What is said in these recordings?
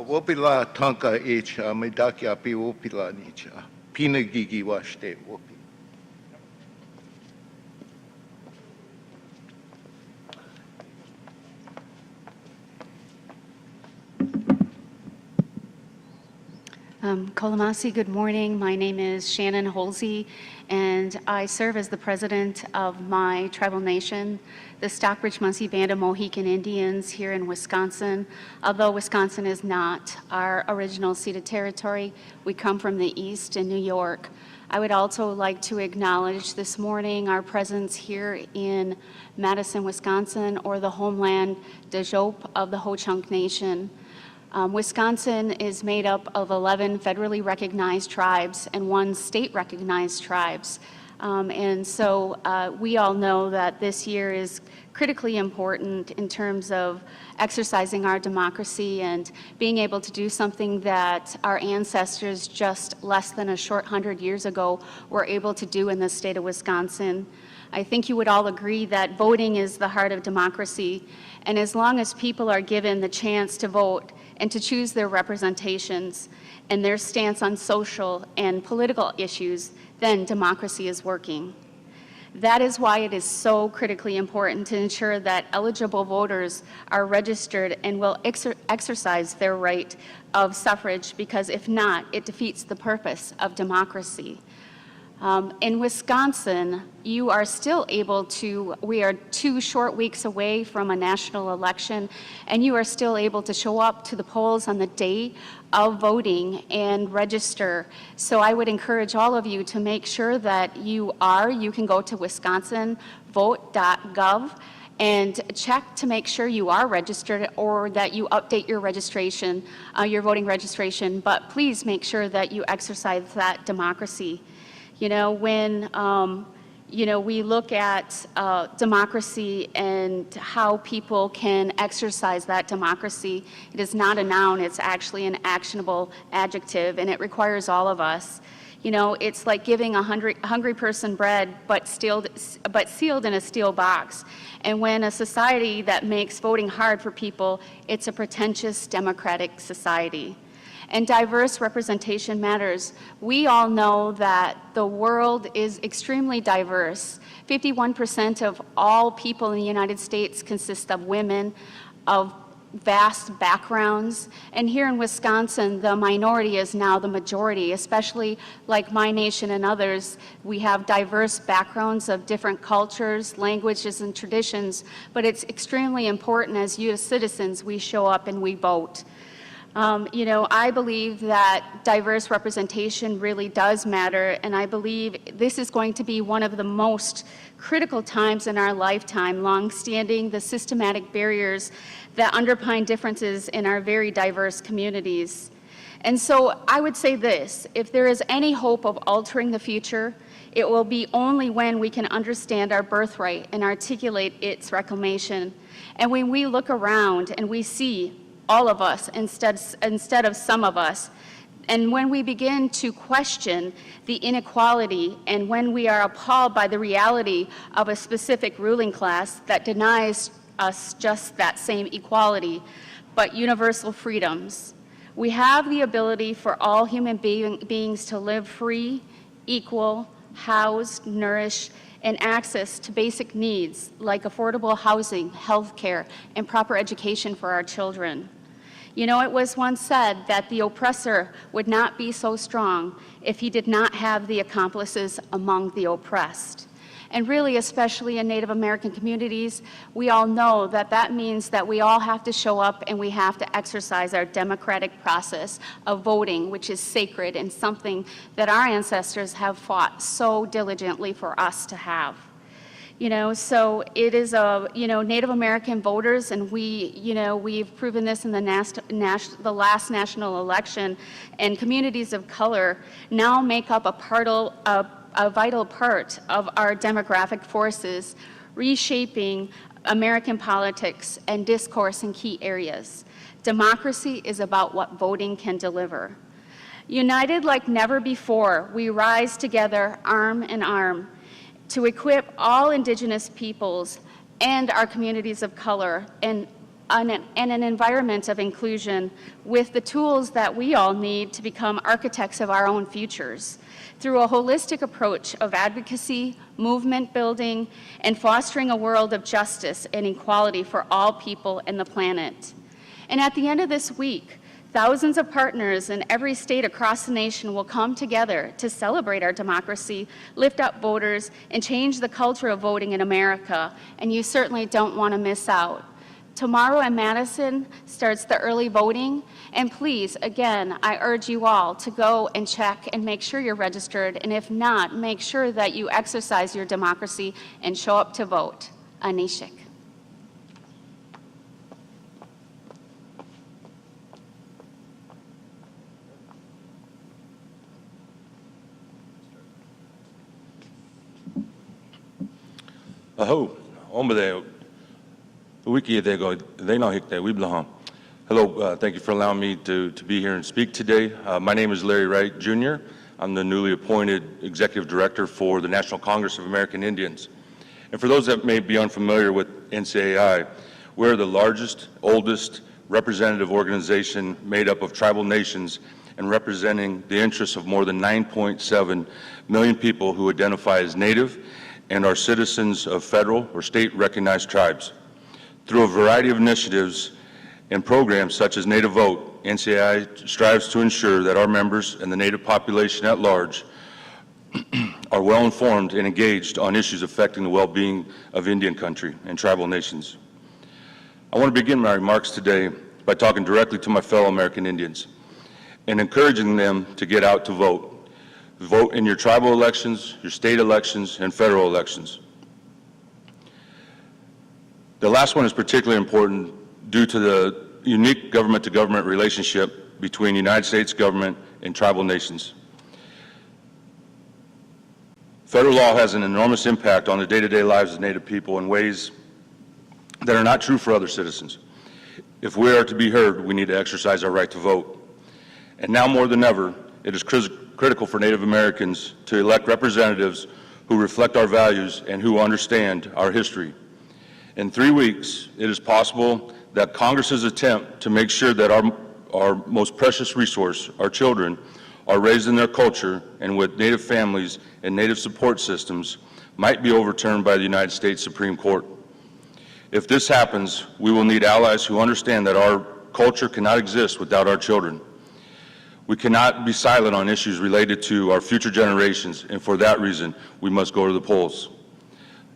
Wopila tanka echa, medakia pi wopila nicha, pinagigi washte wopi. Kolamasi, good morning. My name is Shannon Holsey, and I serve as the president of my tribal nation, the Stockbridge-Munsee Band of Mohican Indians here in Wisconsin. Although Wisconsin is not our original ceded territory, we come from the east in New York. I would also like to acknowledge this morning our presence here in Madison, Wisconsin, or the homeland Dejop of the Ho-Chunk Nation. Wisconsin is made up of 11 federally recognized tribes and 1 state recognized tribes. And so we all know that this year is critically important in terms of exercising our democracy and being able to do something that our ancestors just less than a short 100 years ago were able to do in the state of Wisconsin. I think you would all agree that voting is the heart of democracy, and as long as people are given the chance to vote and to choose their representations and their stance on social and political issues, then democracy is working. That is why it is so critically important to ensure that eligible voters are registered and will exercise their right of suffrage, because if not, it defeats the purpose of democracy. In Wisconsin, you are still able to, we are 2 short weeks away from a national election, and you are still able to show up to the polls on the day of voting and register. So I would encourage all of you to make sure that you can go to wisconsinvote.gov and check to make sure you are registered or that you update your registration, your voting registration, but please make sure that you exercise that democracy. You know, when we look at democracy and how people can exercise that democracy, it is not a noun, it's actually an actionable adjective, and it requires all of us. You know, it's like giving a hungry person bread, but sealed in a steel box. And when a society that makes voting hard for people, it's a pretentious democratic society. And diverse representation matters. We all know that the world is extremely diverse. 51% of all people in the United States consist of women of vast backgrounds. And here in Wisconsin, the minority is now the majority, especially like my nation and others. We have diverse backgrounds of different cultures, languages, and traditions, but it's extremely important as U.S. citizens we show up and we vote. You know, I believe that diverse representation really does matter, and I believe this is going to be one of the most critical times in our lifetime, long-standing the systematic barriers that underpin differences in our very diverse communities. And so I would say this: if there is any hope of altering the future, it will be only when we can understand our birthright and articulate its reclamation. And when we look around and we see all of us instead of some of us, and when we begin to question the inequality, and when we are appalled by the reality of a specific ruling class that denies us just that same equality, but universal freedoms, we have the ability for all human beings to live free, equal, housed, nourished, and access to basic needs like affordable housing, health care, and proper education for our children. You know, it was once said that the oppressor would not be so strong if he did not have the accomplices among the oppressed. And really, especially in Native American communities, we all know that that means that we all have to show up and we have to exercise our democratic process of voting, which is sacred and something that our ancestors have fought so diligently for us to have. So it is Native American voters, and we've proven this in the last national election, and communities of color now make up a vital part of our demographic forces, reshaping American politics and discourse in key areas. Democracy is about what voting can deliver. United like never before, we rise together arm in arm to equip all Indigenous peoples and our communities of color in an environment of inclusion with the tools that we all need to become architects of our own futures through a holistic approach of advocacy, movement building, and fostering a world of justice and equality for all people and the planet. And at the end of this week, thousands of partners in every state across the nation will come together to celebrate our democracy, lift up voters, and change the culture of voting in America. And you certainly don't want to miss out. Tomorrow in Madison starts the early voting. And please, again, I urge you all to go and check and make sure you're registered. And if not, make sure that you exercise your democracy and show up to vote. Anishik. Aho, ombe wiki dego they know hikte wiblahan. Hello, thank you for allowing me to be here and speak today. My name is Larry Wright Jr. I'm the newly appointed Executive Director for the National Congress of American Indians. And for those that may be unfamiliar with NCAI, we're the largest, oldest representative organization made up of tribal nations and representing the interests of more than 9.7 million people who identify as Native and are citizens of federal or state recognized tribes. Through a variety of initiatives and programs such as Native Vote, NCAI strives to ensure that our members and the Native population at large are well informed and engaged on issues affecting the well-being of Indian country and tribal nations. I want to begin my remarks today by talking directly to my fellow American Indians and encouraging them to get out to vote. Vote in your tribal elections, your state elections, and federal elections. The last one is particularly important due to the unique government-to-government relationship between the United States government and tribal nations. Federal law has an enormous impact on the day-to-day lives of Native people in ways that are not true for other citizens. If we are to be heard, we need to exercise our right to vote. And now more than ever, it is critical for Native Americans to elect representatives who reflect our values and who understand our history. In 3 weeks, it is possible that Congress's attempt to make sure that our most precious resource, our children, are raised in their culture and with Native families and Native support systems might be overturned by the United States Supreme Court. If this happens, we will need allies who understand that our culture cannot exist without our children. We cannot be silent on issues related to our future generations, and for that reason, we must go to the polls.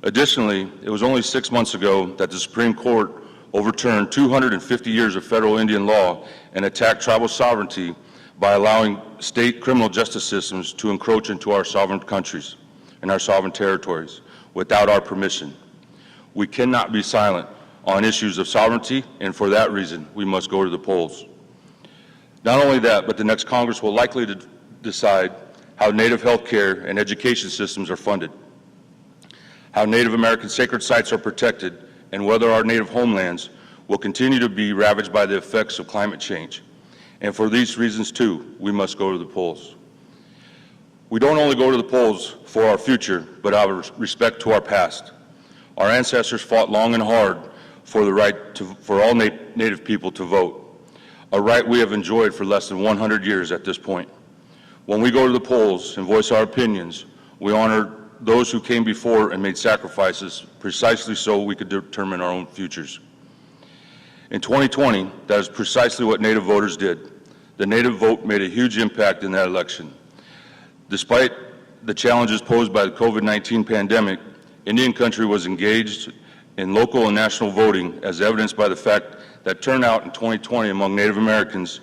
Additionally, it was only 6 months ago that the Supreme Court overturned 250 years of federal Indian law and attacked tribal sovereignty by allowing state criminal justice systems to encroach into our sovereign countries and our sovereign territories without our permission. We cannot be silent on issues of sovereignty, and for that reason, we must go to the polls. Not only that, but the next Congress will likely decide how Native health care and education systems are funded, how Native American sacred sites are protected, and whether our Native homelands will continue to be ravaged by the effects of climate change. And for these reasons, too, we must go to the polls. We don't only go to the polls for our future, but out of respect to our past. Our ancestors fought long and hard for the right for all Native people to vote, a right we have enjoyed for less than 100 years at this point. When we go to the polls and voice our opinions, we honor those who came before and made sacrifices precisely so we could determine our own futures. In 2020, that is precisely what Native voters did. The Native vote made a huge impact in that election. Despite the challenges posed by the COVID-19 pandemic, Indian country was engaged in local and national voting, as evidenced by the fact that turnout in 2020 among Native Americans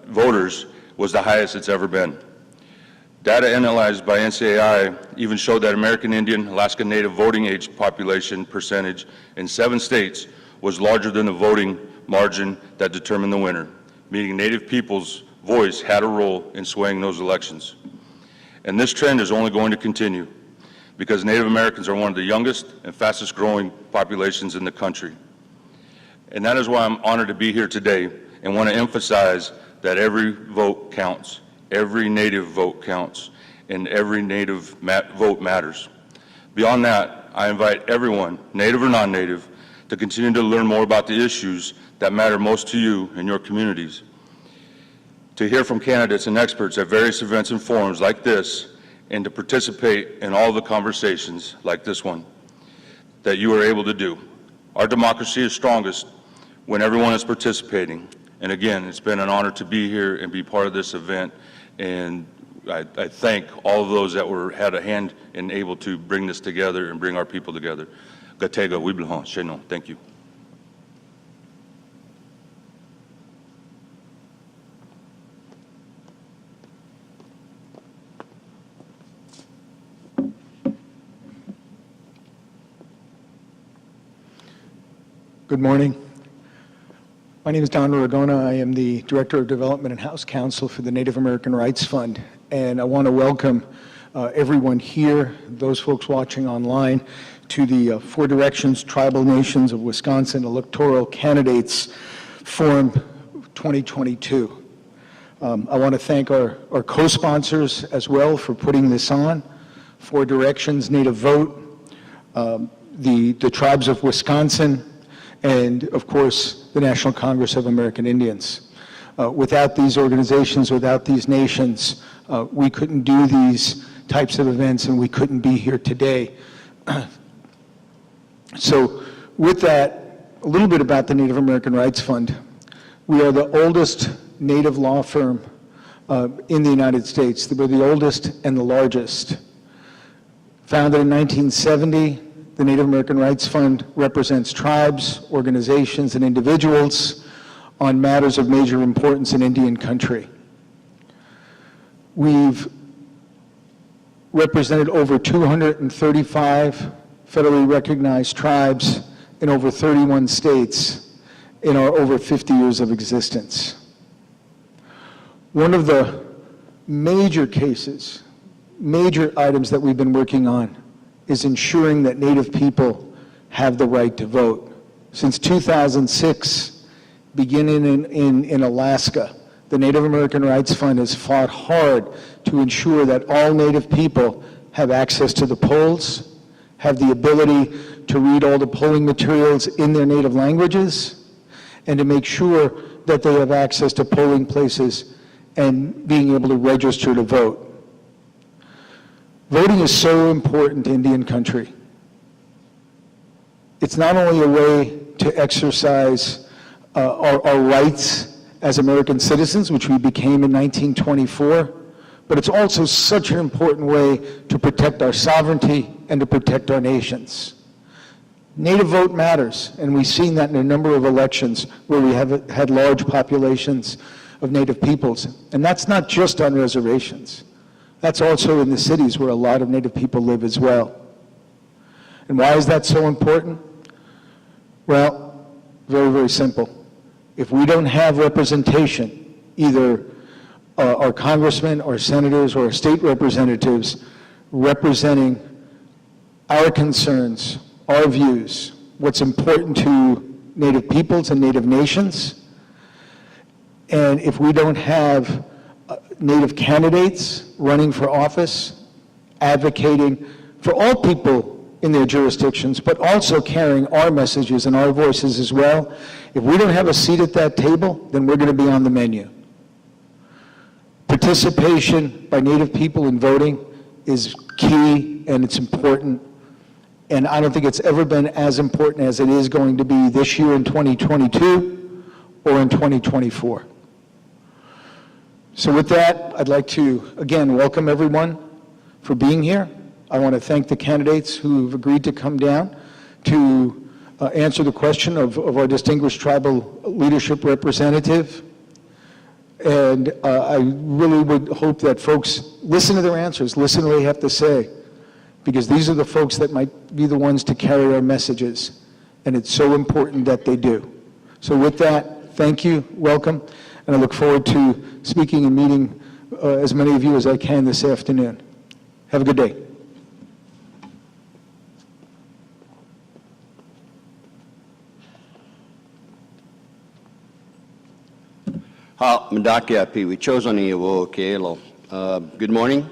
voters was the highest it's ever been. Data analyzed by NCAI even showed that American Indian, Alaska Native voting age population percentage in 7 states was larger than the voting margin that determined the winner, meaning Native people's voice had a role in swaying those elections. And this trend is only going to continue because Native Americans are one of the youngest and fastest growing populations in the country. And that is why I'm honored to be here today and want to emphasize that every vote counts, every Native vote counts, and every Native vote matters. Beyond that, I invite everyone, Native or non-Native, to continue to learn more about the issues that matter most to you and your communities, to hear from candidates and experts at various events and forums like this, and to participate in all the conversations like this one that you are able to do. Our democracy is strongest when everyone is participating. And again, it's been an honor to be here and be part of this event, and I thank all of those that had a hand in able to bring this together and bring our people together. Gatega, Wiblahon, Shenon, thank you. Good morning. My name is Don Ragona. I am the Director of Development and House Counsel for the Native American Rights Fund. And I want to welcome everyone here, those folks watching online, to the 4 Directions Tribal Nations of Wisconsin Electoral Candidates Forum 2022. I want to thank our co-sponsors as well for putting this on. 4 Directions, Native Vote, the Tribes of Wisconsin, and of course, the National Congress of American Indians. Without these organizations, without these nations, we couldn't do these types of events and we couldn't be here today. So with that, a little bit about the Native American Rights Fund. We are the oldest Native law firm in the United States. We're the oldest and the largest. Founded in 1970, the Native American Rights Fund represents tribes, organizations, and individuals on matters of major importance in Indian country. We've represented over 235 federally recognized tribes in over 31 states in our over 50 years of existence. One of the major cases, major items that we've been working on is ensuring that Native people have the right to vote. Since 2006, beginning in Alaska, the Native American Rights Fund has fought hard to ensure that all Native people have access to the polls, have the ability to read all the polling materials in their native languages, and to make sure that they have access to polling places and being able to register to vote. Voting is so important to Indian country. It's not only a way to exercise our rights as American citizens, which we became in 1924, but it's also such an important way to protect our sovereignty and to protect our nations. Native vote matters, and we've seen that in a number of elections where we have had large populations of Native peoples. And that's not just on reservations. That's also in the cities where a lot of Native people live as well. And why is that so important? Well, very, very simple. If we don't have representation, either our congressmen or senators or state representatives representing our concerns, our views, what's important to Native peoples and Native nations, and if we don't have Native candidates running for office, advocating for all people in their jurisdictions, but also carrying our messages and our voices as well. If we don't have a seat at that table, then we're going to be on the menu. Participation by Native people in voting is key and it's important. And I don't think it's ever been as important as it is going to be this year in 2022 or in 2024. So with that, I'd like to, again, welcome everyone for being here. I want to thank the candidates who've agreed to come down to answer the question of our distinguished tribal leadership representative. And I really would hope that folks listen to their answers, listen to what they have to say, because these are the folks that might be the ones to carry our messages. And it's so important that they do. So with that, thank you, welcome, and I look forward to speaking and meeting as many of you as I can this afternoon. Have a good day. Good morning.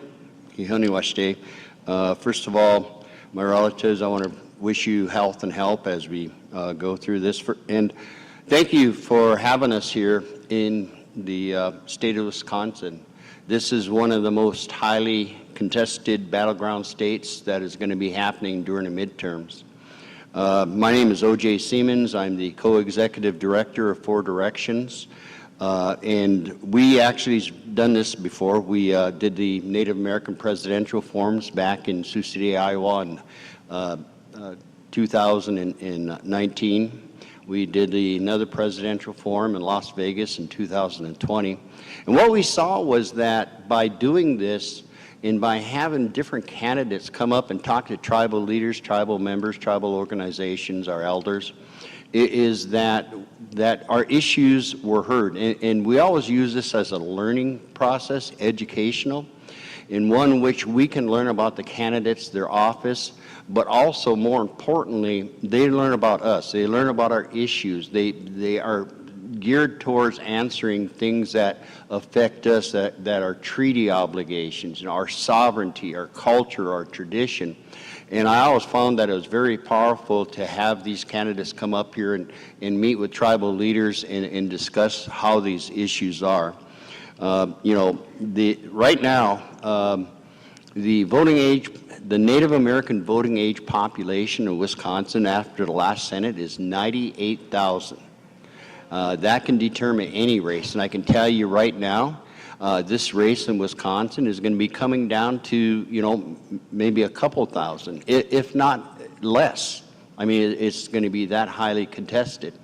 First of all, my relatives, I want to wish you health and help as we go through this. And thank you for having us here in the state of Wisconsin. This is one of the most highly contested battleground states that is going to be happening during the midterms. My name is O.J. Siemens. I'm the co-executive director of Four Directions. And we actually done this before. We did the Native American presidential forums back in Sioux City, Iowa in 2019. We did another presidential forum in Las Vegas in 2020. And what we saw was that by doing this and by having different candidates come up and talk to tribal leaders, tribal members, tribal organizations, our elders, is that our issues were heard. And we always use this as a learning process, educational, in one which we can learn about the candidates, their office, but also more importantly, they learn about us. They learn about our issues. They are geared towards answering things that affect us, that are treaty obligations, our sovereignty, our culture, our tradition. And I always found that it was very powerful to have these candidates come up here and meet with tribal leaders and discuss how these issues are. Right now, the voting age, the Native American voting age population of Wisconsin after the last Senate is 98,000. That can determine any race, and I can tell you right now, this race in Wisconsin is going to be coming down to, maybe a couple thousand, if not less. I mean, it's going to be that highly contested.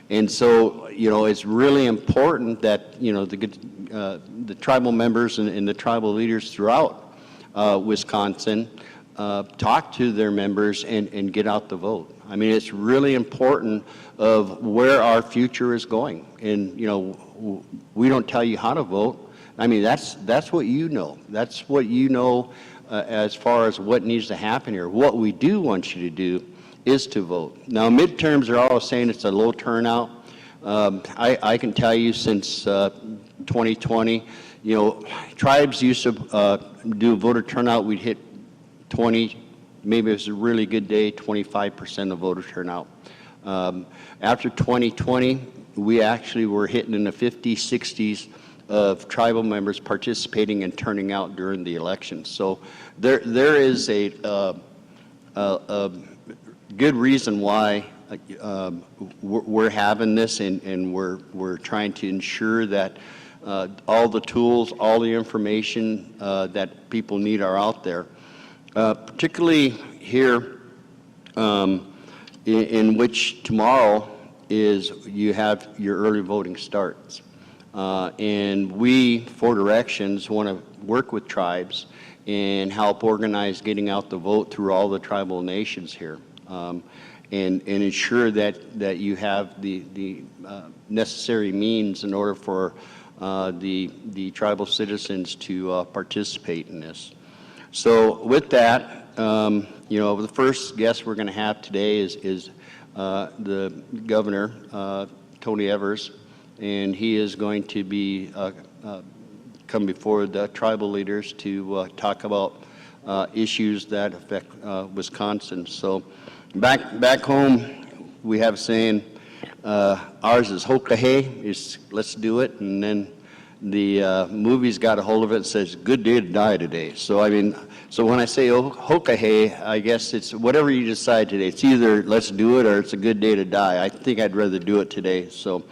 And so, it's really important that, the tribal members and the tribal leaders throughout Wisconsin talk to their members and get out the vote. I mean, it's really important of where our future is going. And, we don't tell you how to vote. I mean, that's what you know. That's what you know as far as what needs to happen here. What we do want you to do is to vote. Now, midterms are always saying it's a low turnout. I can tell you since 2020, tribes used to do voter turnout. We'd hit 20, maybe it was a really good day, 25% of voter turnout. After 2020, we actually were hitting in the 50s, 60s of tribal members participating and turning out during the elections. So there is a good reason why we're having this, and we're trying to ensure that all the tools, all the information that people need are out there. Particularly here, in which tomorrow is you have your early voting starts. And we, Four Directions, want to work with tribes and help organize getting out the vote through all the tribal nations here, and ensure that you have the necessary means in order for the tribal citizens to participate in this. So with that, the first guest we're going to have today is the governor, Tony Evers, and he is going to be come before the tribal leaders to talk about issues that affect Wisconsin. So back home, we have a saying, ours is hokahe, is let's do it, and then the movie's got a hold of it and says, good day to die today. So I mean, so when I say hokahe, I guess it's whatever you decide today. It's either let's do it or it's a good day to die. I think I'd rather do it today. So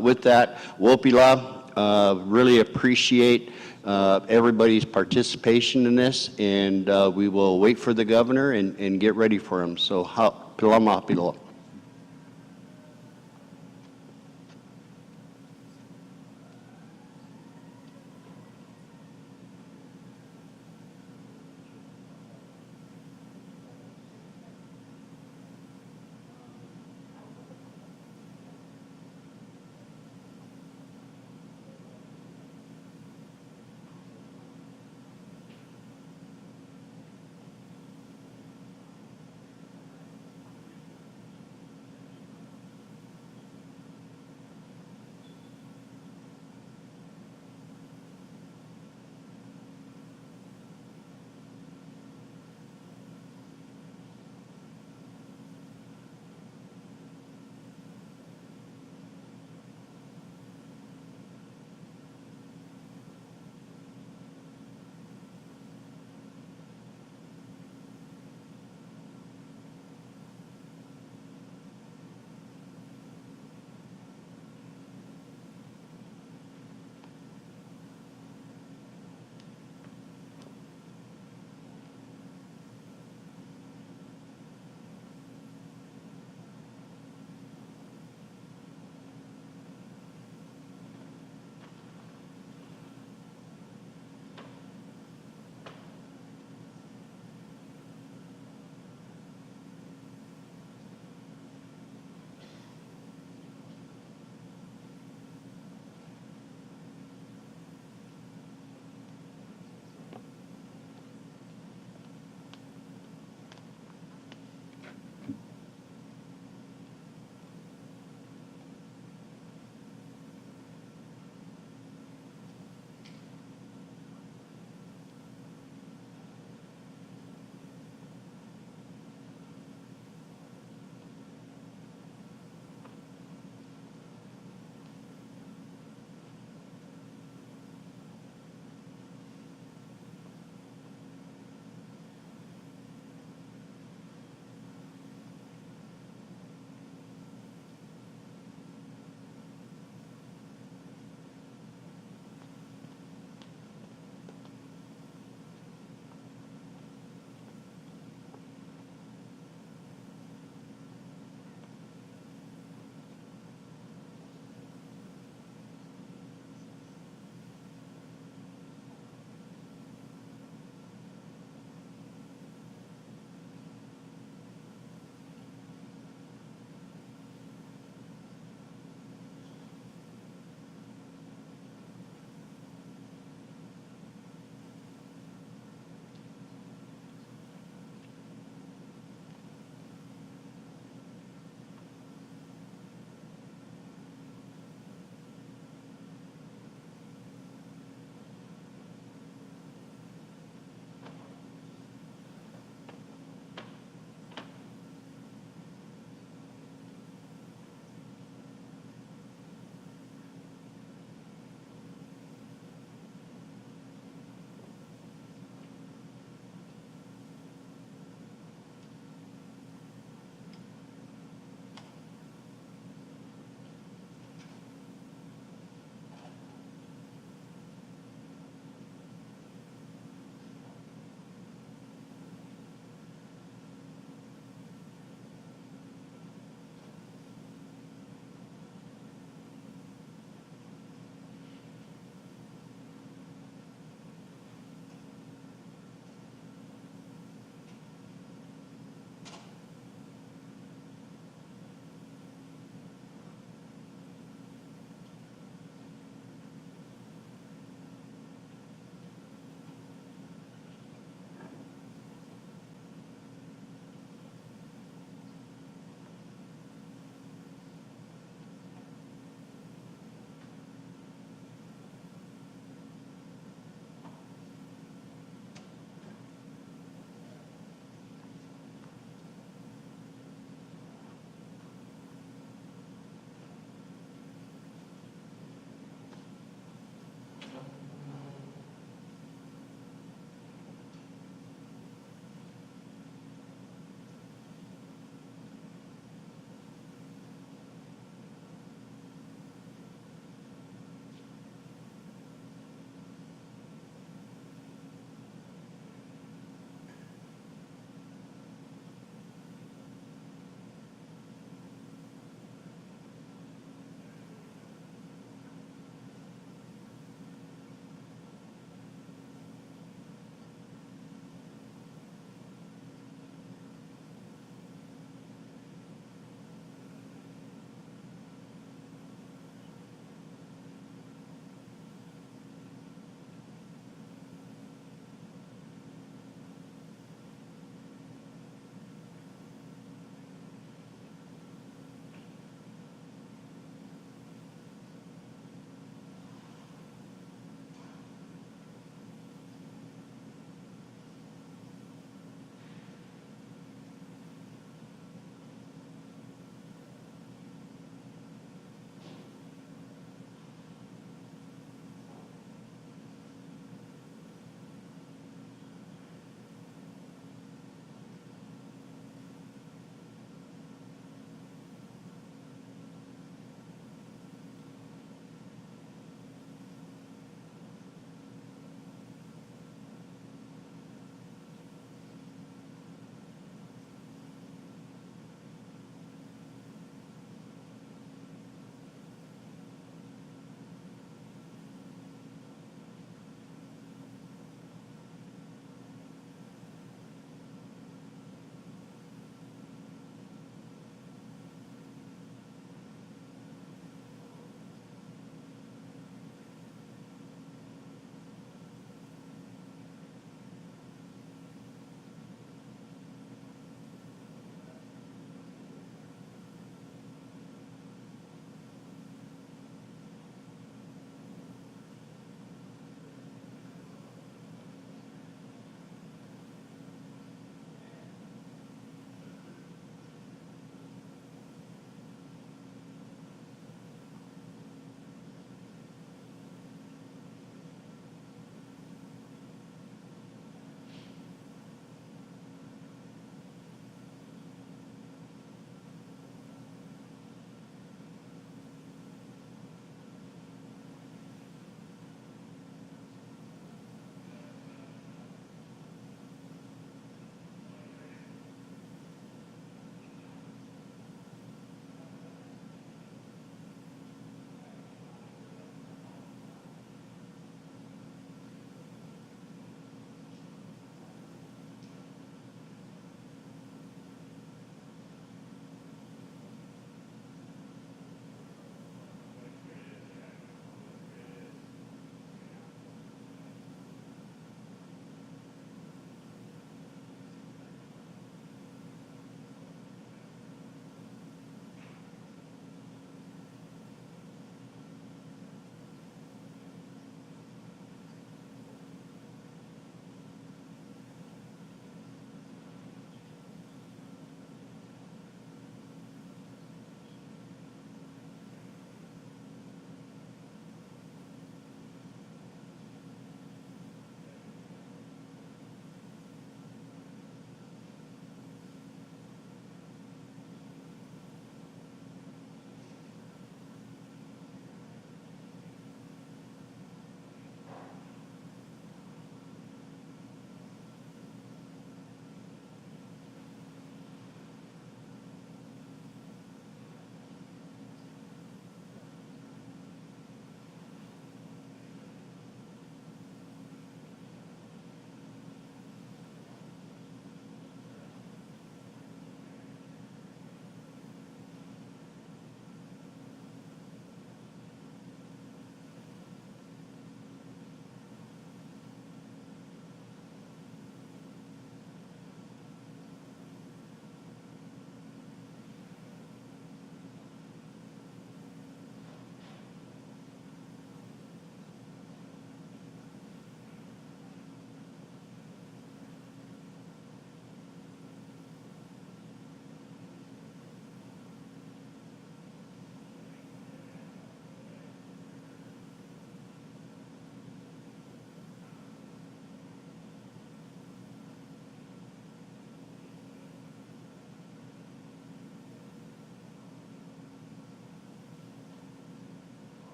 with that, Wopila, really appreciate everybody's participation in this, and we will wait for the governor and get ready for him. So, pilama pilo.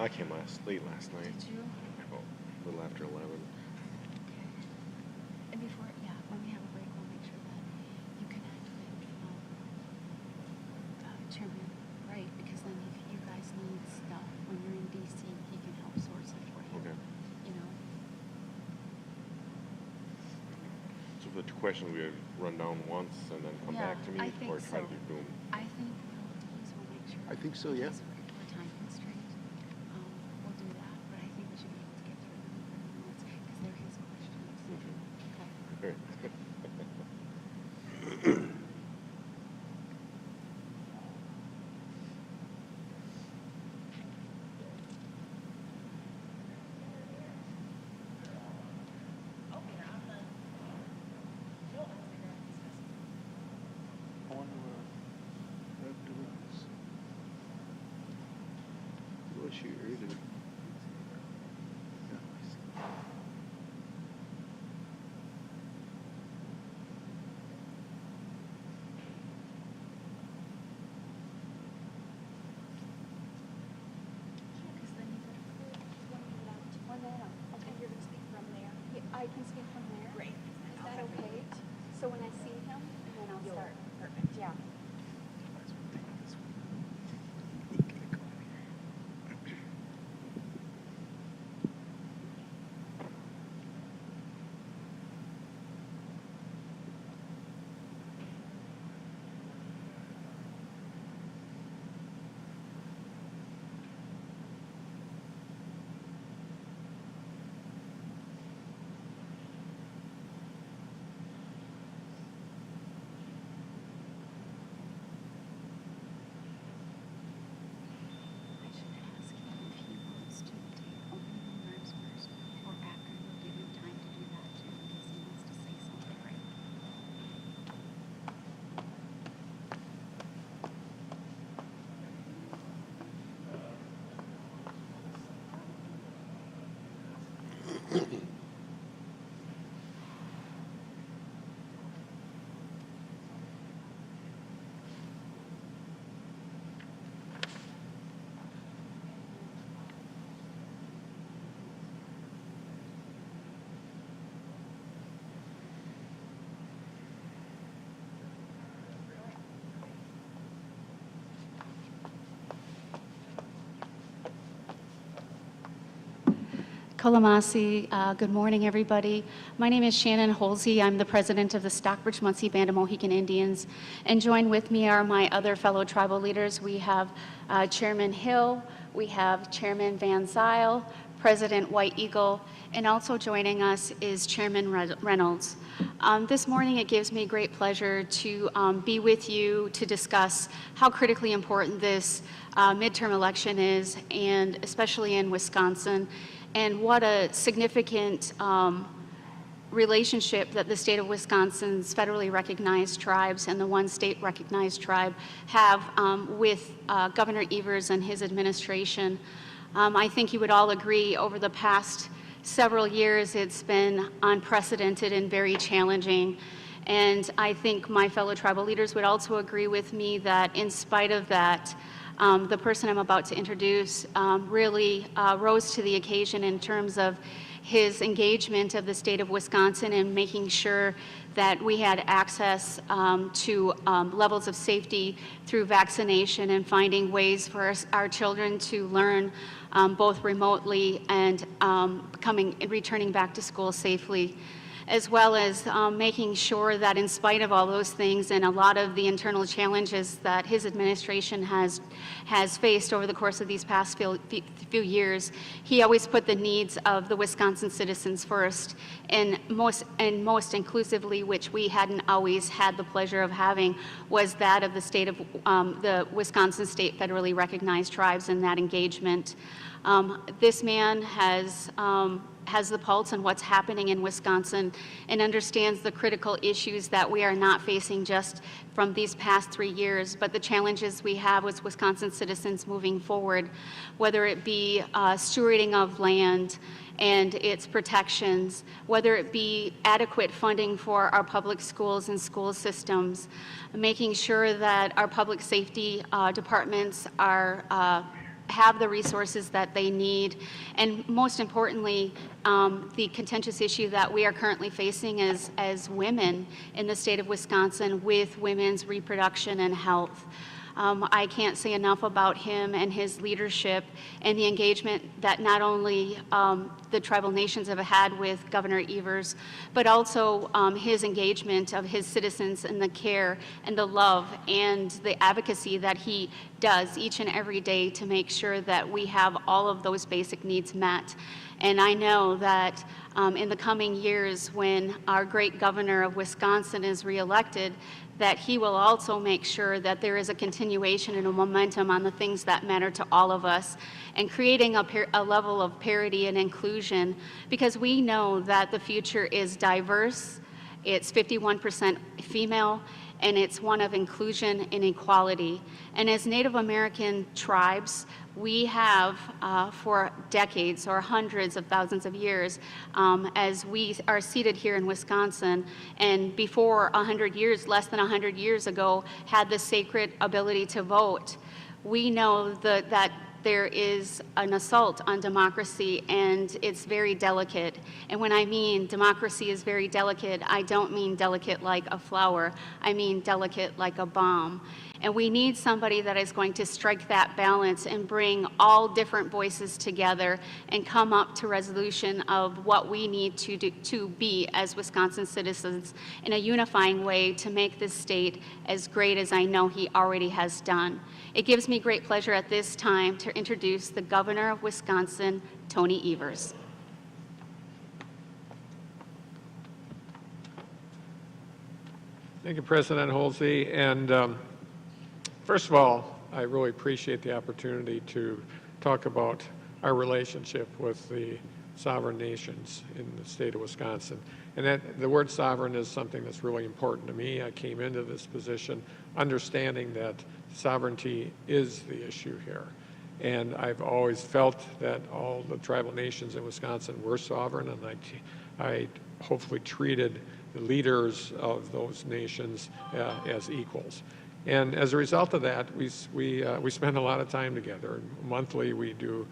I came late last night, Did you? about a little after 11. And before, yeah, when we have a break, we'll make sure that you connect with Chairman Wright, because then if you guys need stuff when you're in DC, he can help source it for you. Okay. You know. So the two questions we would run down once and then come Yeah, back to me, I think or try to so. do them? I think we'll do is we'll make sure. I think so, yeah. Because we're time constrained. We'll do that, but I think we should be able to get through them in 30 minutes because they're his questions. Okay. Great. Was she early? Because then you could or there. Okay, you're gonna speak from there. Yeah, I can speak from there. Great. Is that okay? So when I see him, then I'll start. Perfect. Yeah. I should ask him if he wants to take opening remarks first or after. We'll give him time to do that too, in case he wants to say something, right? Kalamasi, good morning, everybody. My name is Shannon Holsey. I'm the president of the Stockbridge Muncie Band of Mohican Indians. And joined with me are my other fellow tribal leaders. We have Chairman Hill, we have Chairman Van Zyl, President White Eagle, and also joining us is Chairman Reynolds. This morning, it gives me great pleasure to be with you to discuss how critically important this midterm election is, and especially in Wisconsin, and what a significant relationship that the state of Wisconsin's federally recognized tribes and the one state recognized tribe have with Governor Evers and his administration. I think you would all agree over the past several years it's been unprecedented and very challenging. And I think my fellow tribal leaders would also agree with me that in spite of that, the person I'm about to introduce really rose to the occasion in terms of his engagement of the state of Wisconsin and making sure that we had access to levels of safety through vaccination and finding ways for our children to learn both remotely and returning back to school safely, as well as making sure that in spite of all those things and a lot of the internal challenges that his administration has faced over the course of these past few years, he always put the needs of the Wisconsin citizens first, and most inclusively, which we hadn't always had the pleasure of having, was that of the state of the Wisconsin state federally recognized tribes and that engagement. This man has the pulse on what's happening in Wisconsin and understands the critical issues that we are not facing just from these past 3 years, but the challenges we have as Wisconsin citizens moving forward, whether it be stewarding of land and its protections, whether it be adequate funding for our public schools and school systems, making sure that our public safety departments are have the resources that they need. And most importantly, the contentious issue that we are currently facing as women in the state of Wisconsin with women's reproduction and health. I can't say enough about him and his leadership and the engagement that not only the tribal nations have had with Governor Evers, but also his engagement of his citizens and the care and the love and the advocacy that he does each and every day to make sure that we have all of those basic needs met. And I know that in the coming years, when our great governor of Wisconsin is reelected, that he will also make sure that there is a continuation and a momentum on the things that matter to all of us, and creating a level of parity and inclusion, because we know that the future is diverse, it's 51% female, and it's one of inclusion and equality. And as Native American tribes, we have for decades or hundreds of thousands of years, as we are seated here in Wisconsin, and before 100 years, less than 100 years ago, had the sacred ability to vote. We know that there is an assault on democracy, and it's very delicate. And when I mean democracy is very delicate, I don't mean delicate like a flower. I mean delicate like a bomb. And we need somebody that is going to strike that balance and bring all different voices together and come up to resolution of what we need to do, to be as Wisconsin citizens in a unifying way to make this state as great as I know he already has done. It gives me great pleasure at this time to introduce the Governor of Wisconsin, Tony Evers. Thank you, President Holsey. And first of all, I really appreciate the opportunity to talk about our relationship with the sovereign nations in the state of Wisconsin. And that the word sovereign is something that's really important to me. I came into this position understanding that sovereignty is the issue here. And I've always felt that all the tribal nations in Wisconsin were sovereign, and I hopefully treated the leaders of those nations as equals. And as a result of that, we spend a lot of time together. Monthly, we do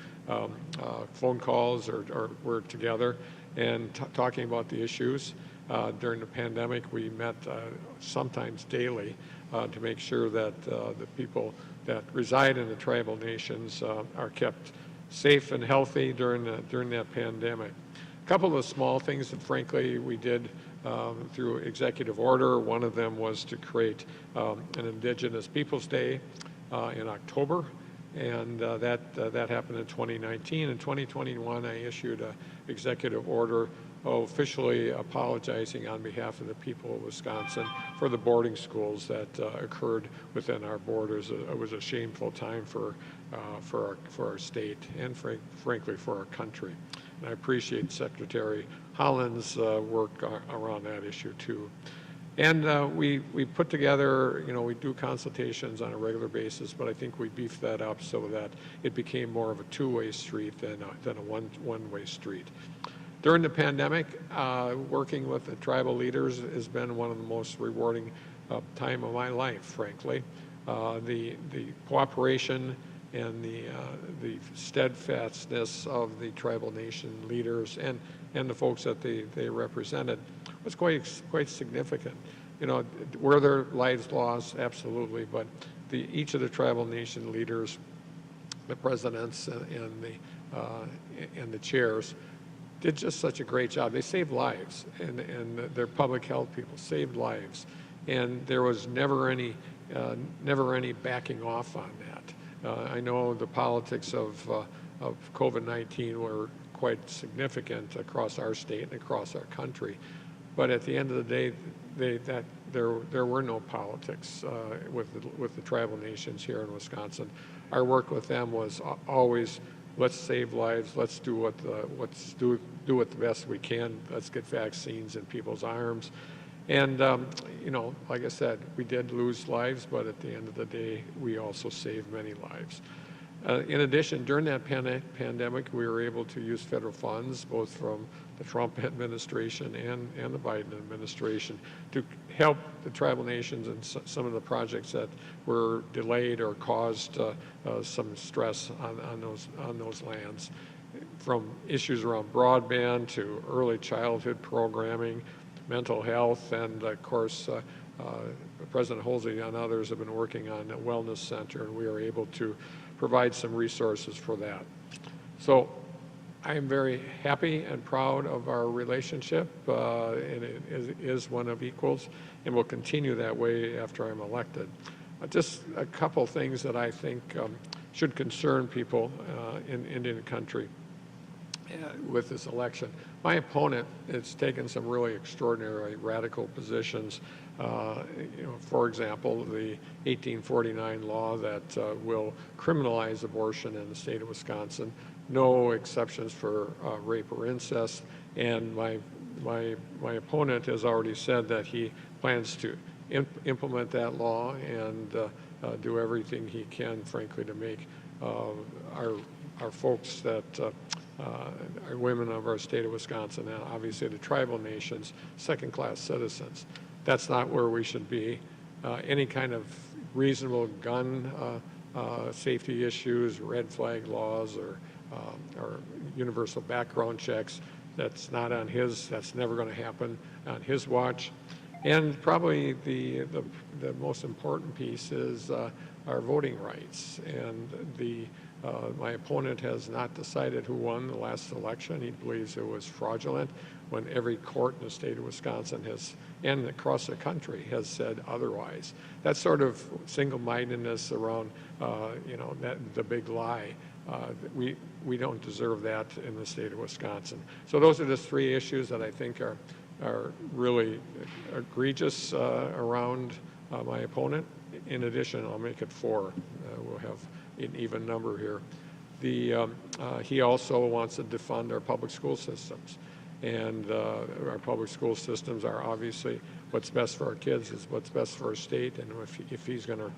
phone calls or we're together and talking about the issues. During the pandemic, we met sometimes daily to make sure that the people that reside in the tribal nations are kept safe and healthy during that pandemic. A couple of small things that, frankly, we did through executive order. One of them was to create an Indigenous Peoples Day in October, and that happened in 2019. In 2021, I issued an executive order officially apologizing on behalf of the people of Wisconsin for the boarding schools that occurred within our borders. It was a shameful time for our state and frankly for our country. And I appreciate Secretary Holland's work around that issue too. And we put together, we do consultations on a regular basis, but I think we beefed that up so that it became more of a two-way street than a one-way street. During the pandemic, working with the tribal leaders has been one of the most rewarding time of my life, frankly. The cooperation and the steadfastness of the tribal nation leaders and the folks that they represented was quite significant. Were there lives lost? Absolutely, but each of the tribal nation leaders, the presidents and the chairs, did just such a great job. They saved lives, and their public health people saved lives, and there was never any backing off on that. I know the politics of COVID-19 were quite significant across our state and across our country, but at the end of the day, there were no politics with the tribal nations here in Wisconsin. Our work with them was always, let's save lives. Let's do it the best we can. Let's get vaccines in people's arms. And like I said, we did lose lives, but at the end of the day, we also saved many lives. In addition, during that pandemic, we were able to use federal funds, both from the Trump administration and the Biden administration to help the tribal nations in some of the projects that were delayed or caused some stress on those lands, from issues around broadband to early childhood programming, mental health, and of course, President Holsey and others have been working on a wellness center, and we are able to provide some resources for that. So I am very happy and proud of our relationship, and it is one of equals, and will continue that way after I'm elected. Just a couple things that I think should concern people in Indian country with this election. My opponent has taken some really extraordinary radical positions. For example, the 1849 law that will criminalize abortion in the state of Wisconsin, no exceptions for rape or incest, and my opponent has already said that he plans to implement that law and do everything he can, frankly, to make our folks that are women of our state of Wisconsin, and obviously the tribal nations, second-class citizens. That's not where we should be. Any kind of reasonable gun safety issues, red flag laws, or universal background checks, that's never going to happen on his watch. And probably the most important piece is our voting rights. And my opponent has not decided who won the last election. He believes it was fraudulent, when every court in the state of Wisconsin and across the country has said otherwise. That sort of single-mindedness around, the big lie, we don't deserve that in the state of Wisconsin. So those are the three issues that I think are really egregious around my opponent. In addition, I'll make it 4. We'll have an even number here. He also wants to defund our public school systems. And our public school systems are obviously what's best for our kids is what's best for our state. And if he's going to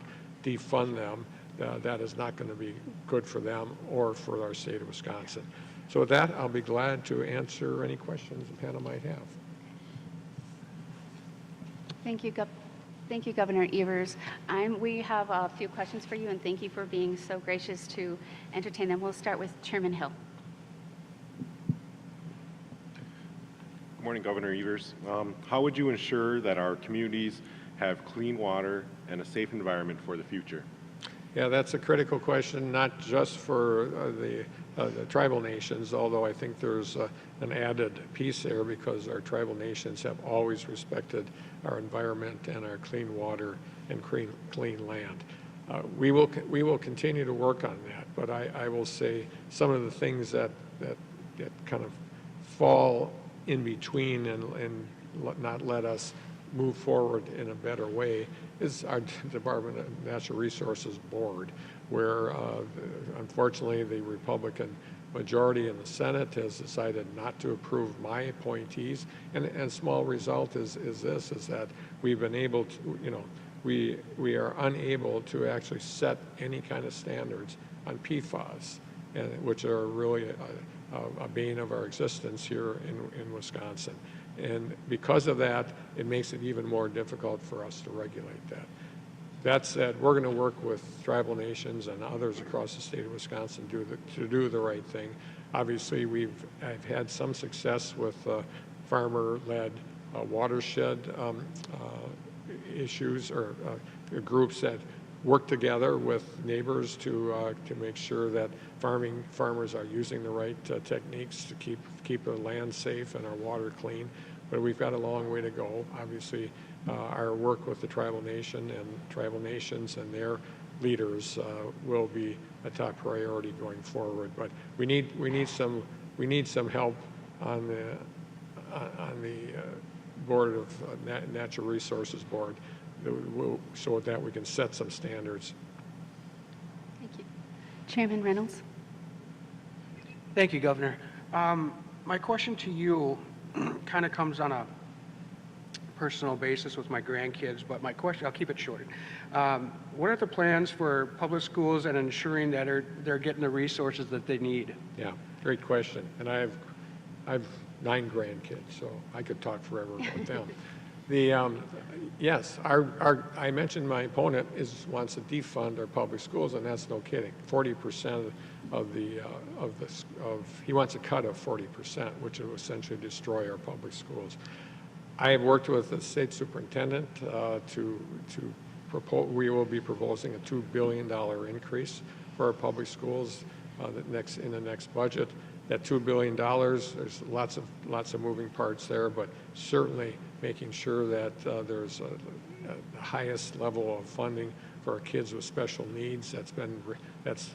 defund them, that is not going to be good for them or for our state of Wisconsin. So with that, I'll be glad to answer any questions the panel might have. Thank you, Governor Evers. We have a few questions for you, and thank you for being so gracious to entertain them. We'll start with Chairman Hill. Good morning, Governor Evers. How would you ensure that our communities have clean water and a safe environment for the future? Yeah, that's a critical question, not just for the tribal nations, although I think there's an added piece there because our tribal nations have always respected our environment and our clean water and clean land. We will continue to work on that, but I will say some of the things that kind of fall in between and not let us move forward in a better way is our Department of Natural Resources Board, where unfortunately the Republican majority in the Senate has decided not to approve my appointees. And small result is that we've been able to, we are unable to actually set any kind of standards on PFAS, which are really a bane of our existence here in Wisconsin. And because of that, it makes it even more difficult for us to regulate that. That said, we're going to work with tribal nations and others across the state of Wisconsin to do the right thing. Obviously, I've had some success with farmer-led watershed issues or groups that work together with neighbors to make sure that farmers are using the right techniques to keep the land safe and our water clean. But we've got a long way to go. Obviously, our work with the tribal nation and tribal nations and their leaders will be a top priority going forward. But we need some help on the Board of Natural Resources Board, so that we can set some standards. Thank you. Chairman Reynolds. Thank you, Governor. My question to you kind of comes on a personal basis with my grandkids, but my question, I'll keep it short. What are the plans for public schools and ensuring that they're getting the resources that they need? Yeah, great question. And I've 9 grandkids, so I could talk forever about them. Yes, I mentioned my opponent wants to defund our public schools, and that's no kidding. 40% he wants a cut of 40%, which will essentially destroy our public schools. I have worked with the state superintendent to propose. We will be proposing a $2 billion increase for our public schools in the next budget. That $2 billion, there's lots of moving parts there, but certainly making sure that there's the highest level of funding for our kids with special needs. That's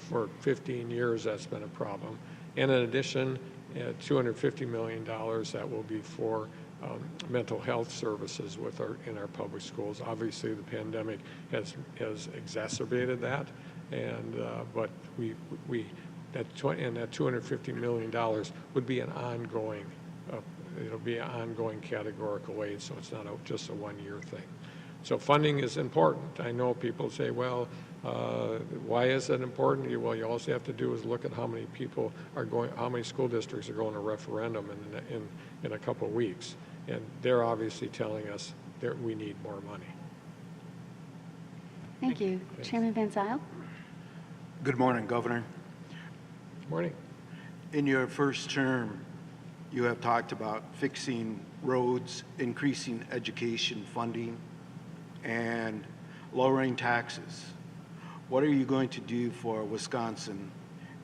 for 15 years, that's been a problem. And in addition, $250 million that will be for mental health services in our public schools. Obviously, the pandemic has exacerbated that, and but that $250 million would be an ongoing. It'll be an ongoing categorical aid, so it's not just a one-year thing. So funding is important. I know people say, well, why is that important? Well, you also have to do is look at how many people how many school districts are going to referendum in a couple of weeks. And they're obviously telling us that we need more money. Thank you. Chairman Van Zyl? Good morning, Governor. Good morning. In your first term, you have talked about fixing roads, increasing education funding, and lowering taxes. What are you going to do for Wisconsin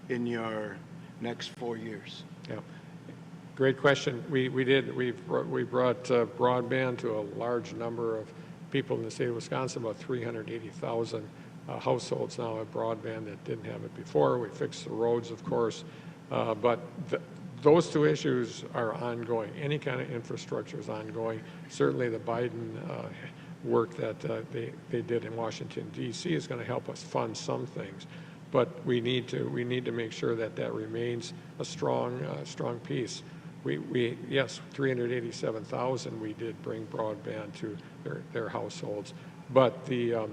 in your next 4 years? Yeah. Great question. We brought broadband to a large number of people in the state of Wisconsin. About 380,000 households now have broadband that didn't have it before. We fixed the roads, of course, but those two issues are ongoing. Any kind of infrastructure is ongoing. Certainly the Biden work that they did in Washington, D.C. is going to help us fund some things. But we need to make sure that remains a strong piece. Yes, 387,000 we did bring broadband to their households. But the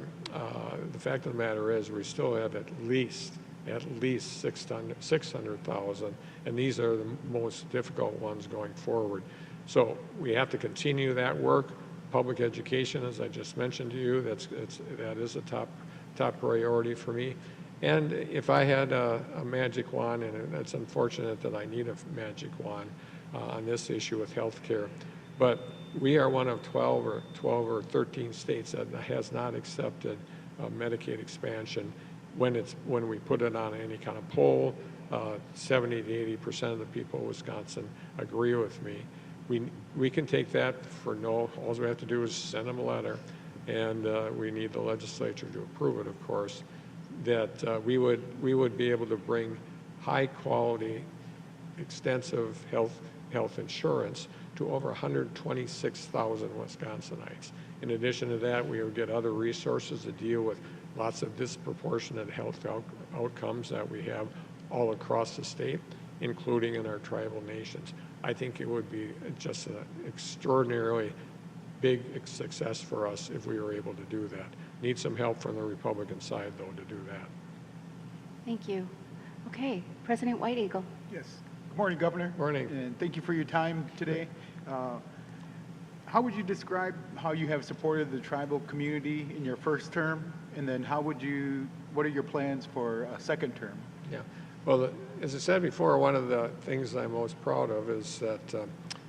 fact of the matter is we still have at least 600,000, and these are the most difficult ones going forward. So we have to continue that work. Public education, as I just mentioned to you, that is a top priority for me. And if I had a magic wand, and it's unfortunate that I need a magic wand on this issue with health care, but we are one of 12 or 13 states that has not accepted Medicaid expansion. When we put it on any kind of poll, 70 to 80% of the people in Wisconsin agree with me. We can take that for no. All we have to do is send them a letter, and we need the legislature to approve it, of course. That we would be able to bring high quality, extensive health insurance to over 126,000 Wisconsinites. In addition to that, we would get other resources to deal with lots of disproportionate health outcomes that we have all across the state, including in our tribal nations. I think it would be just an extraordinarily big success for us if we were able to do that. Need some help from the Republican side, though, to do that. Thank you. Okay, President White Eagle. Yes. Good morning, Governor. Morning. And thank you for your time today. How would you describe how you have supported the tribal community in your first term? And then what are your plans for a second term? Yeah. Well, as I said before, one of the things I'm most proud of is that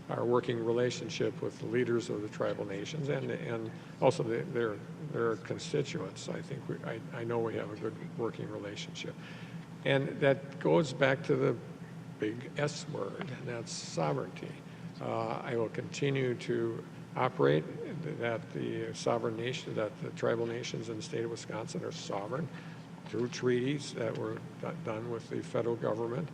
our working relationship with the leaders of the tribal nations and also their constituents. I think I know we have a good working relationship. And that goes back to the big S word, and that's sovereignty. I will continue to operate that the sovereign nation, that the tribal nations in the state of Wisconsin are sovereign through treaties that were done with the federal government.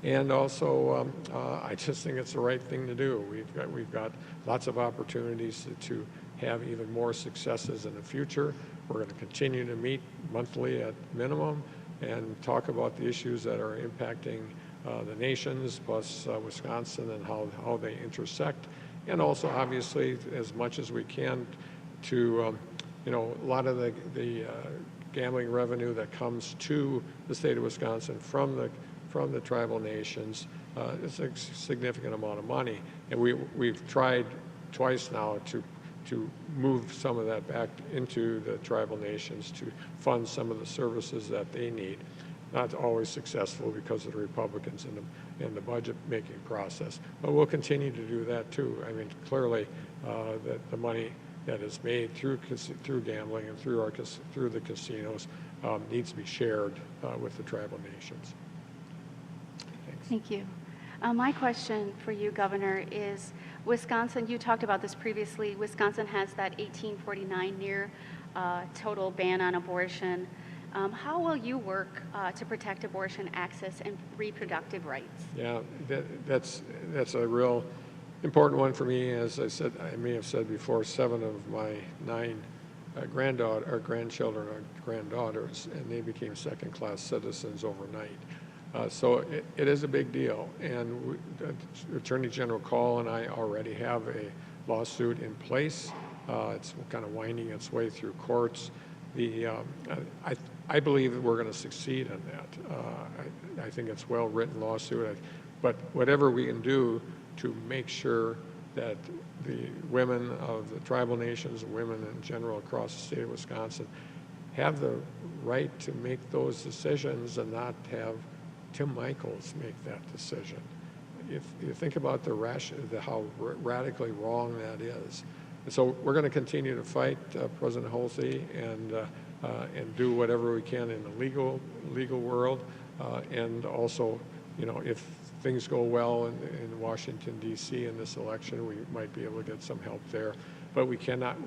And also, I just think it's the right thing to do. We've got lots of opportunities to have even more successes in the future. We're going to continue to meet monthly at minimum and talk about the issues that are impacting the nations, plus Wisconsin, and how they intersect. And also, obviously, as much as we can to, a lot of the gambling revenue that comes to the state of Wisconsin from the tribal nations it's a significant amount of money. And we've tried twice now to move some of that back into the tribal nations to fund some of the services that they need. Not always successful because of the Republicans in the budget-making process. But we'll continue to do that too. I mean, clearly, the money that is made through gambling and through the casinos needs to be shared with the tribal nations. Thanks. Thank you. My question for you, Governor, is Wisconsin, you talked about this previously, Wisconsin has that 1849 near total ban on abortion. How will you work to protect abortion access and reproductive rights? Yeah, that's a real important one for me. As I said, I may have said before, 7 of my 9 grandchildren are granddaughters, and they became second-class citizens overnight. So it is a big deal, and Attorney General Call and I already have a lawsuit in place. It's kind of winding its way through courts. I believe that we're going to succeed in that. I think it's a well-written lawsuit, but whatever we can do to make sure that the women of the tribal nations, women in general across the state of Wisconsin, have the right to make those decisions and not have Tim Michels make that decision. If you think about how radically wrong that is. And so we're going to continue to fight President Hulsey and do whatever we can in the legal world, and also, if things go well in Washington D.C. in this election, we might be able to get some help there. But we cannot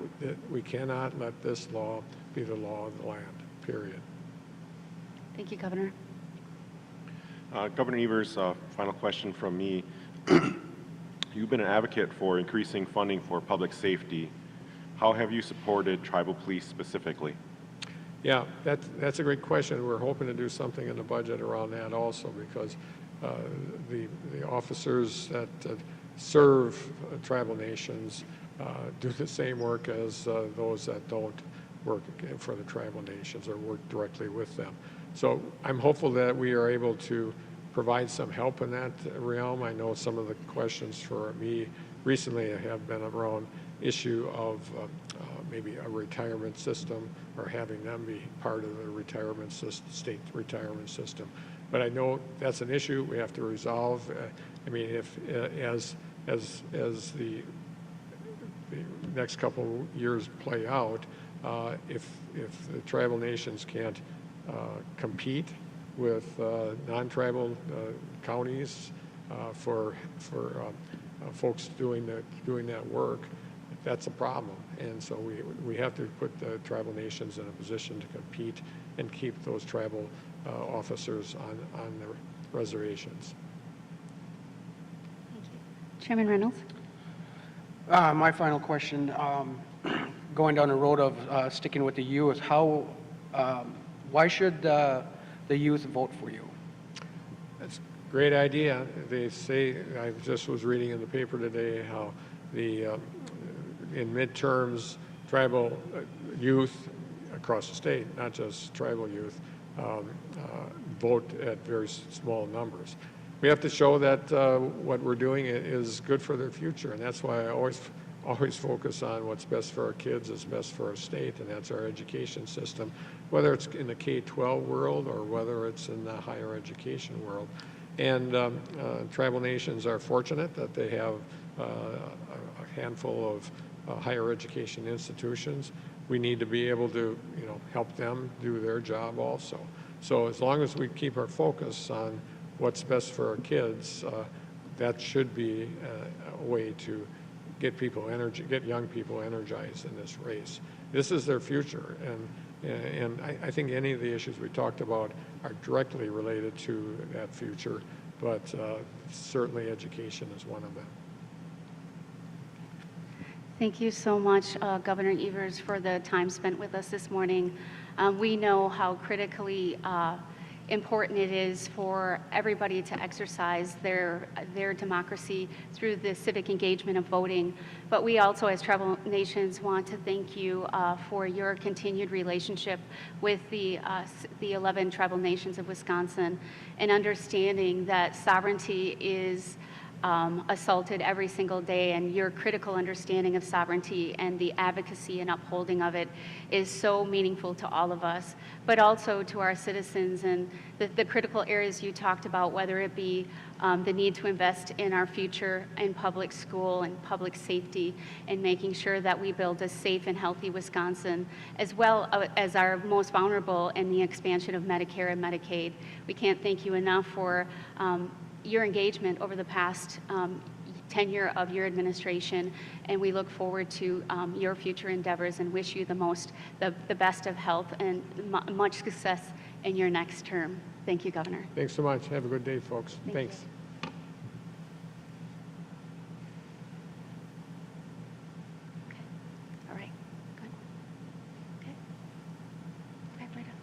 let this law be the law of the land. Period. Thank you, Governor. Governor Evers, final question from me. You've been an advocate for increasing funding for public safety. How have you supported tribal police specifically? Yeah, that's a great question. We're hoping to do something in the budget around that also, because the officers that serve tribal nations do the same work as those that don't work for the tribal nations or work directly with them. So I'm hopeful that we are able to provide some help in that realm. I know some of the questions for me recently have been around issue of maybe a retirement system or having them be part of the retirement system, state retirement system. But I know that's an issue we have to resolve. I mean, if as the next couple years play out, if the tribal nations can't compete with non-tribal counties for folks doing that work, that's a problem. And so we have to put the tribal nations in a position to compete and keep those tribal officers on the reservations. Thank you. Chairman Reynolds? My final question, going down the road of sticking with the youth, why should the youth vote for you? That's a great idea. They say, I just was reading in the paper today how in midterms, tribal youth across the state, not just tribal youth, vote at very small numbers. We have to show that what we're doing is good for their future, and that's why I always focus on what's best for our kids is best for our state, and that's our education system, whether it's in the K-12 world or whether it's in the higher education world. And tribal nations are fortunate that they have a handful of higher education institutions. We need to be able to, help them do their job also. So as long as we keep our focus on what's best for our kids, that should be a way to get young people energized in this race. This is their future, and I think any of the issues we talked about are directly related to that future, but certainly education is one of them. Thank you so much, Governor Evers, for the time spent with us this morning. We know how critically important it is for everybody to exercise their democracy through the civic engagement of voting. But we also, as Tribal Nations, want to thank you for your continued relationship with the 11 Tribal Nations of Wisconsin, and understanding that sovereignty is assaulted every single day, and your critical understanding of sovereignty and the advocacy and upholding of it is so meaningful to all of us, but also to our citizens. And the critical areas you talked about, whether it be the need to invest in our future in public school and public safety, and making sure that we build a safe and healthy Wisconsin, as well as our most vulnerable, in the expansion of Medicare and Medicaid. We can't thank you enough for your engagement over the past tenure of your administration, and we look forward to your future endeavors and wish you the best of health and much success in your next term. Thank you, Governor. Thanks so much. Have a good day, folks. Thank Thanks. All right, good. Okay. Okay, Breda.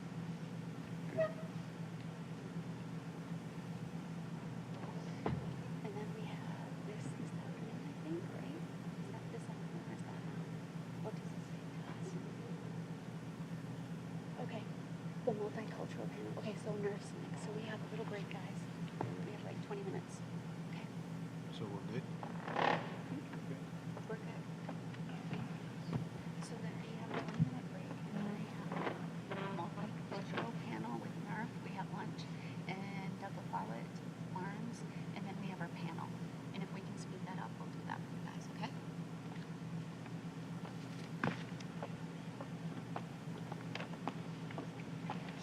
And then we have this afternoon, I think, right? Is that this afternoon or is that now? What does it say to us? Okay, the multicultural panel. Okay, so nurse mix. So we have a little break, guys. We have like 20 minutes. Okay. So we're good? We're good. So then we have a 1-minute break, and then we have a multicultural panel with Murph. We have lunch, and Douglas Follett, Arms, and then we have our panel. And if we can speed that up, we'll do that for you guys, okay?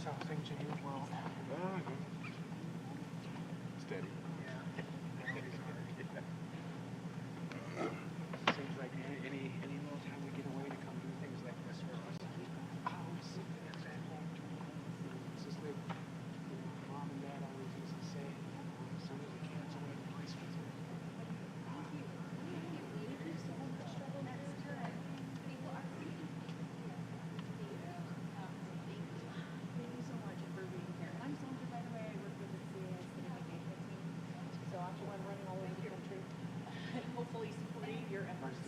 So things in your world. Steady. Seems like any little time we get away to come do things like this for us. It's at home too. It's just like mom and dad always used to say, as soon as the kids away, the place was there. Thank you so much for being here. And I'm Sandra, by the way. I work with the CAS City Engagement Team. So actually, I'm running all over the country, hopefully supporting your efforts.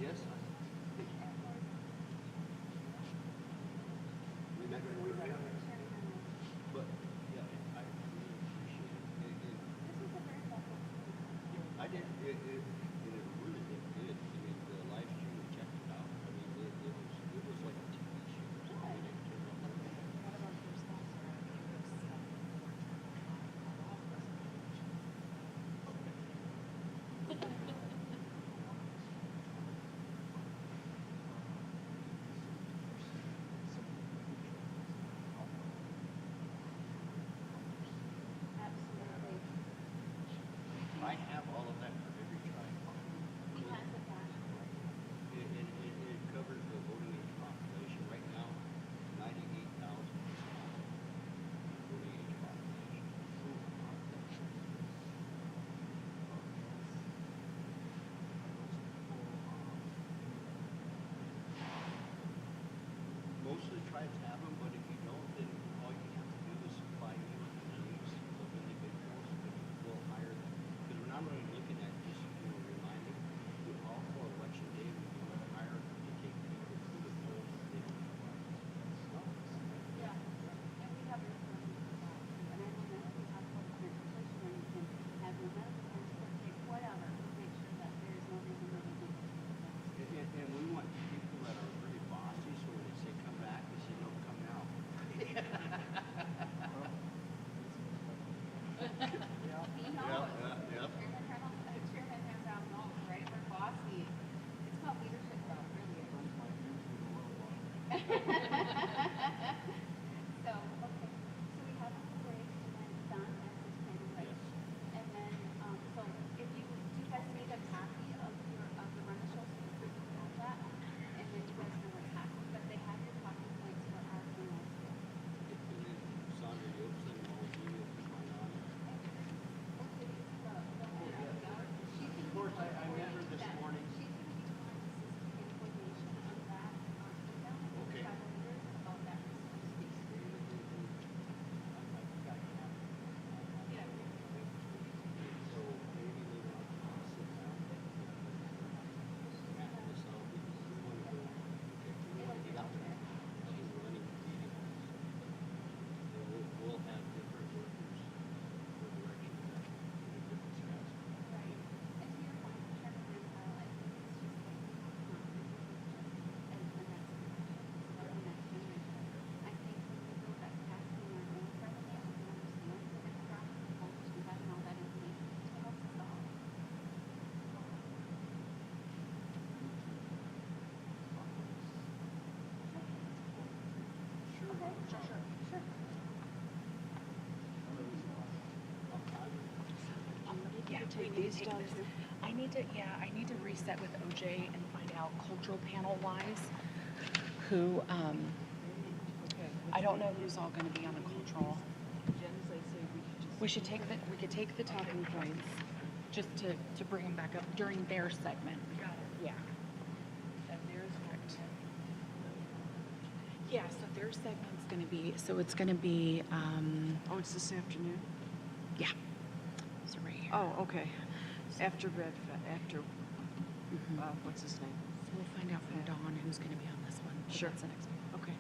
Yes. But, yeah, I really appreciate it. I did. It really looked good. I mean, the live stream, we checked it out. I mean, it was like a TV show. I mean, it turned out like that. I have all of that for every tribe. we need to take this. I need to reset with OJ and find out cultural panel wise who, I don't know who's all gonna be on the cultural. We could take the talking points just to bring them back up during their segment. Got it. Yeah. And there's next. Yeah, so their segment's gonna be, it's gonna be, Oh, it's this afternoon? yeah. So right here. Oh, okay. After what's his name? So we'll find out from Dawn who's gonna be on this one. but Sure. That's the next one. Okay.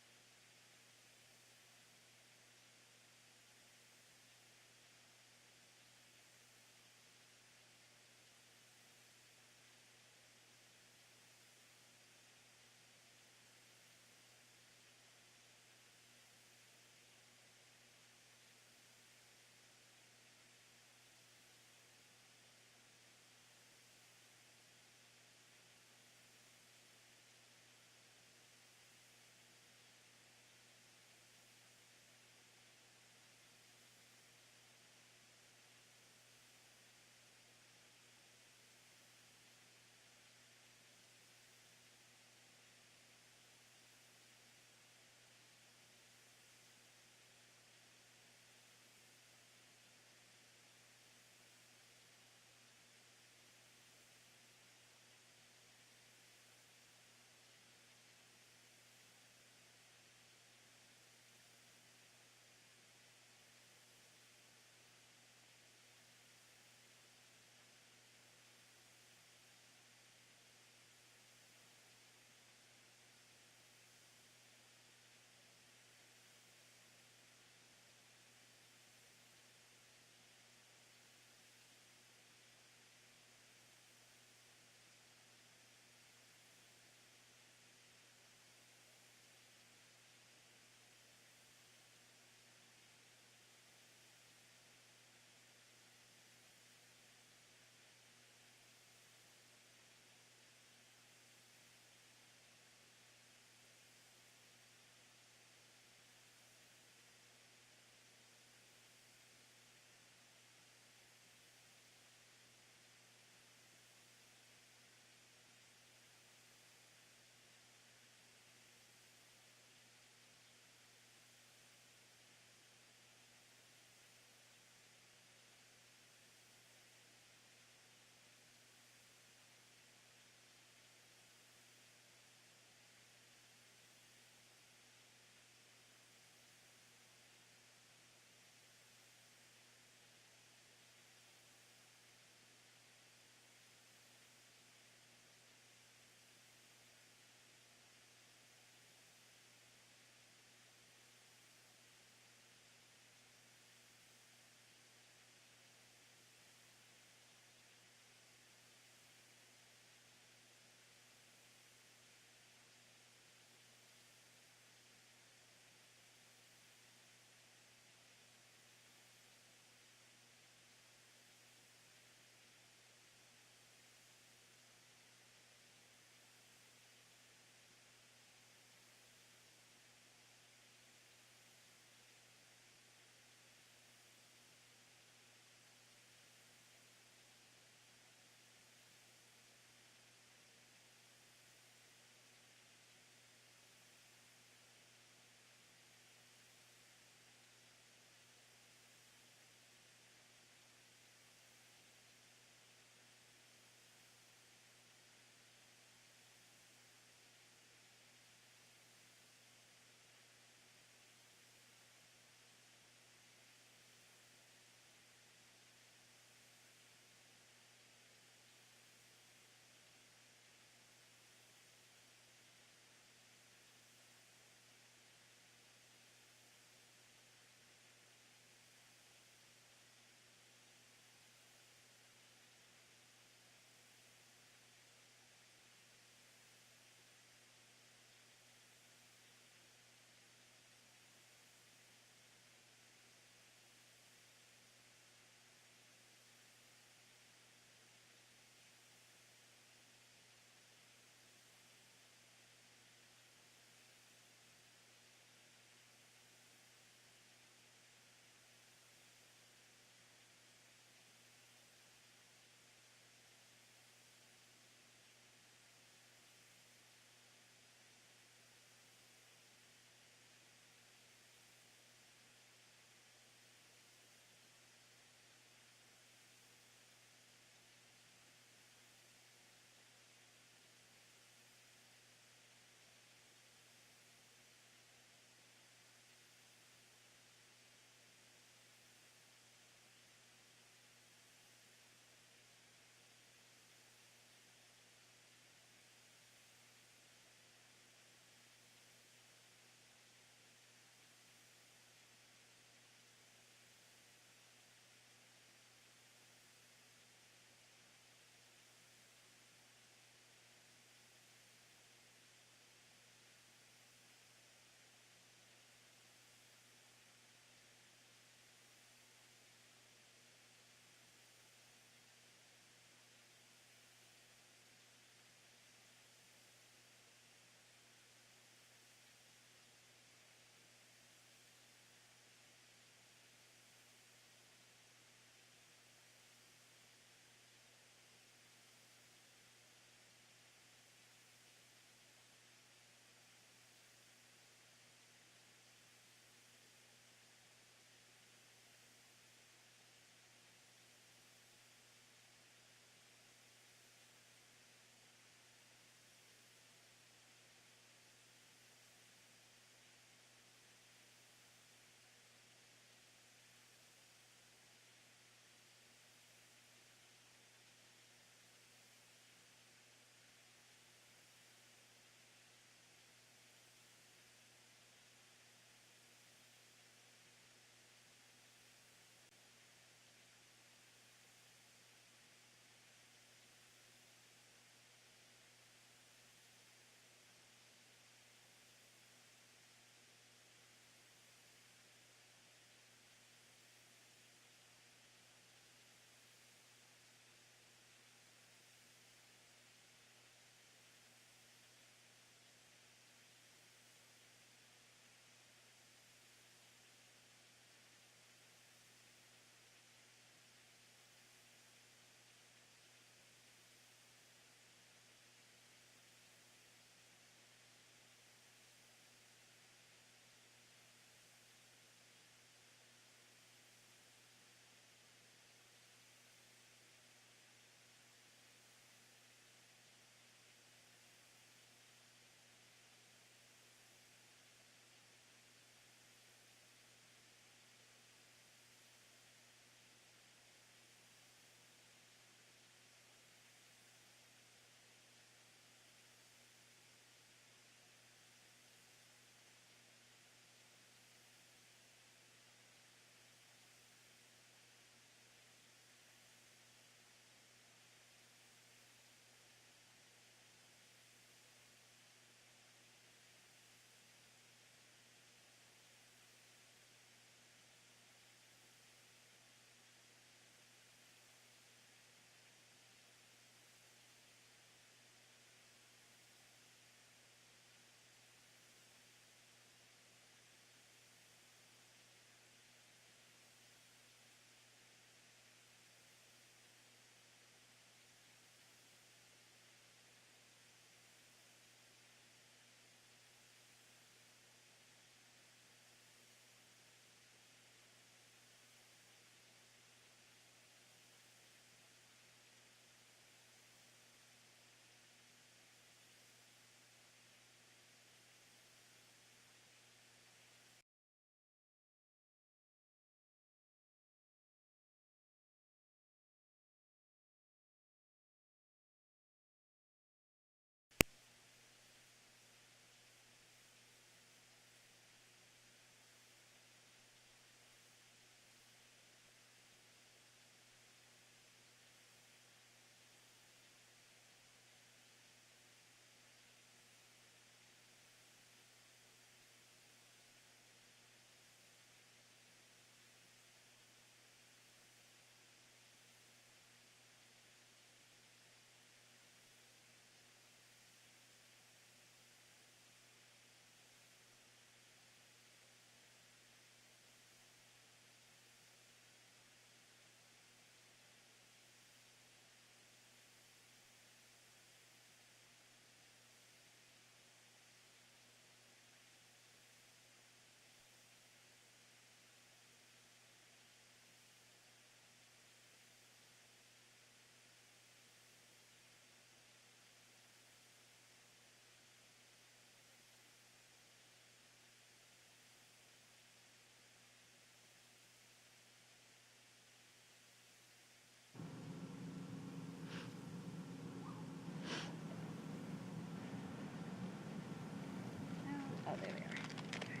Oh, there we are. Okay.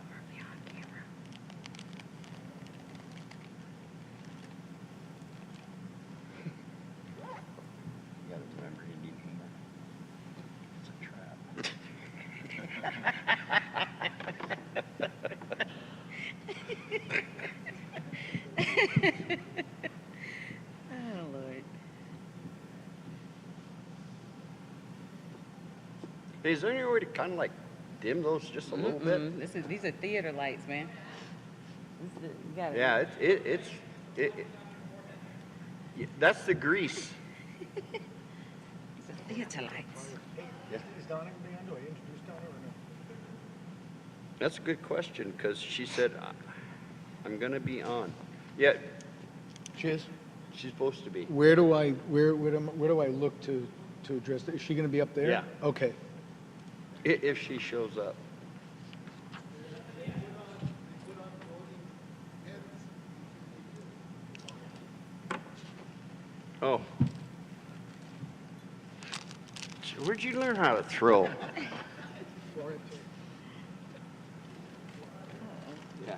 Are we on camera? You gotta remember Indian humor. It's a trap. Oh, Lord. Hey, is there any way to kind of like dim those just a little bit? These are theater lights, man. You gotta- Yeah, that's the grease. These are theater lights. Is Donna going to be on? Do I introduce Donna or no? That's a good question, because she said, I'm gonna be on. Yeah, She is? she's supposed to be. Where do I look to address that? Is she going to be up there? Yeah. Okay. If she shows up. Oh. Where'd you learn how to throw? Yeah.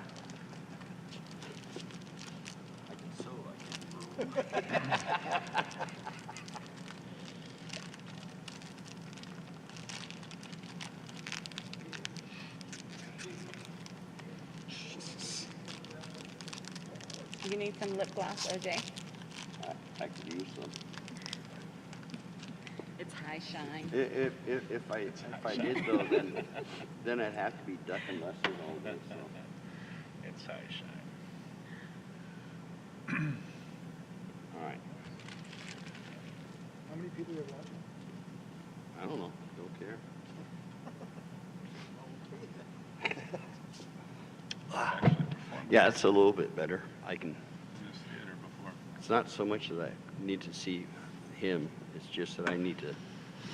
I can sew, I can throw. You need some lip gloss, OJ? I could use some. It's high shine. If I did though, then I'd have to be ducking lessons all day, so. It's high shine. All right. How many people are watching? I don't know, don't care. Yeah, it's a little bit better. I can, it's not so much that I need to see him, it's just that I need to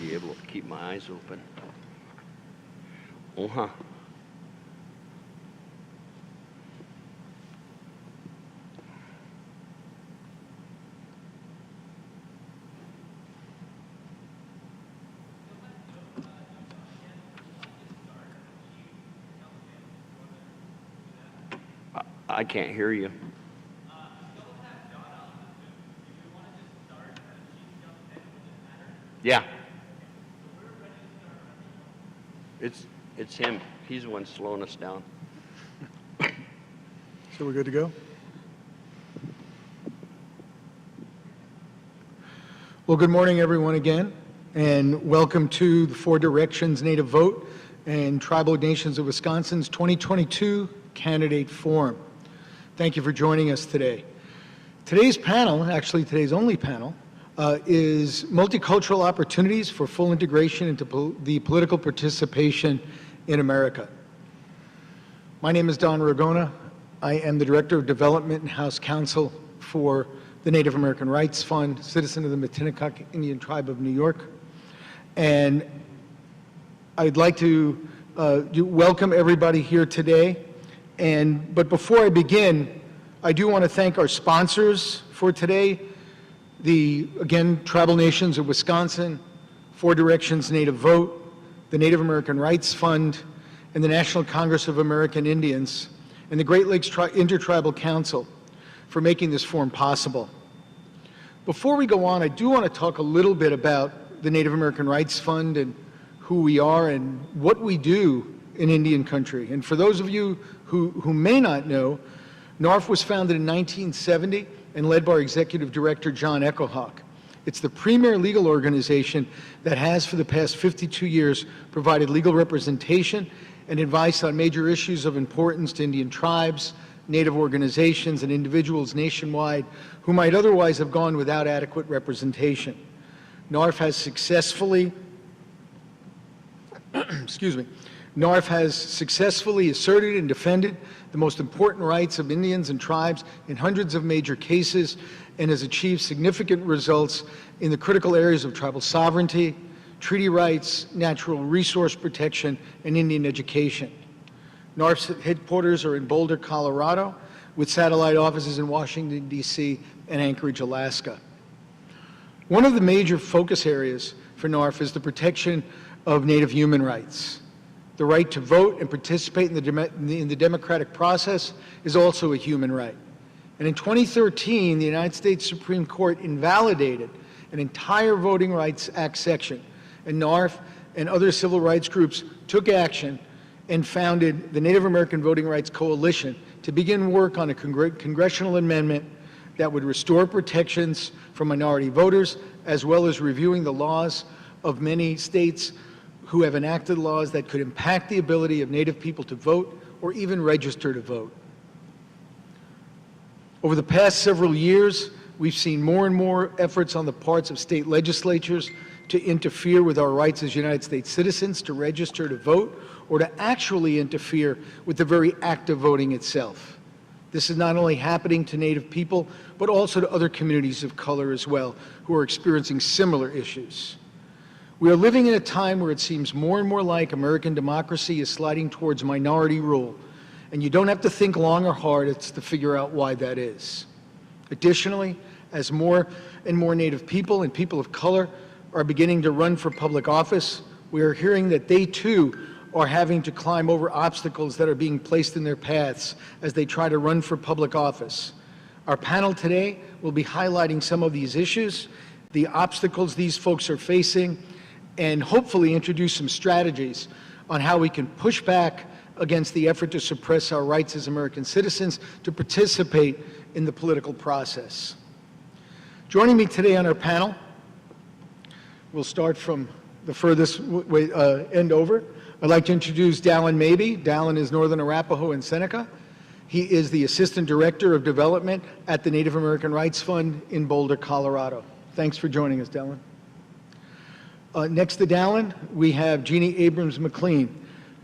be able to keep my eyes open. Uh-huh. I can't hear you. Yeah. It's him. He's the one slowing us down. So we're good to go? Well, good morning, everyone, again, and welcome to the Four Directions Native Vote and Tribal Nations of Wisconsin's 2022 Candidate Forum. Thank you for joining us today. Today's panel, actually today's only panel, is Multicultural Opportunities for Full Integration into the Political Participation in America. My name is Don Ragona. I am the Director of Development and House Counsel for the Native American Rights Fund, citizen of the Matinecock Indian Tribe of New York. And I'd like to welcome everybody here today. But before I begin, I do want to thank our sponsors for today, again, Tribal Nations of Wisconsin, Four Directions Native Vote, the Native American Rights Fund, and the National Congress of American Indians, and the Great Lakes Intertribal Council for making this forum possible. Before we go on, I do want to talk a little bit about the Native American Rights Fund and who we are and what we do in Indian country. And for those of you who may not know, NARF was founded in 1970 and led by our Executive Director, John Echohawk. It's the premier legal organization that has, for the past 52 years, provided legal representation and advice on major issues of importance to Indian tribes, Native organizations, and individuals nationwide who might otherwise have gone without adequate representation. NARF has successfully NARF has successfully asserted and defended the most important rights of Indians and tribes in hundreds of major cases and has achieved significant results in the critical areas of tribal sovereignty, treaty rights, natural resource protection, and Indian education. NARF's headquarters are in Boulder, Colorado, with satellite offices in Washington, D.C. and Anchorage, Alaska. One of the major focus areas for NARF is the protection of Native human rights. The right to vote and participate in the democratic process is also a human right. And in 2013, the United States Supreme Court invalidated an entire Voting Rights Act section, and NARF and other civil rights groups took action and founded the Native American Voting Rights Coalition to begin work on a congressional amendment that would restore protections for minority voters, as well as reviewing the laws of many states who have enacted laws that could impact the ability of Native people to vote or even register to vote. Over the past several years, we've seen more and more efforts on the parts of state legislatures to interfere with our rights as United States citizens to register to vote, or to actually interfere with the very act of voting itself. This is not only happening to Native people, but also to other communities of color as well, who are experiencing similar issues. We are living in a time where it seems more and more like American democracy is sliding towards minority rule, and you don't have to think long or hard to figure out why that is. Additionally, as more and more Native people and people of color are beginning to run for public office, we are hearing that they too are having to climb over obstacles that are being placed in their paths as they try to run for public office. Our panel today will be highlighting some of these issues, the obstacles these folks are facing, and hopefully introduce some strategies on how we can push back against the effort to suppress our rights as American citizens to participate in the political process. Joining me today on our panel, we'll start from the furthest end over. I'd like to introduce Dallin Mabee. Dallin is Northern Arapaho in Seneca. He is the Assistant Director of Development at the Native American Rights Fund in Boulder, Colorado. Thanks for joining us, Dallin. Next to Dallin, we have Jeannie Abrams McLean,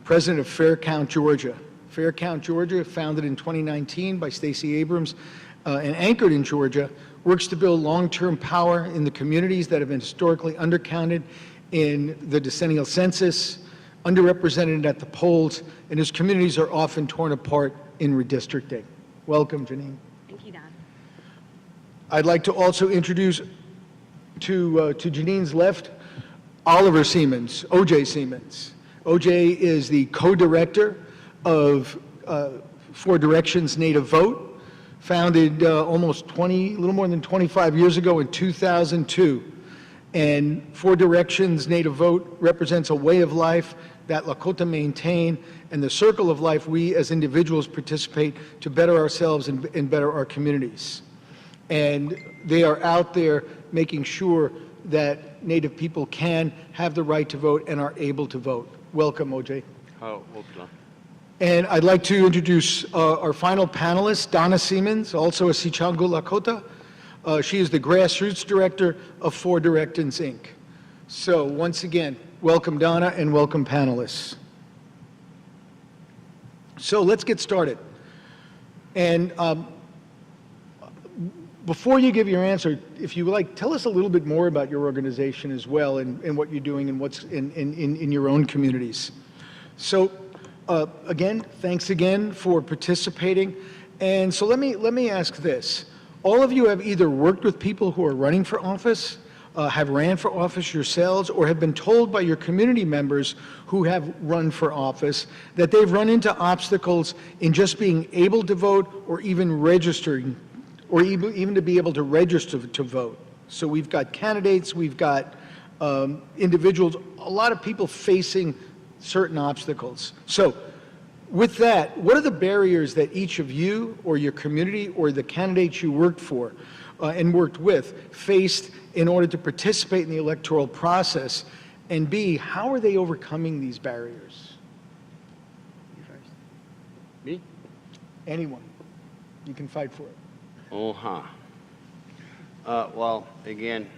President of Faircount, Georgia. Faircount, Georgia, founded in 2019 by Stacey Abrams and anchored in Georgia, works to build long-term power in the communities that have been historically undercounted in the decennial census, underrepresented at the polls, and whose communities are often torn apart in redistricting. Welcome, Janine. Thank you, Don. I'd like to also introduce to Janine's left, Oliver Siemens, O.J. Siemens. O.J. is the co-director of Four Directions Native Vote, founded a little more than 25 years ago in 2002. And Four Directions Native Vote represents a way of life that Lakota maintain, and the circle of life we as individuals participate to better ourselves and better our communities. And they are out there making sure that Native people can have the right to vote and are able to vote. Welcome, OJ. And I'd like to introduce our final panelist, Donna Siemens, also a Sichangu Lakota. She is the Grassroots Director of Four Directions, Inc. So once again, welcome Donna and welcome panelists. So let's get started. And before you give your answer, if you would like, tell us a little bit more about your organization as well and what you're doing and what's in your own communities. So again, thanks again for participating. And so let me ask this. All of you have either worked with people who are running for office, have ran for office yourselves, or have been told by your community members who have run for office that they've run into obstacles in just being able to vote or even registering, or even to be able to register to vote. So we've got candidates, we've got individuals, a lot of people facing certain obstacles. So with that, what are the barriers that each of you or your community or the candidates you worked for and worked with faced in order to participate in the electoral process? And B, how are they overcoming these barriers? You first. Me? Anyone. You can fight for it. Well, again,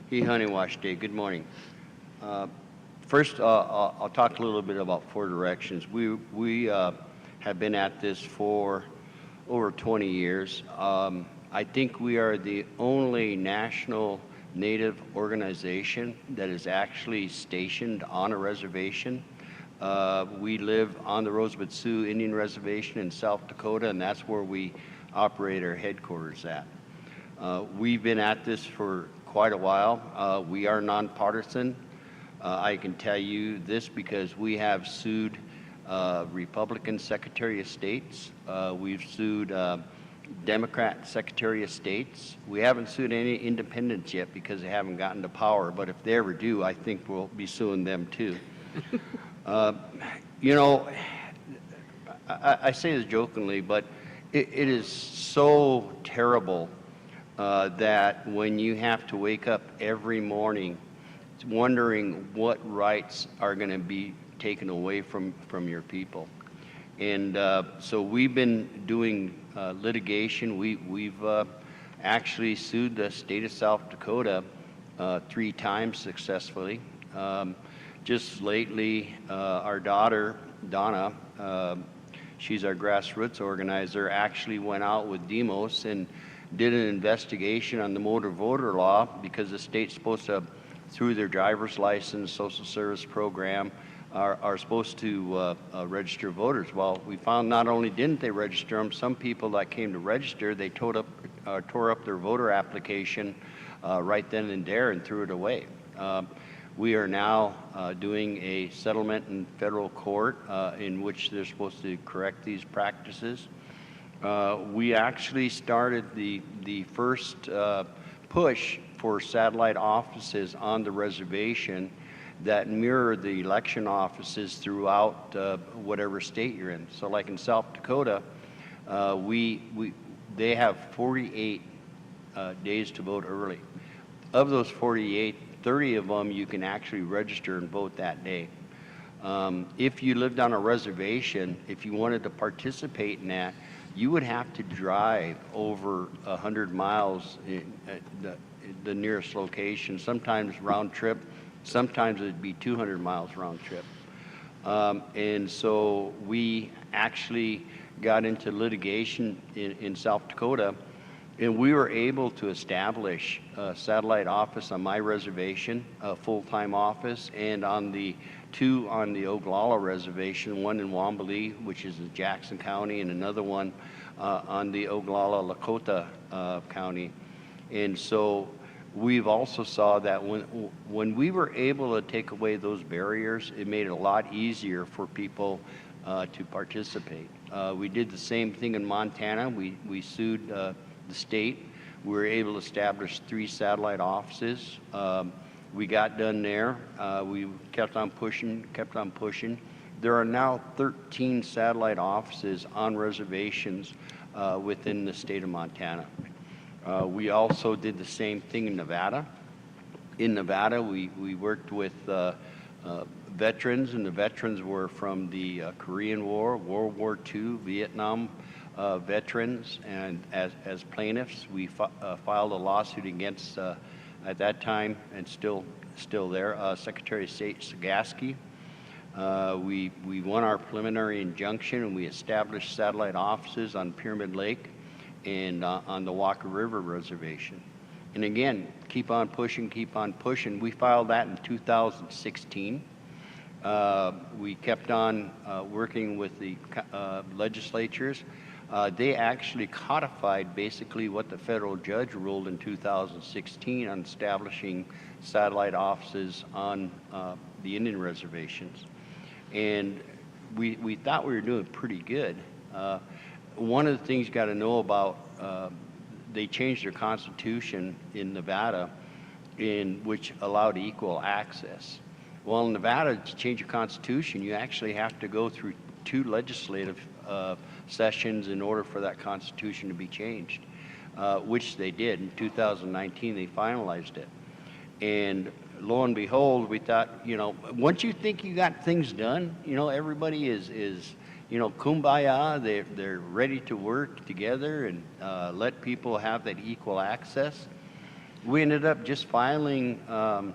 He Honeywash Day, good morning. First, I'll talk a little bit about Four Directions. We have been at this for over 20 years. I think we are the only national Native organization that is actually stationed on a reservation. We live on the Rosebud Sioux Indian Reservation in South Dakota, and that's where we operate our headquarters at. We've been at this for quite a while. We are nonpartisan. I can tell you this because we have sued Republican Secretary of States. We've sued Democrat Secretary of States. We haven't sued any independents yet because they haven't gotten to power, but if they ever do, I think we'll be suing them too. You know, I say this jokingly, but it is so terrible that when you have to wake up every morning wondering what rights are going to be taken away from your people. And so we've been doing litigation. We've actually sued the state of South Dakota 3 times successfully. Just lately, our daughter, Donna, she's our grassroots organizer, actually went out with Demos and did an investigation on the motor voter law because the state's supposed to, through their driver's license, social service program, are supposed to register voters. Well, we found not only didn't they register them, some people that came to register, they tore up their voter application right then and there and threw it away. We are now doing a settlement in federal court in which they're supposed to correct these practices. We actually started the first push for satellite offices on the reservation that mirror the election offices throughout whatever state you're in. So like in South Dakota, they have 48 days to vote early. Of those 48, 30 of them you can actually register and vote that day. If you lived on a reservation, if you wanted to participate in that, you would have to drive over 100 miles at the nearest location, sometimes round trip, sometimes it'd be 200 miles round trip. And so we actually got into litigation in South Dakota, and we were able to establish a satellite office on my reservation, a full-time office, and on the 2 on the Oglala reservation, one in Wambalee, which is in Jackson County, and another one on the Oglala Lakota County. And so we've also saw that when we were able to take away those barriers, it made it a lot easier for people to participate. We did the same thing in Montana. We sued the state. We were able to establish 3 satellite offices. We got done there. We kept on pushing, There are now 13 satellite offices on reservations within the state of Montana. We also did the same thing in Nevada. In Nevada, we worked with veterans, and the veterans were from the Korean War, World War II, Vietnam veterans, and as plaintiffs, we filed a lawsuit against, at that time, and still there, Secretary of State Sagaski. We won our preliminary injunction, and we established satellite offices on Pyramid Lake and on the Walker River Reservation. And again, keep on pushing. We filed that in 2016. We kept on working with the legislatures. They actually codified basically what the federal judge ruled in 2016 on establishing satellite offices on the Indian reservations. And we thought we were doing pretty good. One of the things you got to know about, they changed their constitution in Nevada, in which allowed equal access. Well, in Nevada, to change your constitution, you actually have to go through 2 legislative sessions in order for that constitution to be changed, which they did. In 2019, they finalized it. And lo and behold, we thought, once you think you got things done, everybody is kumbaya, they're ready to work together and let people have that equal access. We ended up just filing a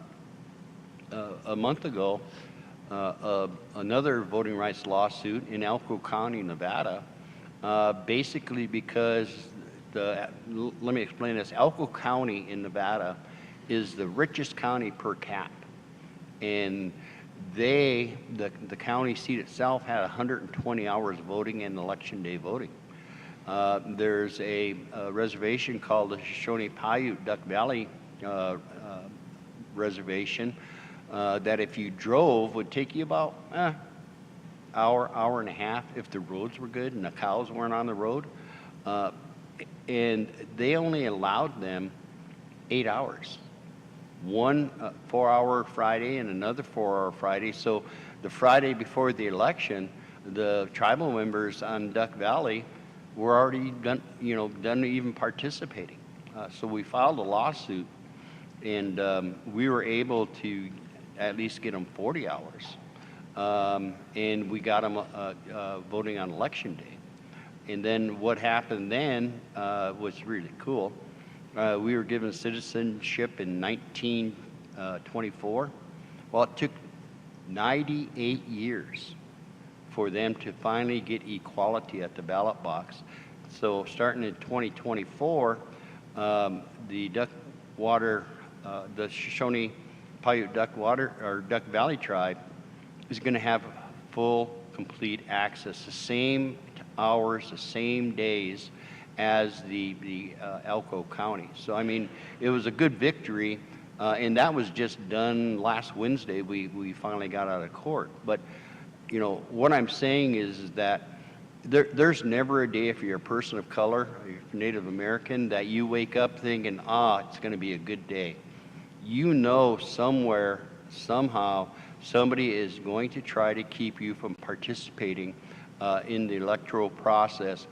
month ago another voting rights lawsuit in Elko County, Nevada, basically because let me explain this. Elko County in Nevada is the richest county per cap, and the county seat itself had 120 hours voting and election day voting. There's a reservation called the Shoshone Paiute Duck Valley Reservation. that if you drove would take you about hour and a half if the roads were good and the cows weren't on the road. And they only allowed them 8 hours. One 4-hour Friday and another 4-hour Friday. So the Friday before the election, the tribal members on Duck Valley were already done even participating. So we filed a lawsuit, and we were able to at least get them 40 hours. And we got them voting on election day. And then what happened then was really cool. We were given citizenship in 1924. Well, it took 98 years for them to finally get equality at the ballot box. So starting in 2024, the Duck Water, the Shoshone-Paiute Duck Valley tribe is going to have full, complete access, the same hours, the same days as the Elko County. So, I mean, it was a good victory, and that was just done last Wednesday. We finally got out of court. But, you know, what I'm saying is that there's never a day if you're a person of color, or you're Native American, that you wake up thinking, it's going to be a good day. You know somewhere, somehow, somebody is going to try to keep you from participating in the electoral process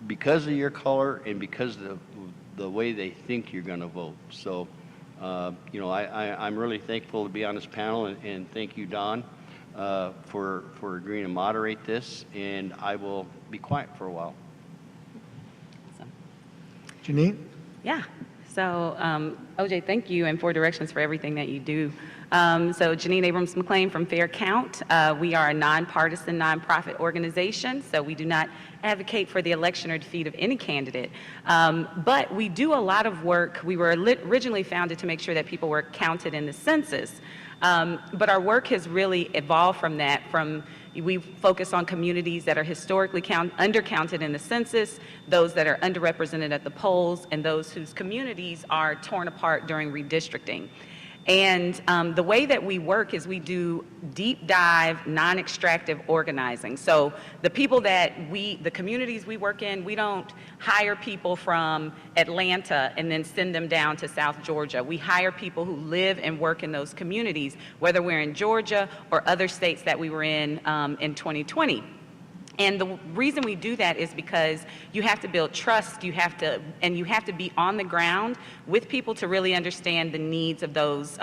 because of your color and because of the way they think you're going to vote. So, you know, I'm really thankful to be on this panel, and thank you, Don, for agreeing to moderate this, and I will be quiet for a while. Awesome. Janine? Yeah. So, OJ, thank you, and for directions for everything that you do. So Janine Abrams McClain from Fair Count. We are a nonpartisan, nonprofit organization, so we do not advocate for the election or defeat of any candidate. But we do a lot of work. We were originally founded to make sure that people were counted in the census. But our work has really evolved from that. We focus on communities that are historically undercounted in the census, those that are underrepresented at the polls, and those whose communities are torn apart during redistricting. And the way that we work is we do deep dive, non-extractive organizing. So the people the communities we work in, we don't hire people from Atlanta and then send them down to South Georgia. We hire people who live and work in those communities, whether we're in Georgia or other states that we were in 2020. And the reason we do that is because you have to build trust, you have to be on the ground with people to really understand the needs of those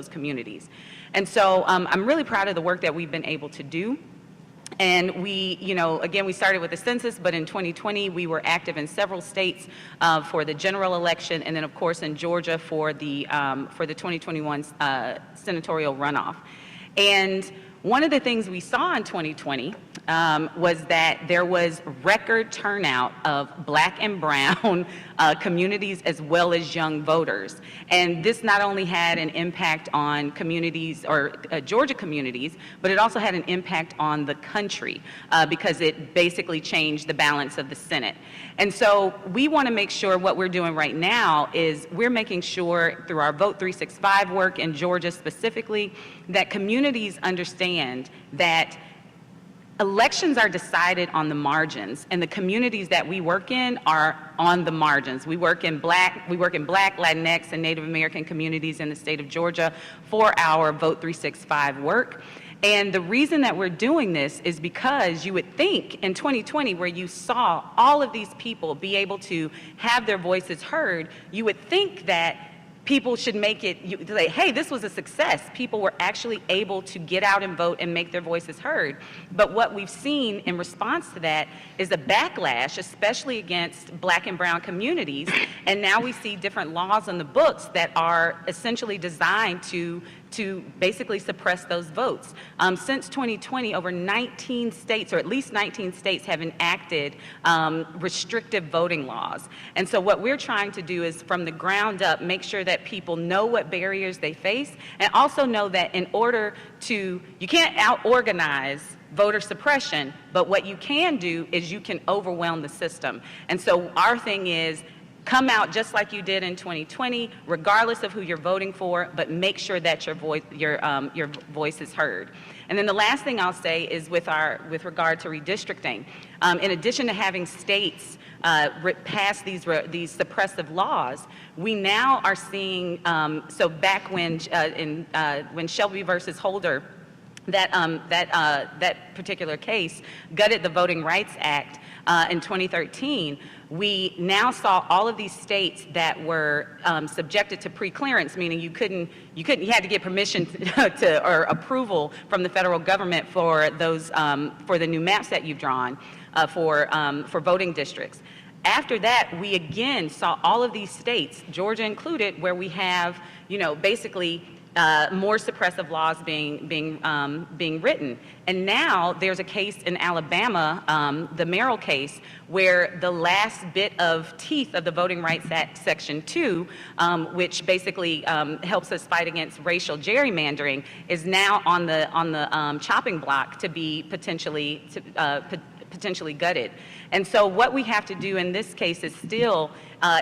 communities. And so I'm really proud of the work that we've been able to do. And we, again, we started with the census, but in 2020 we were active in several states for the general election, and then of course in Georgia for the 2021 senatorial runoff. And one of the things we saw in 2020 was that there was record turnout of Black and brown communities as well as young voters. And this not only had an impact on communities or Georgia communities, but it also had an impact on the country because it basically changed the balance of the Senate. And so we want to make sure what we're doing right now is we're making sure through our Vote 365 work in Georgia specifically that communities understand that elections are decided on the margins, and the communities that we work in are on the margins. We work in Black, Latinx, and Native American communities in the state of Georgia for our Vote 365 work. And the reason that we're doing this is because you would think in 2020, where you saw all of these people be able to have their voices heard, you would think that people should make it, say, hey, this was a success. People were actually able to get out and vote and make their voices heard. But what we've seen in response to that is a backlash, especially against Black and brown communities. And now we see different laws on the books that are essentially designed to basically suppress those votes. Since 2020, over 19 states, or at least 19 states, have enacted restrictive voting laws. And so what we're trying to do is, from the ground up, make sure that people know what barriers they face, and also know that in order to, you can't out-organize voter suppression, but what you can do is you can overwhelm the system. And so our thing is, Come out just like you did in 2020, regardless of who you're voting for, but make sure that your voice is heard. And then the last thing I'll say is with regard to redistricting. In addition to having states pass these suppressive laws, we now are seeing, so back when Shelby versus Holder, that particular case gutted the Voting Rights Act in 2013, we now saw all of these states that were subjected to pre-clearance, meaning you had to get permission or approval from the federal government for those, for the new maps that you've drawn for voting districts. After that, we again saw all of these states, Georgia included, where we have, basically more suppressive laws being written. And now there's a case in Alabama, the Merrill case, where the last bit of teeth of the Voting Rights Act, Section 2, which basically helps us fight against racial gerrymandering, is now on the chopping block to be potentially gutted. And so what we have to do in this case is still,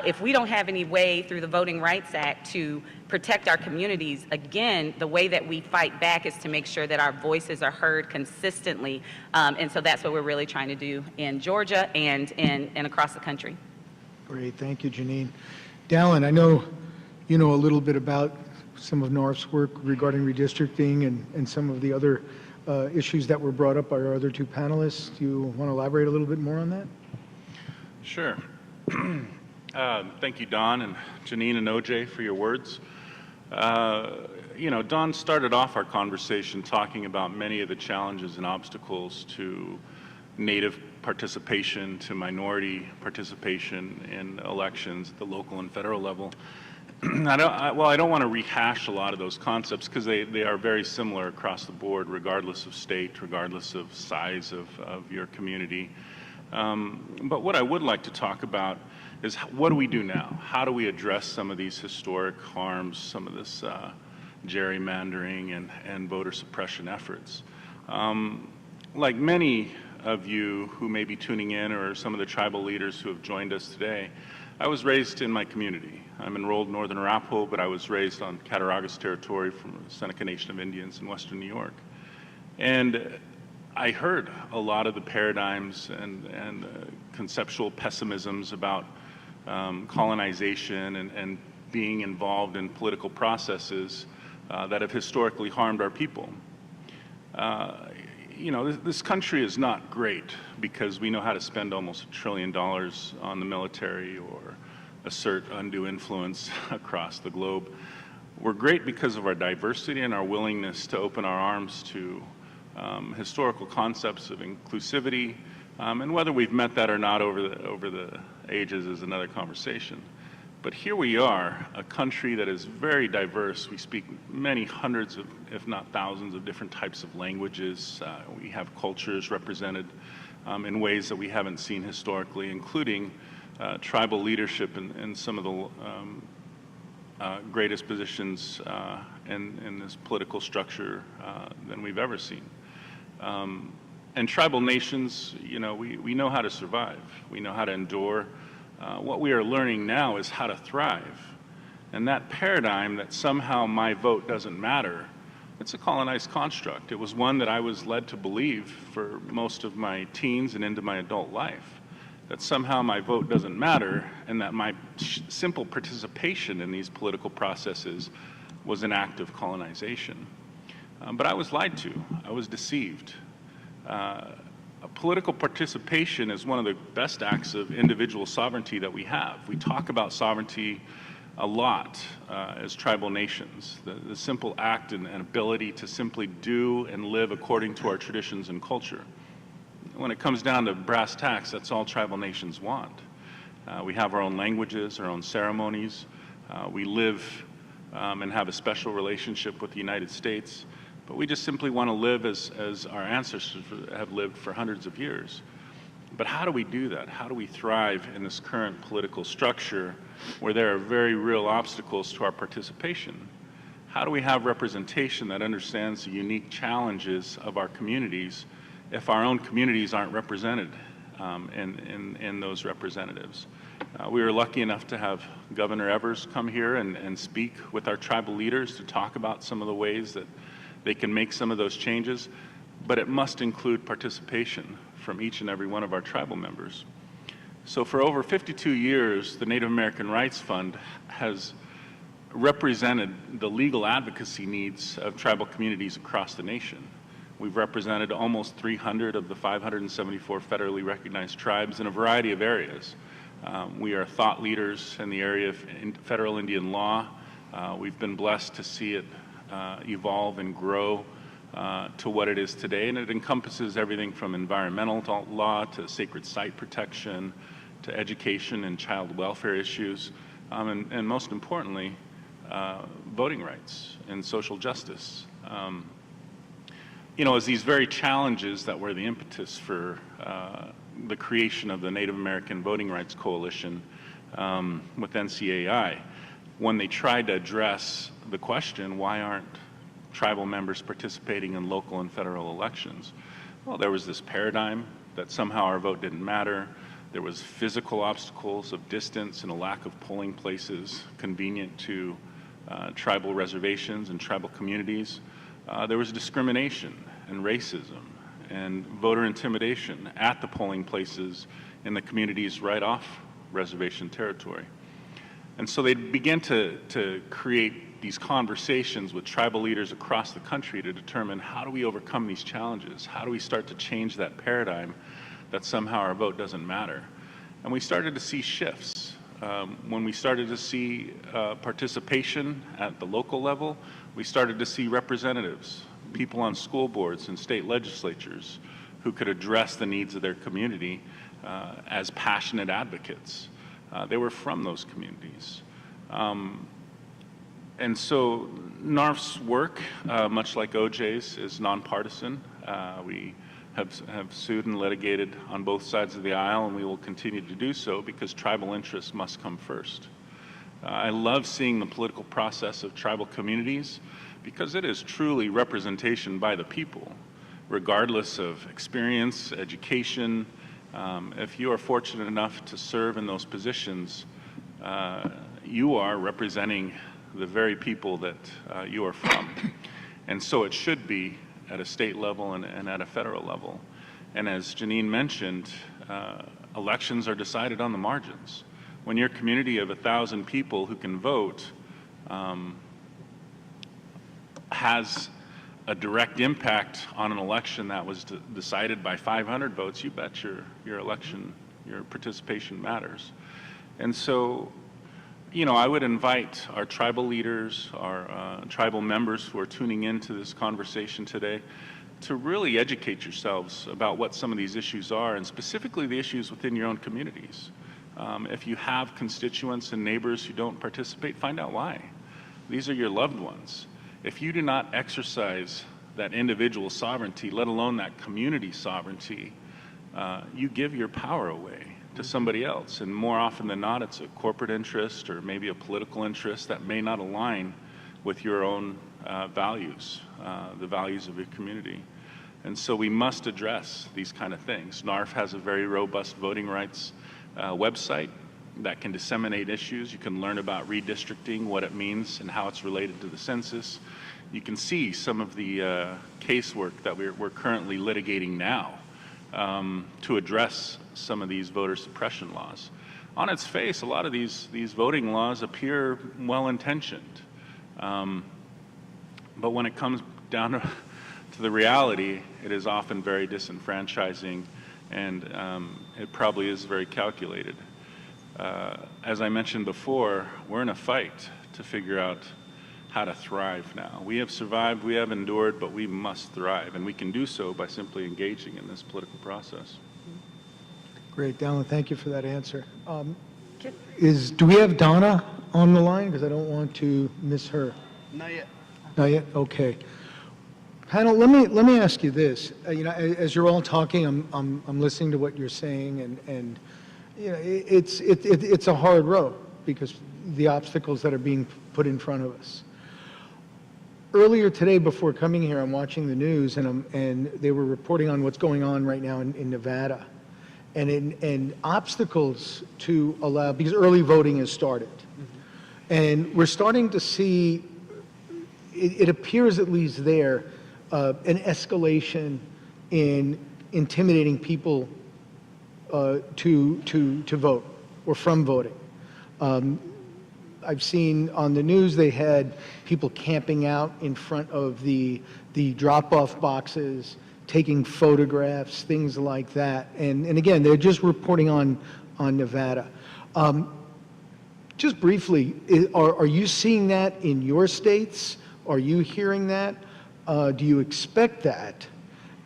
if we don't have any way through the Voting Rights Act to protect our communities, again, the way that we fight back is to make sure that our voices are heard consistently. And so that's what we're really trying to do in Georgia and across the country. Great, thank you, Janine. Dallin, I know you know a little bit about some of NARF's work regarding redistricting and some of the other issues that were brought up by our other two panelists. Do you want to elaborate a little bit more on that? Sure. Thank you, Don and Janine and OJ, for your words. Don started off our conversation talking about many of the challenges and obstacles to Native participation, to minority participation in elections at the local and federal level. I don't want to rehash a lot of those concepts because they are very similar across the board, regardless of state, regardless of size of your community. But what I would like to talk about is what do we do now? How do we address some of these historic harms, some of this gerrymandering and voter suppression efforts? Like many of you who may be tuning in, or some of the tribal leaders who have joined us today, I was raised in my community. I'm enrolled in Northern Arapaho, but I was raised on Cattaraugus territory from the Seneca Nation of Indians in Western New York. And I heard a lot of the paradigms and conceptual pessimisms about colonization and being involved in political processes that have historically harmed our people. This country is not great because we know how to spend almost $1 trillion on the military or assert undue influence across the globe. We're great because of our diversity and our willingness to open our arms to historical concepts of inclusivity, and whether we've met that or not over the ages is another conversation. But here we are, a country that is very diverse. We speak many hundreds of, if not thousands, of different types of languages. We have cultures represented in ways that we haven't seen historically, including tribal leadership in some of the greatest positions in this political structure than we've ever seen. And tribal nations, we know how to survive. We know how to endure. What we are learning now is how to thrive. And that paradigm that somehow my vote doesn't matter, it's a colonized construct. It was one that I was led to believe for most of my teens and into my adult life, that somehow my vote doesn't matter and that my simple participation in these political processes was an act of colonization. But I was lied to. I was deceived. Political participation is one of the best acts of individual sovereignty that we have. We talk about sovereignty a lot as tribal nations, the simple act and ability to simply do and live according to our traditions and culture. When it comes down to brass tacks, that's all tribal nations want. We have our own languages, our own ceremonies. We live and have a special relationship with the United States. But we just simply want to live as our ancestors have lived for hundreds of years. But how do we do that? How do we thrive in this current political structure where there are very real obstacles to our participation? How do we have representation that understands the unique challenges of our communities if our own communities aren't represented in those representatives? We were lucky enough to have Governor Evers come here and speak with our tribal leaders to talk about some of the ways that they can make some of those changes, but it must include participation from each and every one of our tribal members. So for over 52 years, the Native American Rights Fund has represented the legal advocacy needs of tribal communities across the nation. We've represented almost 300 of the 574 federally recognized tribes in a variety of areas. We are thought leaders in the area of federal Indian law. We've been blessed to see it evolve and grow to what it is today, and it encompasses everything from environmental law to sacred site protection to education and child welfare issues, and most importantly, voting rights and social justice. You know, as these very challenges that were the impetus for the creation of the Native American Voting Rights Coalition with NCAI, when they tried to address the question, why aren't tribal members participating in local and federal elections? Well, there was this paradigm that somehow our vote didn't matter. There was physical obstacles of distance and a lack of polling places convenient to tribal reservations and tribal communities. There was discrimination and racism and voter intimidation at the polling places in the communities right off reservation territory. And so they began to create these conversations with tribal leaders across the country to determine, how do we overcome these challenges? How do we start to change that paradigm that somehow our vote doesn't matter? And we started to see shifts. When we started to see participation at the local level, we started to see representatives, people on school boards and state legislatures who could address the needs of their community as passionate advocates. They were from those communities. And so NARF's work, much like OJ's, is nonpartisan. We have sued and litigated on both sides of the aisle, and we will continue to do so because tribal interests must come first. I love seeing the political process of tribal communities because it is truly representation by the people, regardless of experience, education. If you are fortunate enough to serve in those positions, you are representing the very people that you are from. And so it should be at a state level and at a federal level. And as Janine mentioned, elections are decided on the margins. When your community of 1,000 people who can vote has a direct impact on an election that was decided by 500 votes, you bet your election, your participation matters. And so, you know, I would invite our tribal leaders, our tribal members who are tuning into this conversation today to really educate yourselves about what some of these issues are, and specifically the issues within your own communities. If you have constituents and neighbors who don't participate, find out why. These are your loved ones. If you do not exercise that individual sovereignty, let alone that community sovereignty, you give your power away to somebody else. And more often than not, it's a corporate interest or maybe a political interest that may not align with your own values, the values of your community. And so we must address these kind of things. NARF has a very robust voting rights website that can disseminate issues. You can learn about redistricting, what it means and how it's related to the census. You can see some of the casework that we're currently litigating now to address some of these voter suppression laws. On its face, a lot of these voting laws appear well-intentioned. But when it comes down to the reality, it is often very disenfranchising, and it probably is very calculated. As I mentioned before, we're in a fight to figure out how to thrive now. We have survived, we have endured, but we must thrive, and we can do so by simply engaging in this political process. Great, Dallin, thank you for that answer. Do we have Donna on the line? Because I don't want to miss her. Not yet. Not yet? Okay. Panel, let me ask you this. You know, as you're all talking, I'm listening to what you're saying, and you know, it's a hard road because the obstacles that are being put in front of us. Earlier today, before coming here, I'm watching the news, and they were reporting on what's going on right now in Nevada. and obstacles to allow, because early voting has started. And we're starting to see, it appears at least there, an escalation in intimidating people to vote or from voting. I've seen on the news they had people camping out in front of the drop-off boxes, taking photographs, things like that. And again, they're just reporting on Nevada. Just briefly, are you seeing that in your states? Are you hearing that? Do you expect that?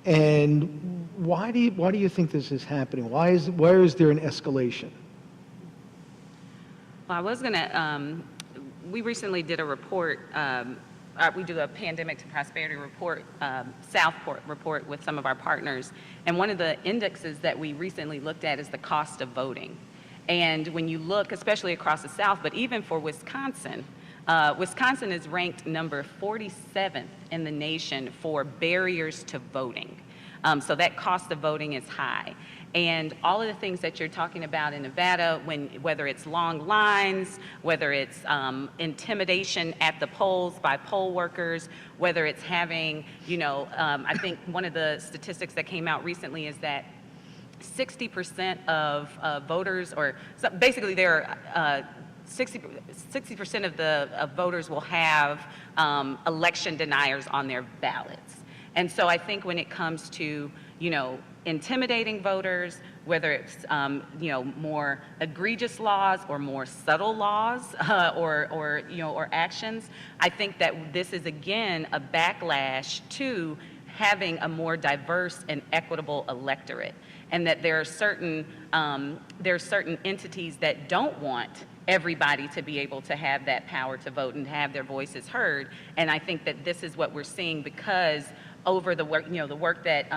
And why do you think this is happening? Why is there an escalation? Well, I was going to, we recently did a report, we do a Pandemic to Prosperity report, Southport report with some of our partners. And one of the indexes that we recently looked at is the cost of voting. And when you look, especially across the South, but even for Wisconsin, Wisconsin is ranked number 47th in the nation for barriers to voting. So that cost of voting is high. And all of the things that you're talking about in Nevada, whether it's long lines, whether it's intimidation at the polls by poll workers, whether it's having, I think one of the statistics that came out recently is that 60% of voters, or so basically there are 60% of the voters will have election deniers on their ballots. And so I think when it comes to, intimidating voters, whether it's, more egregious laws or more subtle laws or actions, I think that this is, again, a backlash to having a more diverse and equitable electorate, and that there are certain entities that don't want everybody to be able to have that power to vote and have their voices heard. And I think that this is what we're seeing because over the work, the work that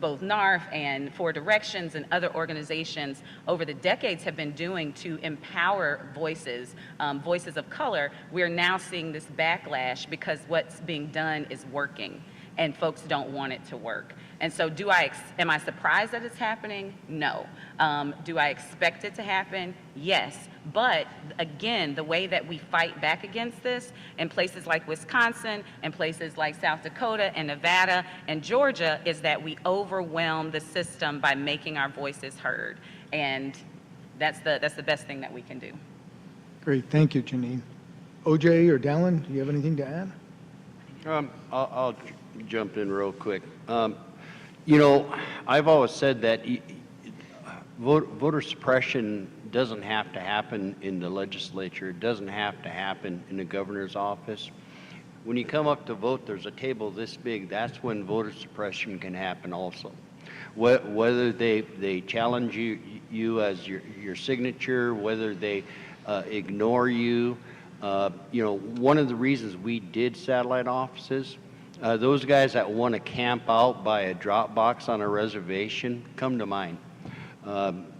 both NARF and Four Directions and other organizations over the decades have been doing to empower voices, voices of color, we're now seeing this backlash because what's being done is working and folks don't want it to work. And so am I surprised that it's happening? No. Do I expect it to happen? Yes. But again, the way that we fight back against this in places like Wisconsin and places like South Dakota and Nevada and Georgia is that we overwhelm the system by making our voices heard. And that's the best thing that we can do. Great, thank you, Janine. OJ or Dallin, do you have anything to add? I'll jump in real quick. I've always said that voter suppression doesn't have to happen in the legislature. It doesn't have to happen in the governor's office. When you come up to vote, there's a table this big. That's when voter suppression can happen also. Whether they challenge you as your signature, whether they ignore you. One of the reasons we did satellite offices, those guys that want to camp out by a drop box on a reservation, come to mind.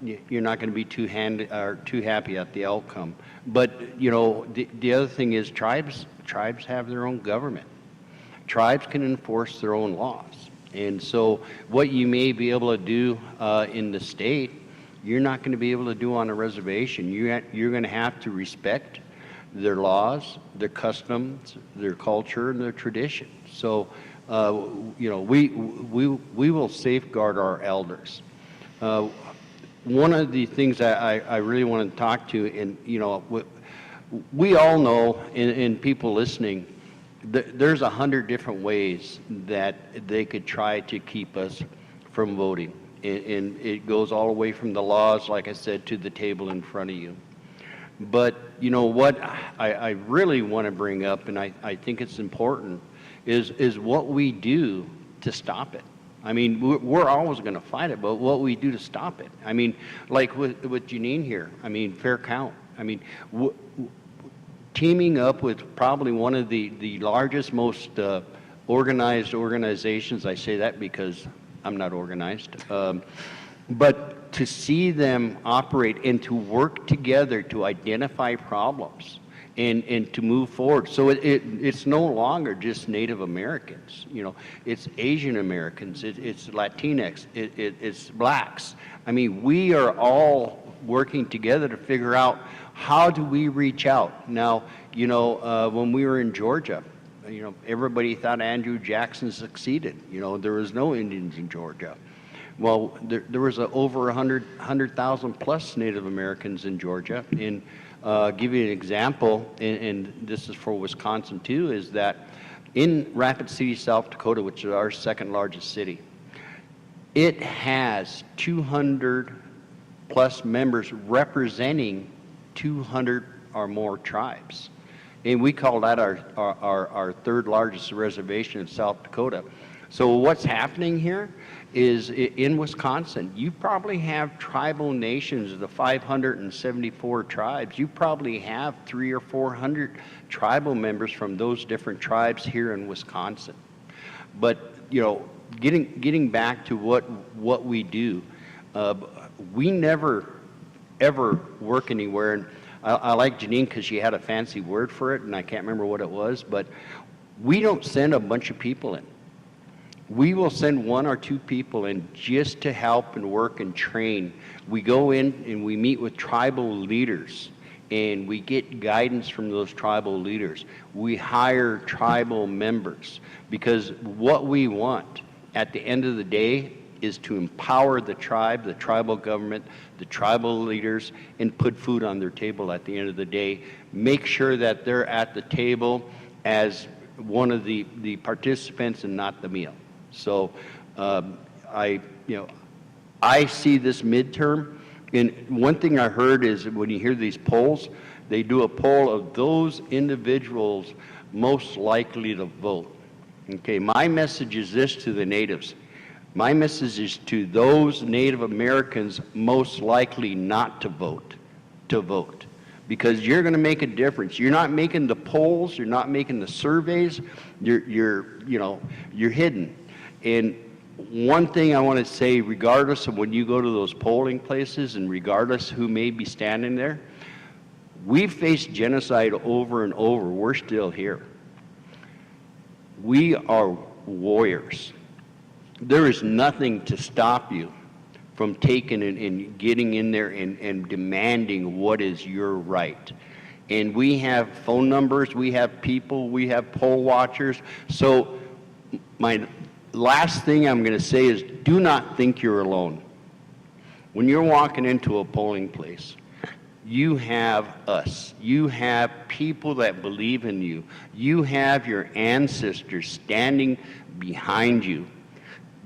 You're not going to be too happy at the outcome. But the other thing is tribes have their own government. Tribes can enforce their own laws, and so what you may be able to do in the state, you're not going to be able to do on a reservation. You're going to have to respect their laws, their customs, their culture, and their tradition. So, we will safeguard our elders. One of the things that I really want to talk to, and we all know, and people listening, there's 100 different ways that they could try to keep us from voting, and it goes all the way from the laws, like I said, to the table in front of you. But what I really want to bring up, and I think it's important, is what we do to stop it. I mean, we're always going to fight it, but what we do to stop it. I mean, like with Janine here, I mean, fair count. I mean, teaming up with probably one of the largest, most organized organizations, I say that because I'm not organized, but to see them operate and to work together to identify problems and to move forward. So it's no longer just Native Americans, you know, it's Asian Americans, it's Latinx, it's blacks. I mean, we are all working together to figure out how do we reach out. Now, you know, when we were in Georgia, you know, everybody thought Andrew Jackson succeeded. You know, there was no Indians in Georgia. Well, there was over 100,000 plus Native Americans in Georgia. And give you an example, and this is for Wisconsin too, is that in Rapid City, South Dakota, which is our second largest city, it has 200 plus members representing 200 or more tribes. And we call that our third largest reservation in South Dakota. So what's happening here is in Wisconsin, you probably have tribal nations of the 574 tribes. You probably have 300 or 400 tribal members from those different tribes here in Wisconsin. But, you know, getting back to what we do, we never, ever work anywhere. And I like Janine because she had a fancy word for it, and I can't remember what it was, but we don't send a bunch of people in. We will send 1 or 2 people in just to help and work and train. We go in and we meet with tribal leaders, and we get guidance from those tribal leaders. We hire tribal members, because what we want at the end of the day is to empower the tribe, the tribal government, the tribal leaders, and put food on their table at the end of the day. Make sure that they're at the table as one of the participants and not the meal. So I see this midterm, and one thing I heard is when you hear these polls, they do a poll of those individuals most likely to vote. Okay, my message is this to the natives. My message is to those Native Americans most likely not to vote, because you're going to make a difference. You're not making the polls, you're not making the surveys, you're hidden. And one thing I want to say, regardless of when you go to those polling places and regardless who may be standing there, we've faced genocide over and over. We're still here. We are warriors. There is nothing to stop you from taking and getting in there and demanding what is your right. And we have phone numbers, we have people, we have poll watchers. So my last thing I'm going to say is, do not think you're alone. When you're walking into a polling place, you have us. You have people that believe in you. You have your ancestors standing behind you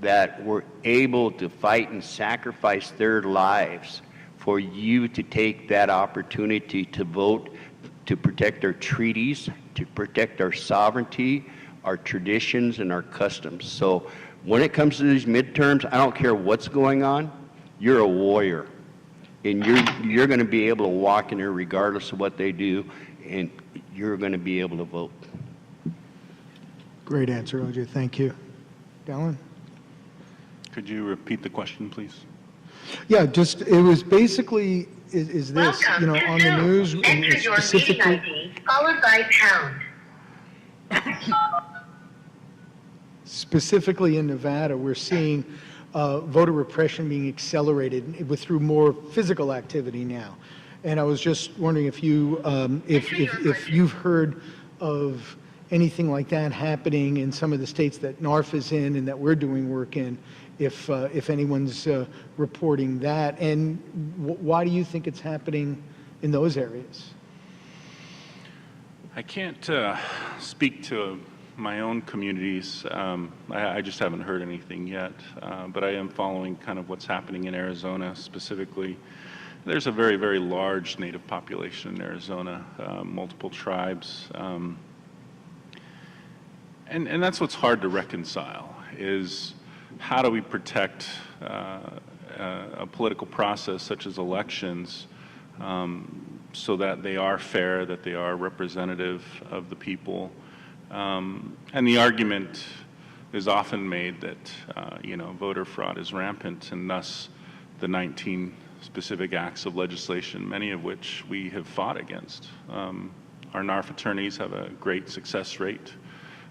that were able to fight and sacrifice their lives for you to take that opportunity to vote, to protect our treaties, to protect our sovereignty, our traditions, and our customs. So when it comes to these midterms, I don't care what's going on, you're a warrior. And you're going to be able to walk in there regardless of what they do, and you're going to be able to vote. Great answer, OJ. Thank you. Dallin? Could you repeat the question, please? Yeah, just, it was basically, is this, you know, on the news, and Enter your specifically... meeting ID, followed by pound. Specifically in Nevada, we're seeing voter repression being accelerated through more physical activity now. And I was just wondering if you, if you've heard of anything like that happening in some of the states that NARF is in and that we're doing work in, if anyone's reporting that, and why do you think it's happening in those areas? I can't speak to my own communities. I just haven't heard anything yet, but I am following kind of what's happening in Arizona specifically. There's a very, very large Native population in Arizona, multiple tribes. And that's what's hard to reconcile, is how do we protect a political process such as elections so that they are fair, that they are representative of the people. And the argument is often made that, voter fraud is rampant, and thus the 19 specific acts of legislation, many of which we have fought against Our NARF attorneys have a great success rate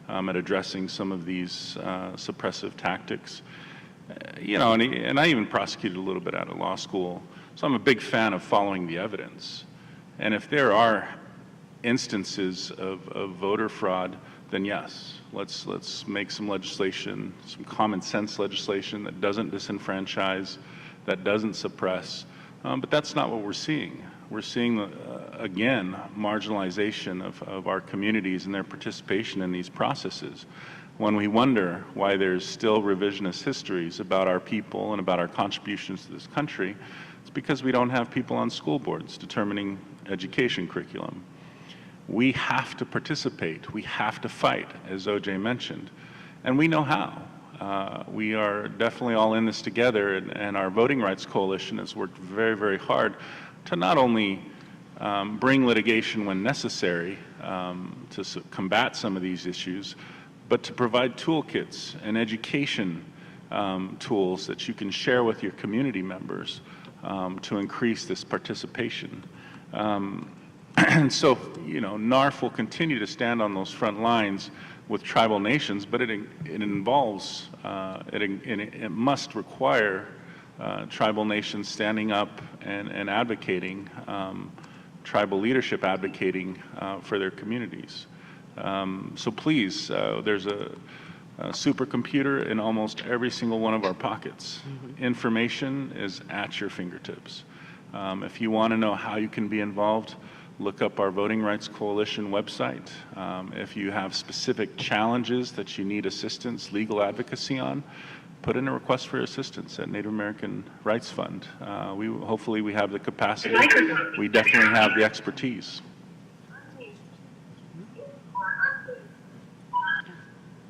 at addressing some of these suppressive tactics. And I even prosecuted a little bit out of law school, so I'm a big fan of following the evidence. And if there are instances of voter fraud, then yes, let's make some legislation, some common sense legislation that doesn't disenfranchise, that doesn't suppress. But that's not what we're seeing. We're seeing, again, marginalization of our communities and their participation in these processes. When we wonder why there's still revisionist histories about our people and about our contributions to this country, it's because we don't have people on school boards determining education curriculum. We have to participate. We have to fight, as OJ mentioned, and we know how. We are definitely all in this together, and our Voting Rights Coalition has worked very, very hard to not only bring litigation when necessary to combat some of these issues, but to provide toolkits and education tools that you can share with your community members to increase this participation. And so, NARF will continue to stand on those front lines with tribal nations, but it involves, it must require tribal nations standing up and advocating, tribal leadership advocating for their communities. So please, there's a supercomputer in almost every single one of our pockets. Information is at your fingertips. If you want to know how you can be involved, look up our Voting Rights Coalition website. If you have specific challenges that you need assistance, legal advocacy on, put in a request for assistance at Native American Rights Fund. Hopefully we have the capacity. We definitely have the expertise.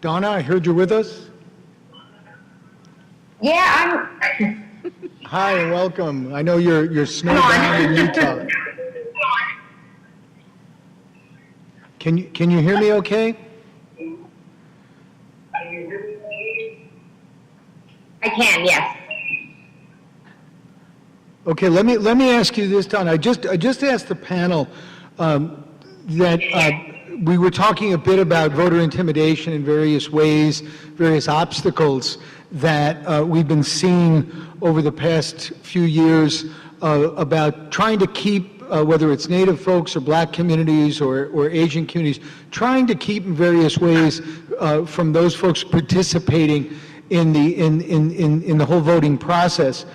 Donna, I heard you're with us. Yeah, Hi and welcome. I know you're snowbound in Utah. Can you hear me okay? I can, yes. Okay, let me ask you this, Don. I just asked the panel that we were talking a bit about voter intimidation in various ways, various obstacles that we've been seeing over the past few years about trying to keep, whether it's Native folks or Black communities or Asian communities, trying to keep in various ways from those folks participating in the whole voting process.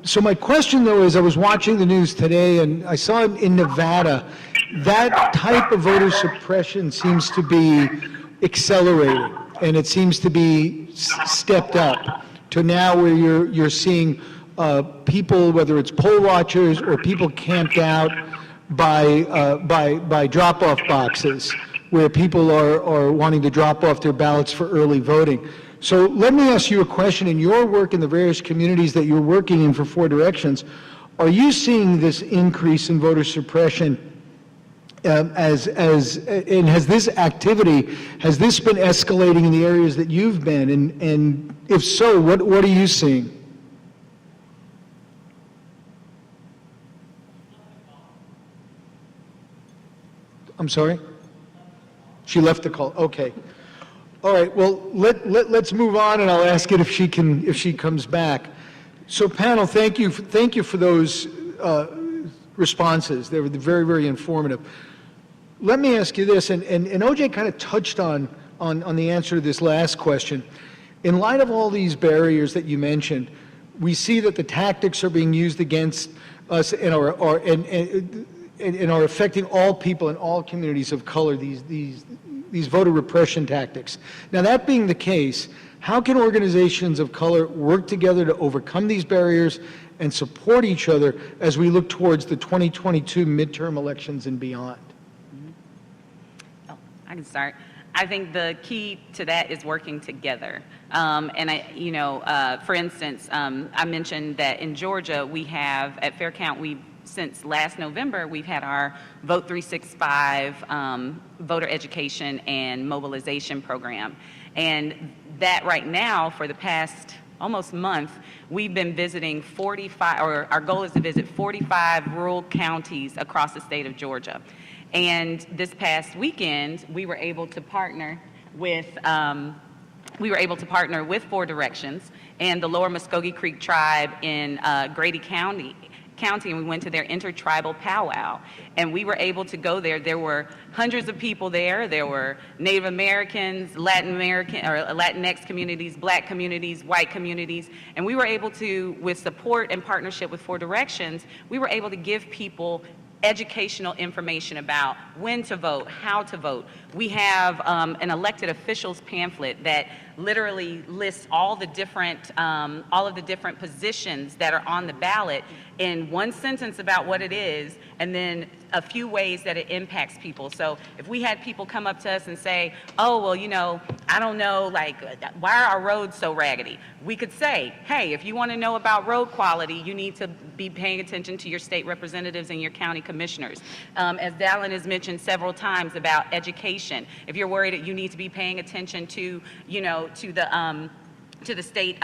So my question, though, is I was watching the news today, and I saw in Nevada, that type of voter suppression seems to be accelerating, and it seems to be stepped up to now where you're seeing people, whether it's poll watchers or people camped out by drop-off boxes, where people are wanting to drop off their ballots for early voting. So let me ask you a question. In your work in the various communities that you're working in for Four Directions, are you seeing this increase in voter suppression and has this activity, has this been escalating in the areas that you've been? And if so, what are you seeing? I'm sorry? She left the call. Okay. All right. Well, let's move on, and I'll ask it if she comes back. So, panel, thank you for those responses. They were very, very informative. Let me ask you this, and OJ kind of touched on the answer to this last question. In light of all these barriers that you mentioned, we see that the tactics are being used against us and are affecting all people in all communities of color, these voter repression tactics. Now, that being the case, how can organizations of color work together to overcome these barriers and support each other as we look towards the 2022 midterm elections and beyond? Oh, I can start. I think the key to that is working together. For instance, I mentioned that in Georgia, we have, at Fair Count, since last November, we've had our Vote 365 voter education and mobilization program. And that right now, for the past almost month, we've been visiting 45, or our goal is to visit 45 rural counties across the state of Georgia. And this past weekend, we were able to partner with 4 Directions and the Lower Muskogee Creek Tribe in Grady County, and we went to their intertribal powwow. And we were able to go there. There were hundreds of people there. There were Native Americans, Latin American or Latinx communities, Black communities, white communities. And we were able to, with support and partnership with 4 Directions, we were able to give people educational information about when to vote, how to vote. We have an elected officials pamphlet that literally lists all of the different positions that are on the ballot in one sentence about what it is, and then a few ways that it impacts people. So if we had people come up to us and say, oh, well, you know, I don't know, like, why are our roads so raggedy? We could say, hey, if you want to know about road quality, you need to be paying attention to your state representatives and your county commissioners. As Dallin has mentioned several times about education, if you're worried that you need to be paying attention to, you know, to the state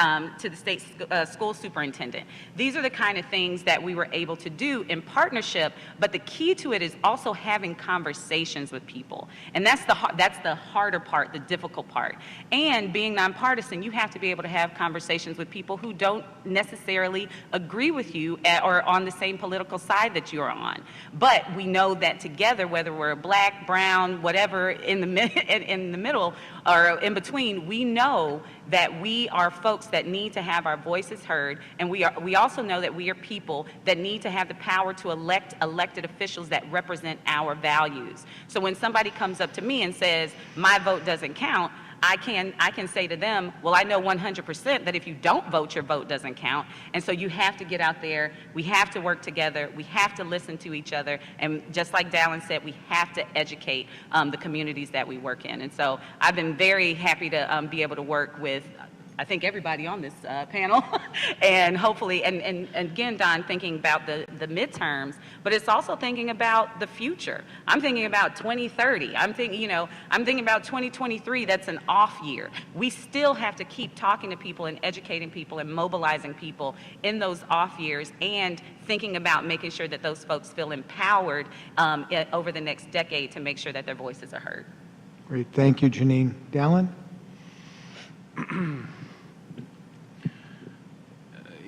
school superintendent. These are the kind of things that we were able to do in partnership, but the key to it is also having conversations with people. And that's the harder part, the difficult part. And being nonpartisan, you have to be able to have conversations with people who don't necessarily agree with you or on the same political side that you're on. But we know that together, whether we're black, brown, whatever, in the middle or in between, we know that we are folks that need to have our voices heard, and we also know that we are people that need to have the power to elect elected officials that represent our values. So when somebody comes up to me and says, my vote doesn't count, I can say to them, well, I know 100% that if you don't vote, your vote doesn't count. And so you have to get out there. We have to work together. We have to listen to each other. And just like Dallin said, we have to educate the communities that we work in. And so I've been very happy to be able to work with, I think, everybody on this panel, and hopefully, and again, Don, thinking about the midterms, but it's also thinking about the future. I'm thinking about 2030. I'm thinking about 2023. That's an off year. We still have to keep talking to people and educating people and mobilizing people in those off years, and thinking about making sure that those folks feel empowered over the next decade to make sure that their voices are heard. Great, thank you, Janine. Dallin?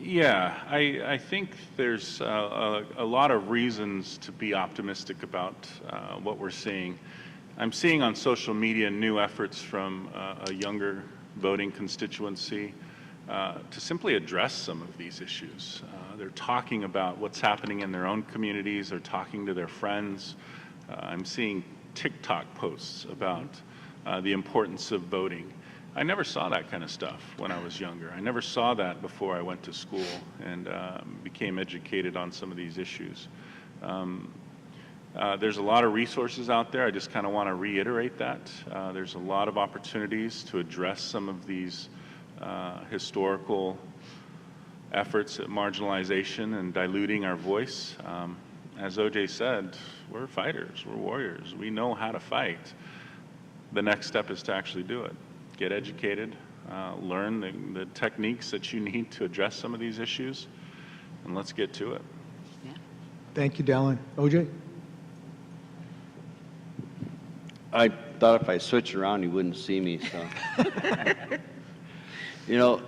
Yeah, I think there's a lot of reasons to be optimistic about what we're seeing. I'm seeing on social media new efforts from a younger voting constituency to simply address some of these issues. They're talking about what's happening in their own communities. They're talking to their friends. I'm seeing TikTok posts about the importance of voting. I never saw that kind of stuff when I was younger. I never saw that before I went to school and became educated on some of these issues. There's a lot of resources out there. I just kind of want to reiterate that. There's a lot of opportunities to address some of these historical efforts at marginalization and diluting our voice. As OJ said, we're fighters, we're warriors. We know how to fight. The next step is to actually do it. Get educated, learn the techniques that you need to address some of these issues, and let's get to it. Yeah. Thank you, Dallin. OJ? I thought if I switched around, you wouldn't see me, so. You know,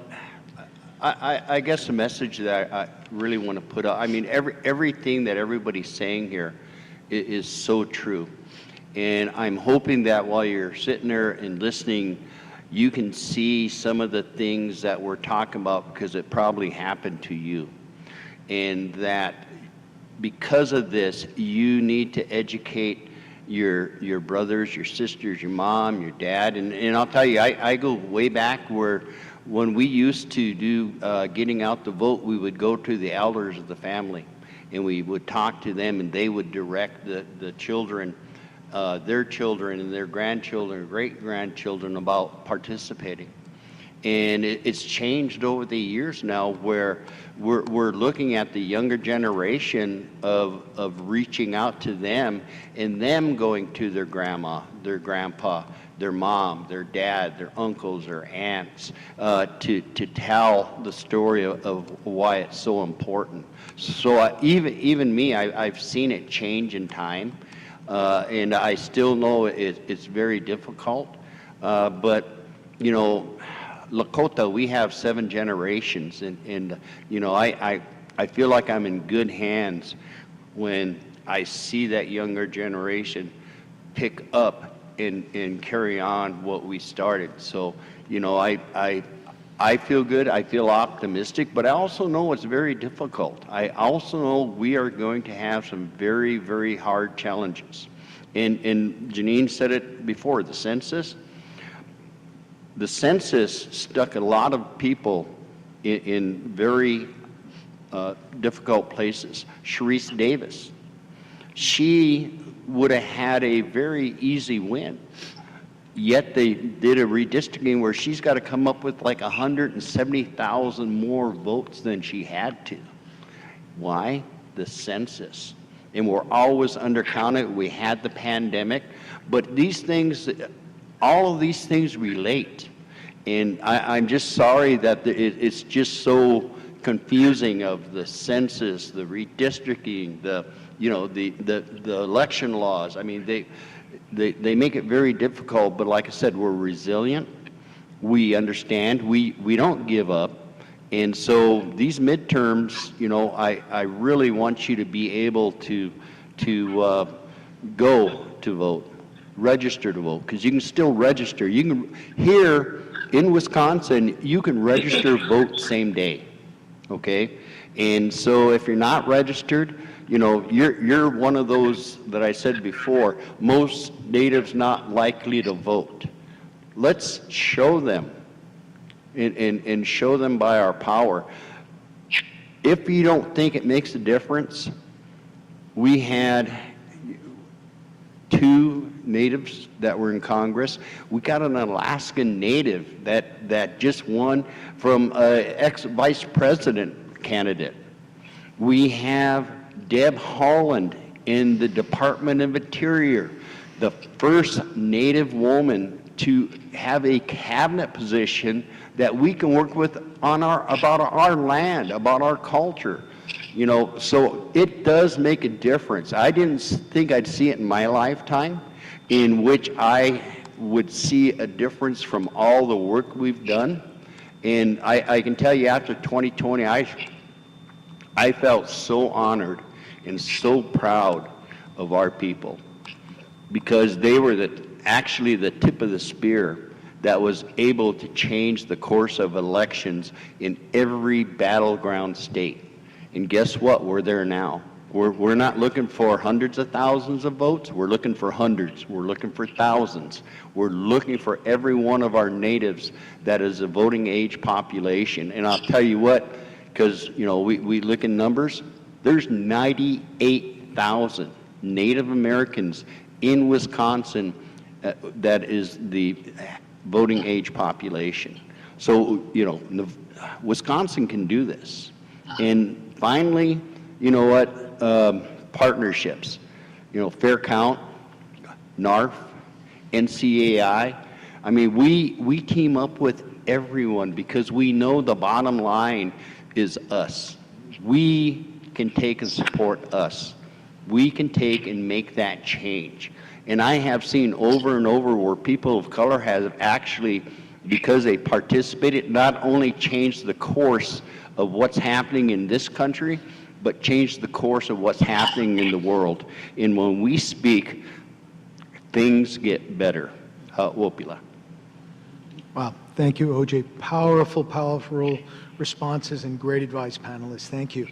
I guess the message that I really want to put out, I mean, everything that everybody's saying here is so true. And I'm hoping that while you're sitting there and listening, you can see some of the things that we're talking about because it probably happened to you. And that because of this, you need to educate your brothers, your sisters, your mom, your dad. And I'll tell you, I go way back where when we used to do getting out the vote, we would go to the elders of the family and we would talk to them, and they would direct the children, their children and their grandchildren, great-grandchildren about participating. And it's changed over the years now where we're looking at the younger generation of reaching out to them and them going to their grandma, their grandpa, their mom, their dad, their uncles, their aunts, to tell the story of why it's so important. So even me, I've seen it change in time. and I still know it's very difficult. But, you know, Lakota, we have 7 generations, and you know, I feel like I'm in good hands when I see that younger generation pick up and carry on what we started. So, you know, I feel good, I feel optimistic, but I also know it's very difficult. I also know we are going to have some very, very hard challenges. And Janine said it before, the census stuck a lot of people in very difficult places. Sharice Davis, she would have had a very easy win. Yet they did a redistricting where she's got to come up with like 170,000 more votes than she had to. Why? The census. And we're always undercounted. We had the pandemic. But these things, all of these things relate. And I'm just sorry that it's just so confusing of the census, the redistricting, the election laws. I mean, they make it very difficult, but like I said, we're resilient. We understand. We don't give up. And so these midterms, you know, I really want you to be able to go to vote, register to vote, because you can still register. You can, here in Wisconsin, you can register, vote same day, okay? And so if you're not registered, you know, you're one of those that I said before, most natives not likely to vote. Let's show them and show them by our power. If you don't think it makes a difference, we had 2 natives that were in Congress. We got an Alaskan native that just won from an ex-vice president candidate. We have Deb Haaland in the Department of Interior, the first Native woman to have a cabinet position that we can work with on about our land, about our culture. You know, so it does make a difference. I didn't think I'd see it in my lifetime, in which I would see a difference from all the work we've done. And I can tell you, after 2020, I felt so honored and so proud of our people, because they were actually the tip of the spear that was able to change the course of elections in every battleground state. And guess what? We're there now. We're not looking for hundreds of thousands of votes. We're looking for hundreds. We're looking for thousands. We're looking for every one of our natives that is a voting age population. And I'll tell you what, because, you know, we look in numbers, there's 98,000 Native Americans in Wisconsin that is the voting age population. So, you know, Wisconsin can do this. And finally, you know what, partnerships. You know, Fair Count, NARF, NCAI. I mean, we team up with everyone because we know the bottom line is us. We can take and support us. We can take and make that change. And I have seen over and over where people of color have actually, because they participated, not only changed the course of what's happening in this country, but changed the course of what's happening in the world. And when we speak, things get better. Wopila. Wow, thank you, OJ. Powerful, powerful responses and great advice, panelists. Thank you.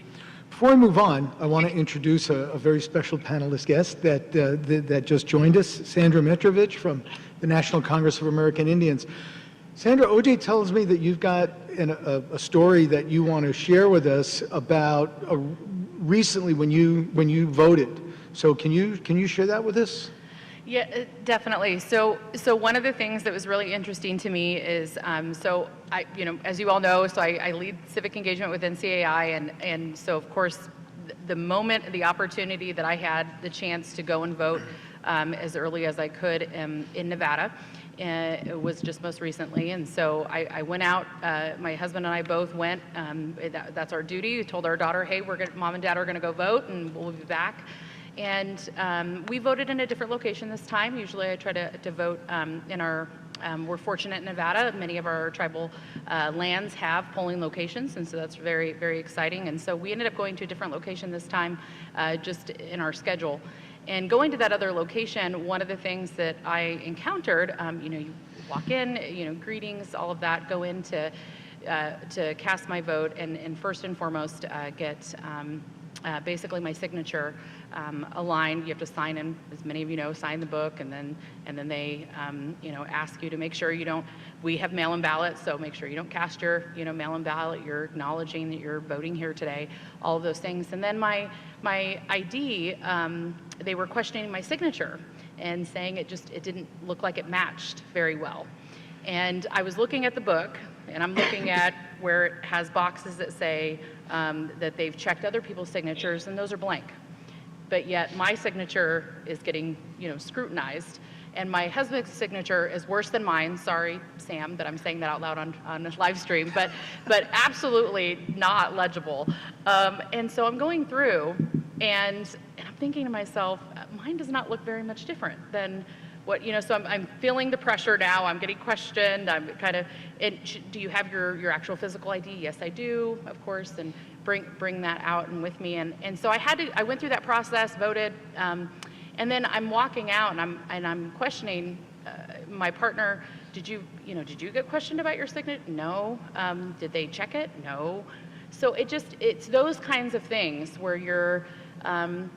Before I move on, I want to introduce a very special panelist guest that just joined us, Sandra Mitrovic from the National Congress of American Indians. Sandra, OJ tells me that you've got a story that you want to share with us about recently when you voted. So can you share that with us? Yeah, definitely. So one of the things that was really interesting to me is, so I, you know, as you all know, so I lead civic engagement with NCAI, and so of course, the moment, the opportunity that I had the chance to go and vote as early as I could in Nevada, it was just most recently, and so I went out. My husband and I both went. That's our duty. We told our daughter, "Hey, Mom and Dad are going to go vote, and we'll be back." And we voted in a different location this time. Usually I try to vote in our, we're fortunate in Nevada, many of our tribal lands have polling locations, and so that's very, very exciting. And so we ended up going to a different location this time, just in our schedule. And going to that other location, one of the things that I encountered, you walk in, greetings, all of that, go in to cast my vote, and first and foremost get basically my signature aligned. You have to sign in, as many of you know, sign the book, and then they ask you to make sure you don't. We have mail-in ballots, so make sure you don't cast your mail-in ballot. You're acknowledging that you're voting here today. All of those things, and then my ID. They were questioning my signature and saying it didn't look like it matched very well. And I was looking at the book, and I'm looking at where it has boxes that say that they've checked other people's signatures, and those are blank. But yet my signature is getting, scrutinized, and my husband's signature is worse than mine. Sorry, Sam, that I'm saying that out loud on a live stream, but absolutely not legible. And so I'm going through, and I'm thinking to myself, mine does not look very much different than what, so I'm feeling the pressure now. I'm getting questioned. I'm kind of, do you have your actual physical ID? Yes, I do, of course, and bring that out and with me. And so I went through that process, voted, and then I'm walking out, and I'm questioning my partner. Did you get questioned about your signature? No. Did they check it? No. So it's those kinds of things where you're, and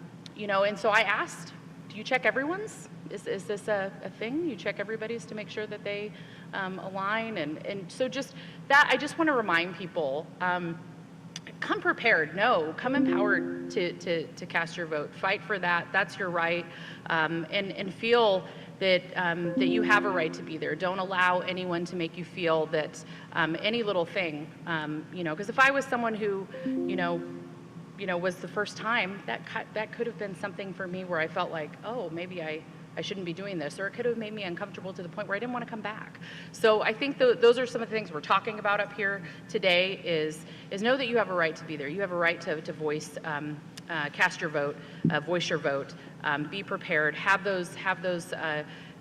so I asked, do you check everyone's? Is this a thing? You check everybody's to make sure that they align? And so just that, I just want to remind people, come prepared. No, come empowered to cast your vote. Fight for that. That's your right. And feel that you have a right to be there. Don't allow anyone to make you feel that any little thing, because if I was someone who, was the first time, that could have been something for me where I felt like, oh, maybe I shouldn't be doing this, or it could have made me uncomfortable to the point where I didn't want to come back. So I think those are some of the things we're talking about up here today is know that you have a right to be there. You have a right to voice, cast your vote, voice your vote, be prepared, have those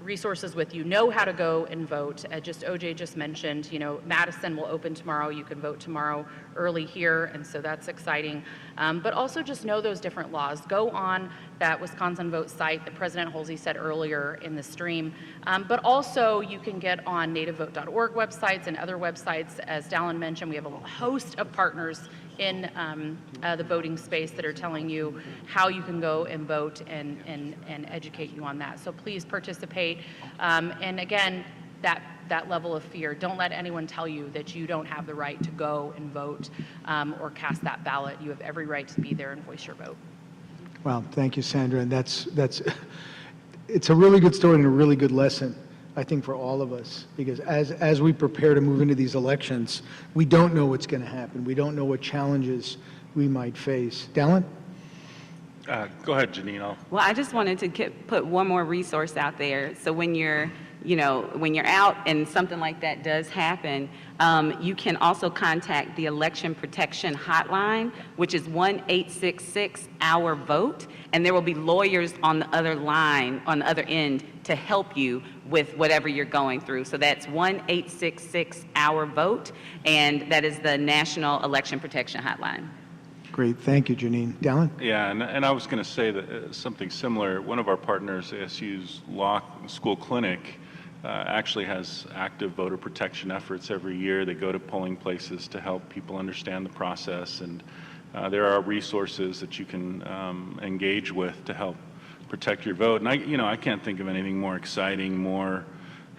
resources with you, know how to go and vote. OJ just mentioned, Madison will open tomorrow. You can vote tomorrow early here, and so that's exciting. But also just know those different laws. Go on that Wisconsin Vote site that President Holsey said earlier in the stream. But also you can get on nativevote.org websites and other websites. As Dallin mentioned, we have a host of partners in the voting space that are telling you how you can go and vote and educate you on that. So please participate. And again, that level of fear, don't let anyone tell you that you don't have the right to go and vote or cast that ballot. You have every right to be there and voice your vote. Well, thank you, Sandra. And it's a really good story and a really good lesson, I think, for all of us, because as we prepare to move into these elections, we don't know what's going to happen. We don't know what challenges we might face. Dallin? Go ahead, Janine. Well, I just wanted to put one more resource out there. So when you're out and something like that does happen, you can also contact the Election Protection Hotline, which is 1-866-OUR-VOTE, and there will be lawyers on the other line, on the other end, to help you with whatever you're going through. So that's 1-866-OUR-VOTE, and that is the National Election Protection Hotline. Great. Thank you, Janine. Dallin? Yeah, and I was going to say that something similar. One of our partners, ASU's Law School Clinic, actually has active voter protection efforts every year. They go to polling places to help people understand the process, and there are resources that you can engage with to help protect your vote. And I can't think of anything more exciting, more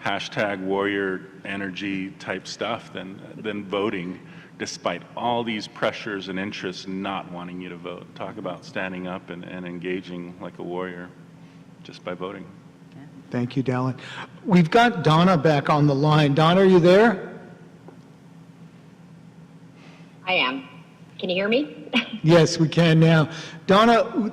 #warrior energy type stuff than voting, despite all these pressures and interests not wanting you to vote. Talk about standing up and engaging like a warrior just by voting. Thank you, Dallin. We've got Donna back on the line. Donna, are you there? I am. Can you hear me? Yes, we can now. Donna,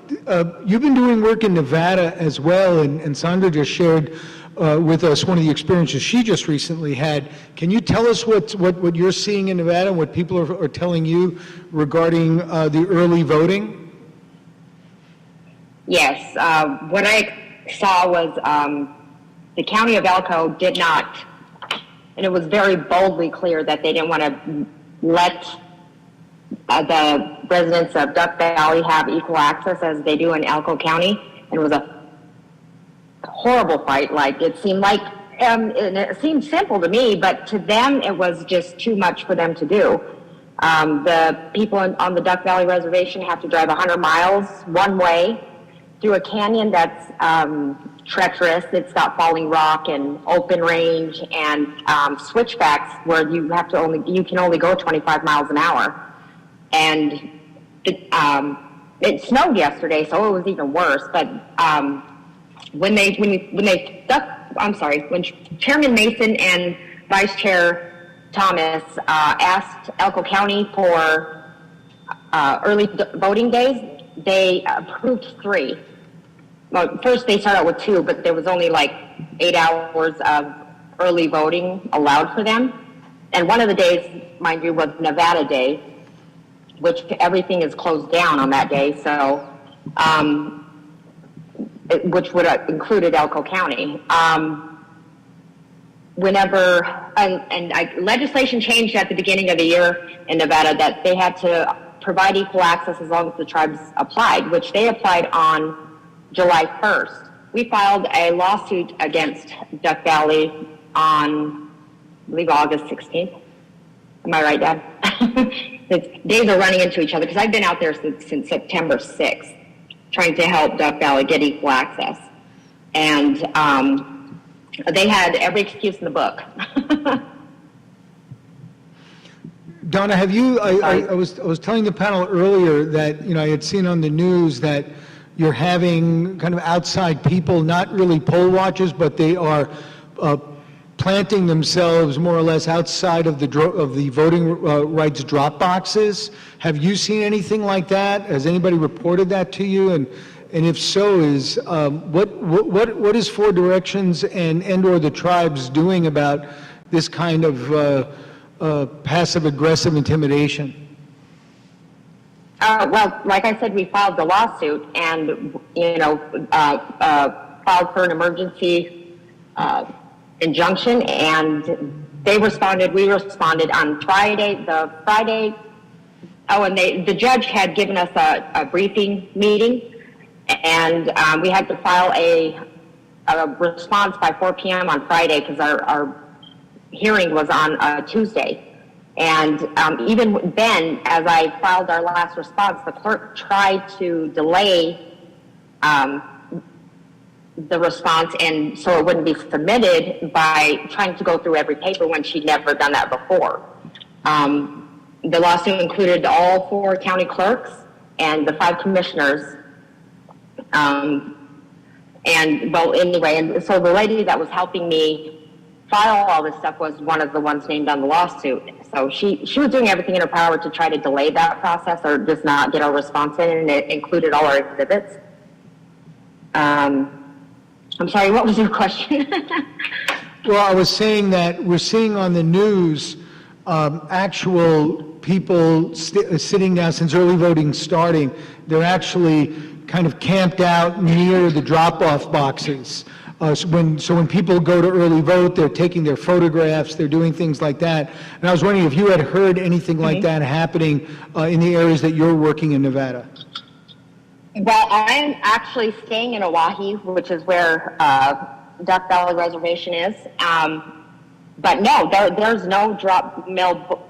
you've been doing work in Nevada as well, and Sandra just shared with us one of the experiences she just recently had. Can you tell us what you're seeing in Nevada and what people are telling you regarding the early voting? Yes, what I saw was the county of Elko did not, and it was very boldly clear that they didn't want to let the residents of Duck Valley have equal access as they do in Elko County. And it was a horrible fight. Like, it seemed like, and it seemed simple to me, but to them it was just too much for them to do. The people on the Duck Valley Reservation have to drive 100 miles one way through a canyon that's treacherous. It's got falling rock and open range and switchbacks where you can only go 25 miles an hour. And it snowed yesterday, so it was even worse. But when Chairman Mason and Vice Chair Thomas asked Elko County for early voting days, they approved 3. Well, first they started out with 2, but there was only like 8 hours of early voting allowed for them. And one of the days, mind you, was Nevada Day, which everything is closed down on that day, so which would have included Elko County. Legislation changed at the beginning of the year in Nevada that they had to provide equal access as long as the tribes applied, which they applied on July 1st. We filed a lawsuit against Duck Valley on, I believe, August 16th. Am I right, Dad? Days are running into each other because I've been out there since September 6th trying to help Duck Valley get equal access. And they had every excuse in the book. Donna, have you, I was telling the panel earlier that, I had seen on the news that you're having kind of outside people, not really poll watchers, but they are planting themselves more or less outside of the voting rights drop boxes. Have you seen anything like that? Has anybody reported that to you? And if so, is what is Four Directions and or the tribes doing about this kind of passive aggressive intimidation? Well, like I said, we filed the lawsuit and, filed for an emergency injunction, and they responded. We responded on Friday. The judge had given us a briefing meeting, and we had to file a response by 4 p.m. on Friday because our hearing was on Tuesday. And even then, as I filed our last response, the clerk tried to delay the response, and so it wouldn't be submitted by trying to go through every paper when she'd never done that before. The lawsuit included all 4 county clerks and the 5 commissioners. And so the lady that was helping me file all this stuff was one of the ones named on the lawsuit. So she was doing everything in her power to try to delay that process or just not get our response in, and it included all our exhibits. I'm sorry, what was your question? Well, I was saying that we're seeing on the news actual people sitting down since early voting starting. They're actually kind of camped out near the drop-off boxes. So when people go to early vote, they're taking their photographs, they're doing things like that. And I was wondering if you had heard anything like that happening in the areas that you're working in Nevada. Well, I'm actually staying in Oahe, which is where Duck Valley Reservation is. But no, there's no drop mail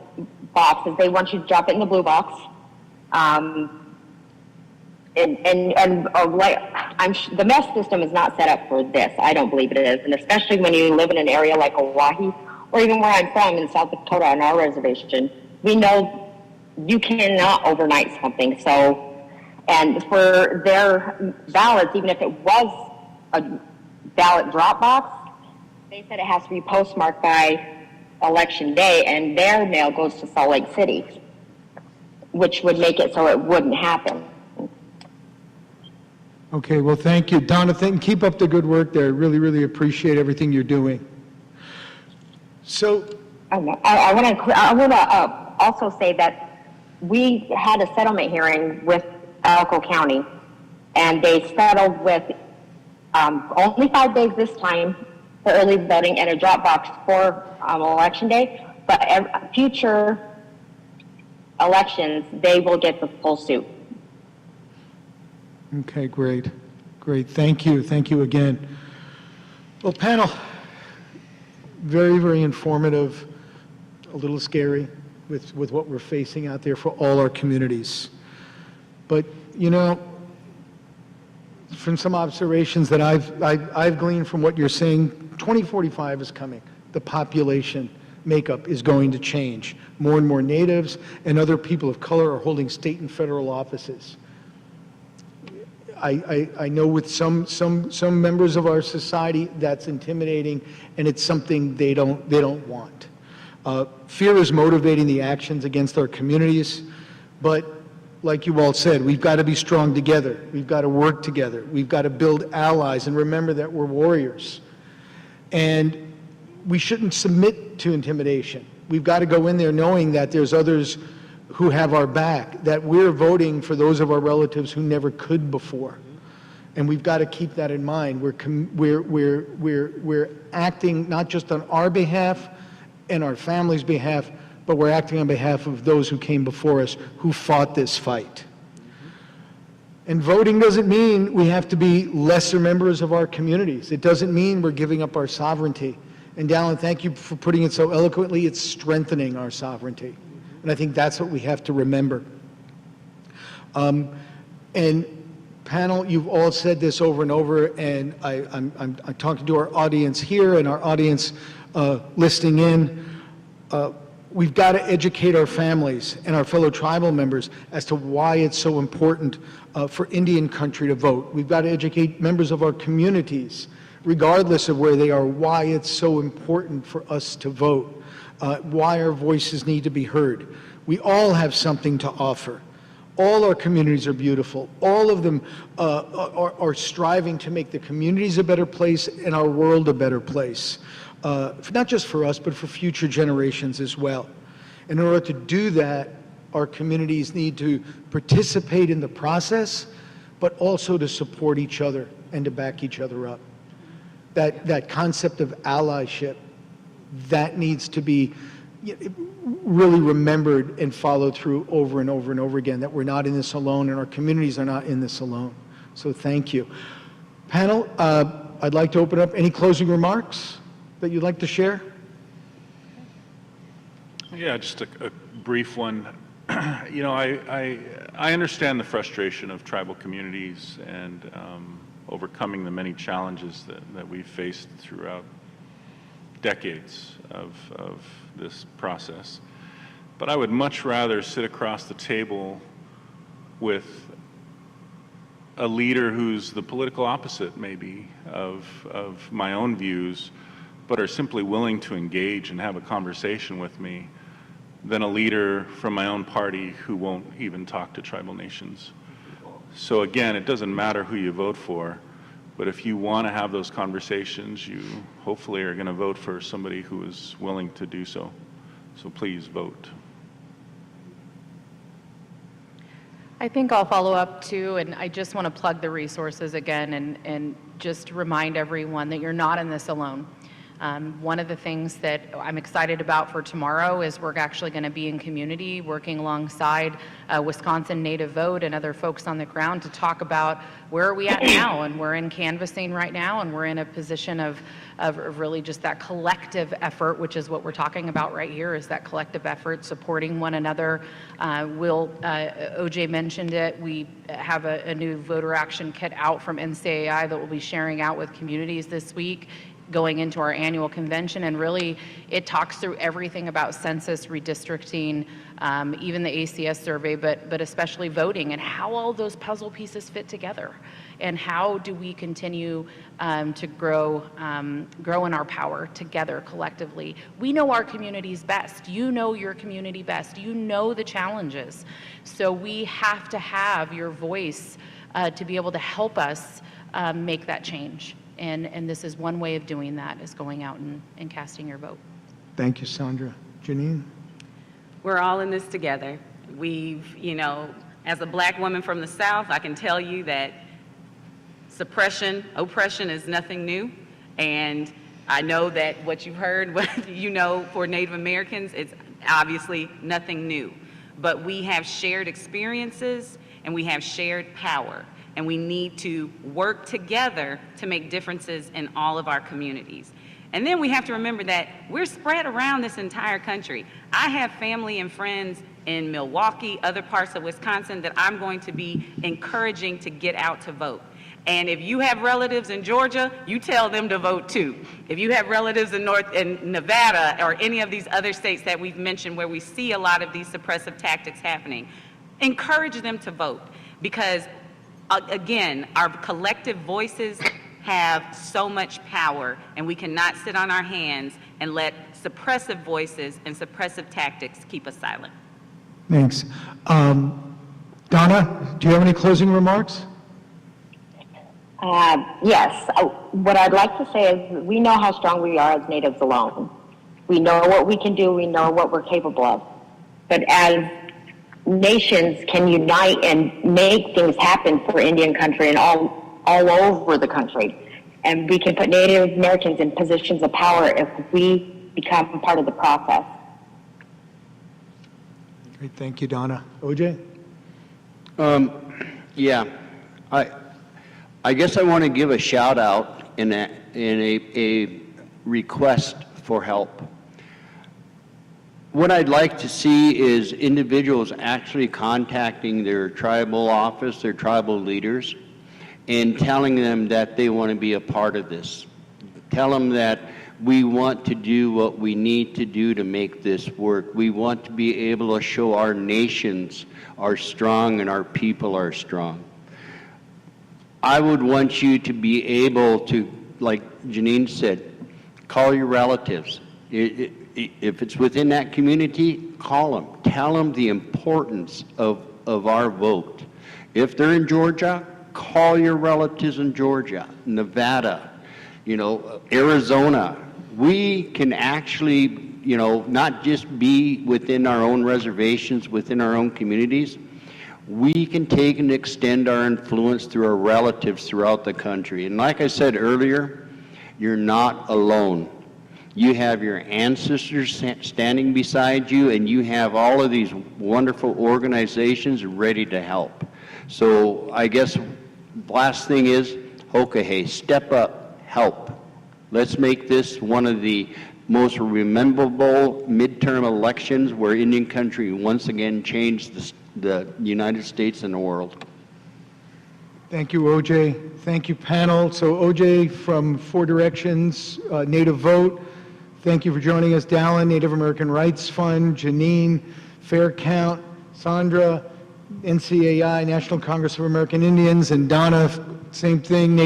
boxes. They want you to drop it in the blue box. The MESS system is not set up for this. I don't believe it is. And especially when you live in an area like Oahe, or even where I'm from in South Dakota on our reservation, we know you cannot overnight something. So, and for their ballots, even if it was a ballot drop box, they said it has to be postmarked by Election Day, and their mail goes to Salt Lake City, which would make it so it wouldn't happen. Okay, well, thank you. Donna, keep up the good work there. Really, really appreciate everything you're doing. So, I want to also say that we had a settlement hearing with Elko County, and they settled with only 5 days this time for early voting and a drop box for election day, but future elections, they will get the full suit. Okay, great. Great. Thank you. Thank you again. Well, panel, very, very informative, a little scary with what we're facing out there for all our communities. But, you know, from some observations that I've gleaned from what you're saying, 2045 is coming. The population makeup is going to change. More and more natives and other people of color are holding state and federal offices. I know with some members of our society that's intimidating, and it's something they don't want. Fear is motivating the actions against our communities, but like you all said, we've got to be strong together. We've got to work together. We've got to build allies and remember that we're warriors. And we shouldn't submit to intimidation. We've got to go in there knowing that there's others who have our back, that we're voting for those of our relatives who never could before. And we've got to keep that in mind. We're acting not just on our behalf and our family's behalf, but we're acting on behalf of those who came before us, who fought this fight. And voting doesn't mean we have to be lesser members of our communities. It doesn't mean we're giving up our sovereignty. And Dallin, thank you for putting it so eloquently. It's strengthening our sovereignty. And I think that's what we have to remember. And panel, you've all said this over and over, and I'm talking to our audience here and our audience listening in. We've got to educate our families and our fellow tribal members as to why it's so important for Indian country to vote. We've got to educate members of our communities, regardless of where they are, why it's so important for us to vote, why our voices need to be heard. We all have something to offer. All our communities are beautiful. All of them are striving to make the communities a better place and our world a better place. Not just for us, but for future generations as well. In order to do that, our communities need to participate in the process, but also to support each other and to back each other up. That concept of allyship, that needs to be really remembered and followed through over and over and over again, that we're not in this alone and our communities are not in this alone. So thank you. Panel, I'd like to open up any closing remarks that you'd like to share? Yeah, just a brief one. You know, I understand the frustration of tribal communities and overcoming the many challenges that we've faced throughout decades of this process. But I would much rather sit across the table with a leader who's the political opposite, maybe, of my own views, but are simply willing to engage and have a conversation with me, than a leader from my own party who won't even talk to tribal nations. So again, it doesn't matter who you vote for, but if you want to have those conversations, you hopefully are going to vote for somebody who is willing to do so. So please vote. I think I'll follow up too, and I just want to plug the resources again and just remind everyone that you're not in this alone. One of the things that I'm excited about for tomorrow is we're actually going to be in community working alongside Wisconsin Native Vote and other folks on the ground to talk about where are we at now, and we're in canvassing right now, and we're in a position of really just that collective effort, which is what we're talking about right here, is that collective effort, supporting one another. OJ mentioned it, we have a new voter action kit out from NCAI that we'll be sharing out with communities this week, going into our annual convention, and really it talks through everything about census, redistricting, even the ACS survey, but especially voting and how all those puzzle pieces fit together, and how do we continue to grow in our power together collectively. We know our communities best. You know your community best. You know the challenges. So we have to have your voice to be able to help us make that change. And this is one way of doing that, is going out and casting your vote. Thank you, Sandra. Janine? We're all in this together. We've, you know, as a black woman from the South, I can tell you that Suppression, oppression is nothing new, and I know that what you've heard, what you know for Native Americans, it's obviously nothing new. But we have shared experiences and we have shared power, and we need to work together to make differences in all of our communities. And then we have to remember that we're spread around this entire country. I have family and friends in Milwaukee, other parts of Wisconsin that I'm going to be encouraging to get out to vote. And if you have relatives in Georgia, you tell them to vote too. If you have relatives in Nevada or any of these other states that we've mentioned where we see a lot of these suppressive tactics happening, encourage them to vote. Because again, our collective voices have so much power, and we cannot sit on our hands and let suppressive voices and suppressive tactics keep us silent. Thanks. Donna, do you have any closing remarks? Yes. What I'd like to say is we know how strong we are as natives alone. We know what we can do. We know what we're capable of. But as nations can unite and make things happen for Indian country and all over the country, and we can put Native Americans in positions of power if we become part of the process. Great, thank you, Donna. OJ? Yeah, I guess I want to give a shout out in a request for help. What I'd like to see is individuals actually contacting their tribal office, their tribal leaders, and telling them that they want to be a part of this. Tell them that we want to do what we need to do to make this work. We want to be able to show our nations are strong and our people are strong. I would want you to be able to, like Janine said, call your relatives. If it's within that community, call them. Tell them the importance of our vote. If they're in Georgia, call your relatives in Georgia, Nevada, Arizona. We can actually, not just be within our own reservations, within our own communities. We can take and extend our influence through our relatives throughout the country. And like I said earlier, you're not alone. You have your ancestors standing beside you, and you have all of these wonderful organizations ready to help. So I guess last thing is, Hokahay, step up, help. Let's make this one of the most rememberable midterm elections where Indian country once again changed the United States and the world. Thank you, OJ. Thank you, panel. So OJ from Four Directions, Native Vote. Thank you for joining us, Dallin, Native American Rights Fund, Janine, Fair Count, Sandra, NCAI, National Congress of American Indians, and Donna, same thing,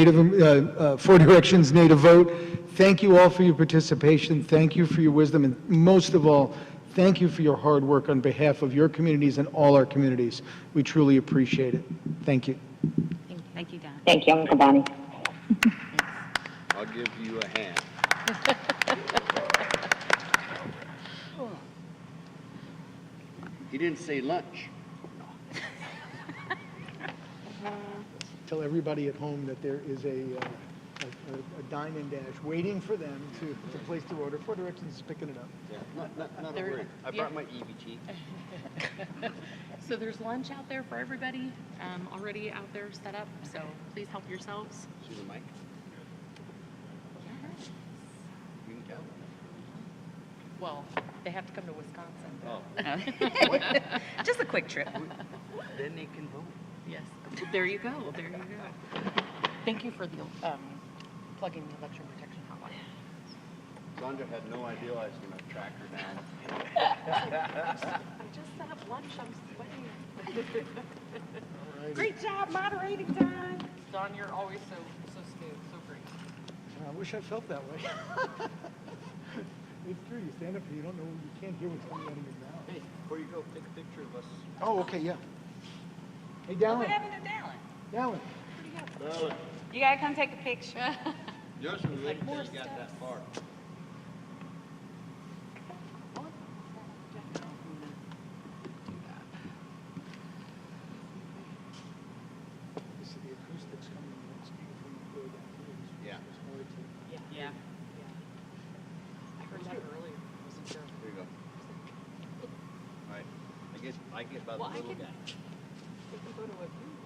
Four Directions, Native Vote. Thank you all for your participation. Thank you for your wisdom, and most of all, thank you for your hard work on behalf of your communities and all our communities. We truly appreciate it. Thank you. Thank you, Don. Thank you, Uncle Bonnie. I'll give you a hand. He didn't say lunch. Tell everybody at home that there is a dine and dash waiting for them to place their order. Four Directions is picking it up. Yeah, not a word. I brought my EBT. So there's lunch out there for everybody, already out there set up, so please help yourselves. See the mic? You can tell. Well, they have to come to Wisconsin. Oh. Just a quick trip. Then they can vote. Yes, there you go, there you go. Thank you for the, plugging the election protection hotline. Sandra had no idea I was going to track her down. I just set up lunch, I'm sweating. Great job moderating, Don. Don, you're always so smooth, so great. I wish I felt that way. It's true. You stand up and you don't know, you can't hear what's coming out of your mouth. Hey, before you go, take a picture of us. Oh, okay, yeah. Hey, What Dallin. happened to Dallin? Dallin. You gotta come take a picture. Yours was waiting until you got that far. This is the acoustics coming in. It's beautiful. get by the little guy. We can go to a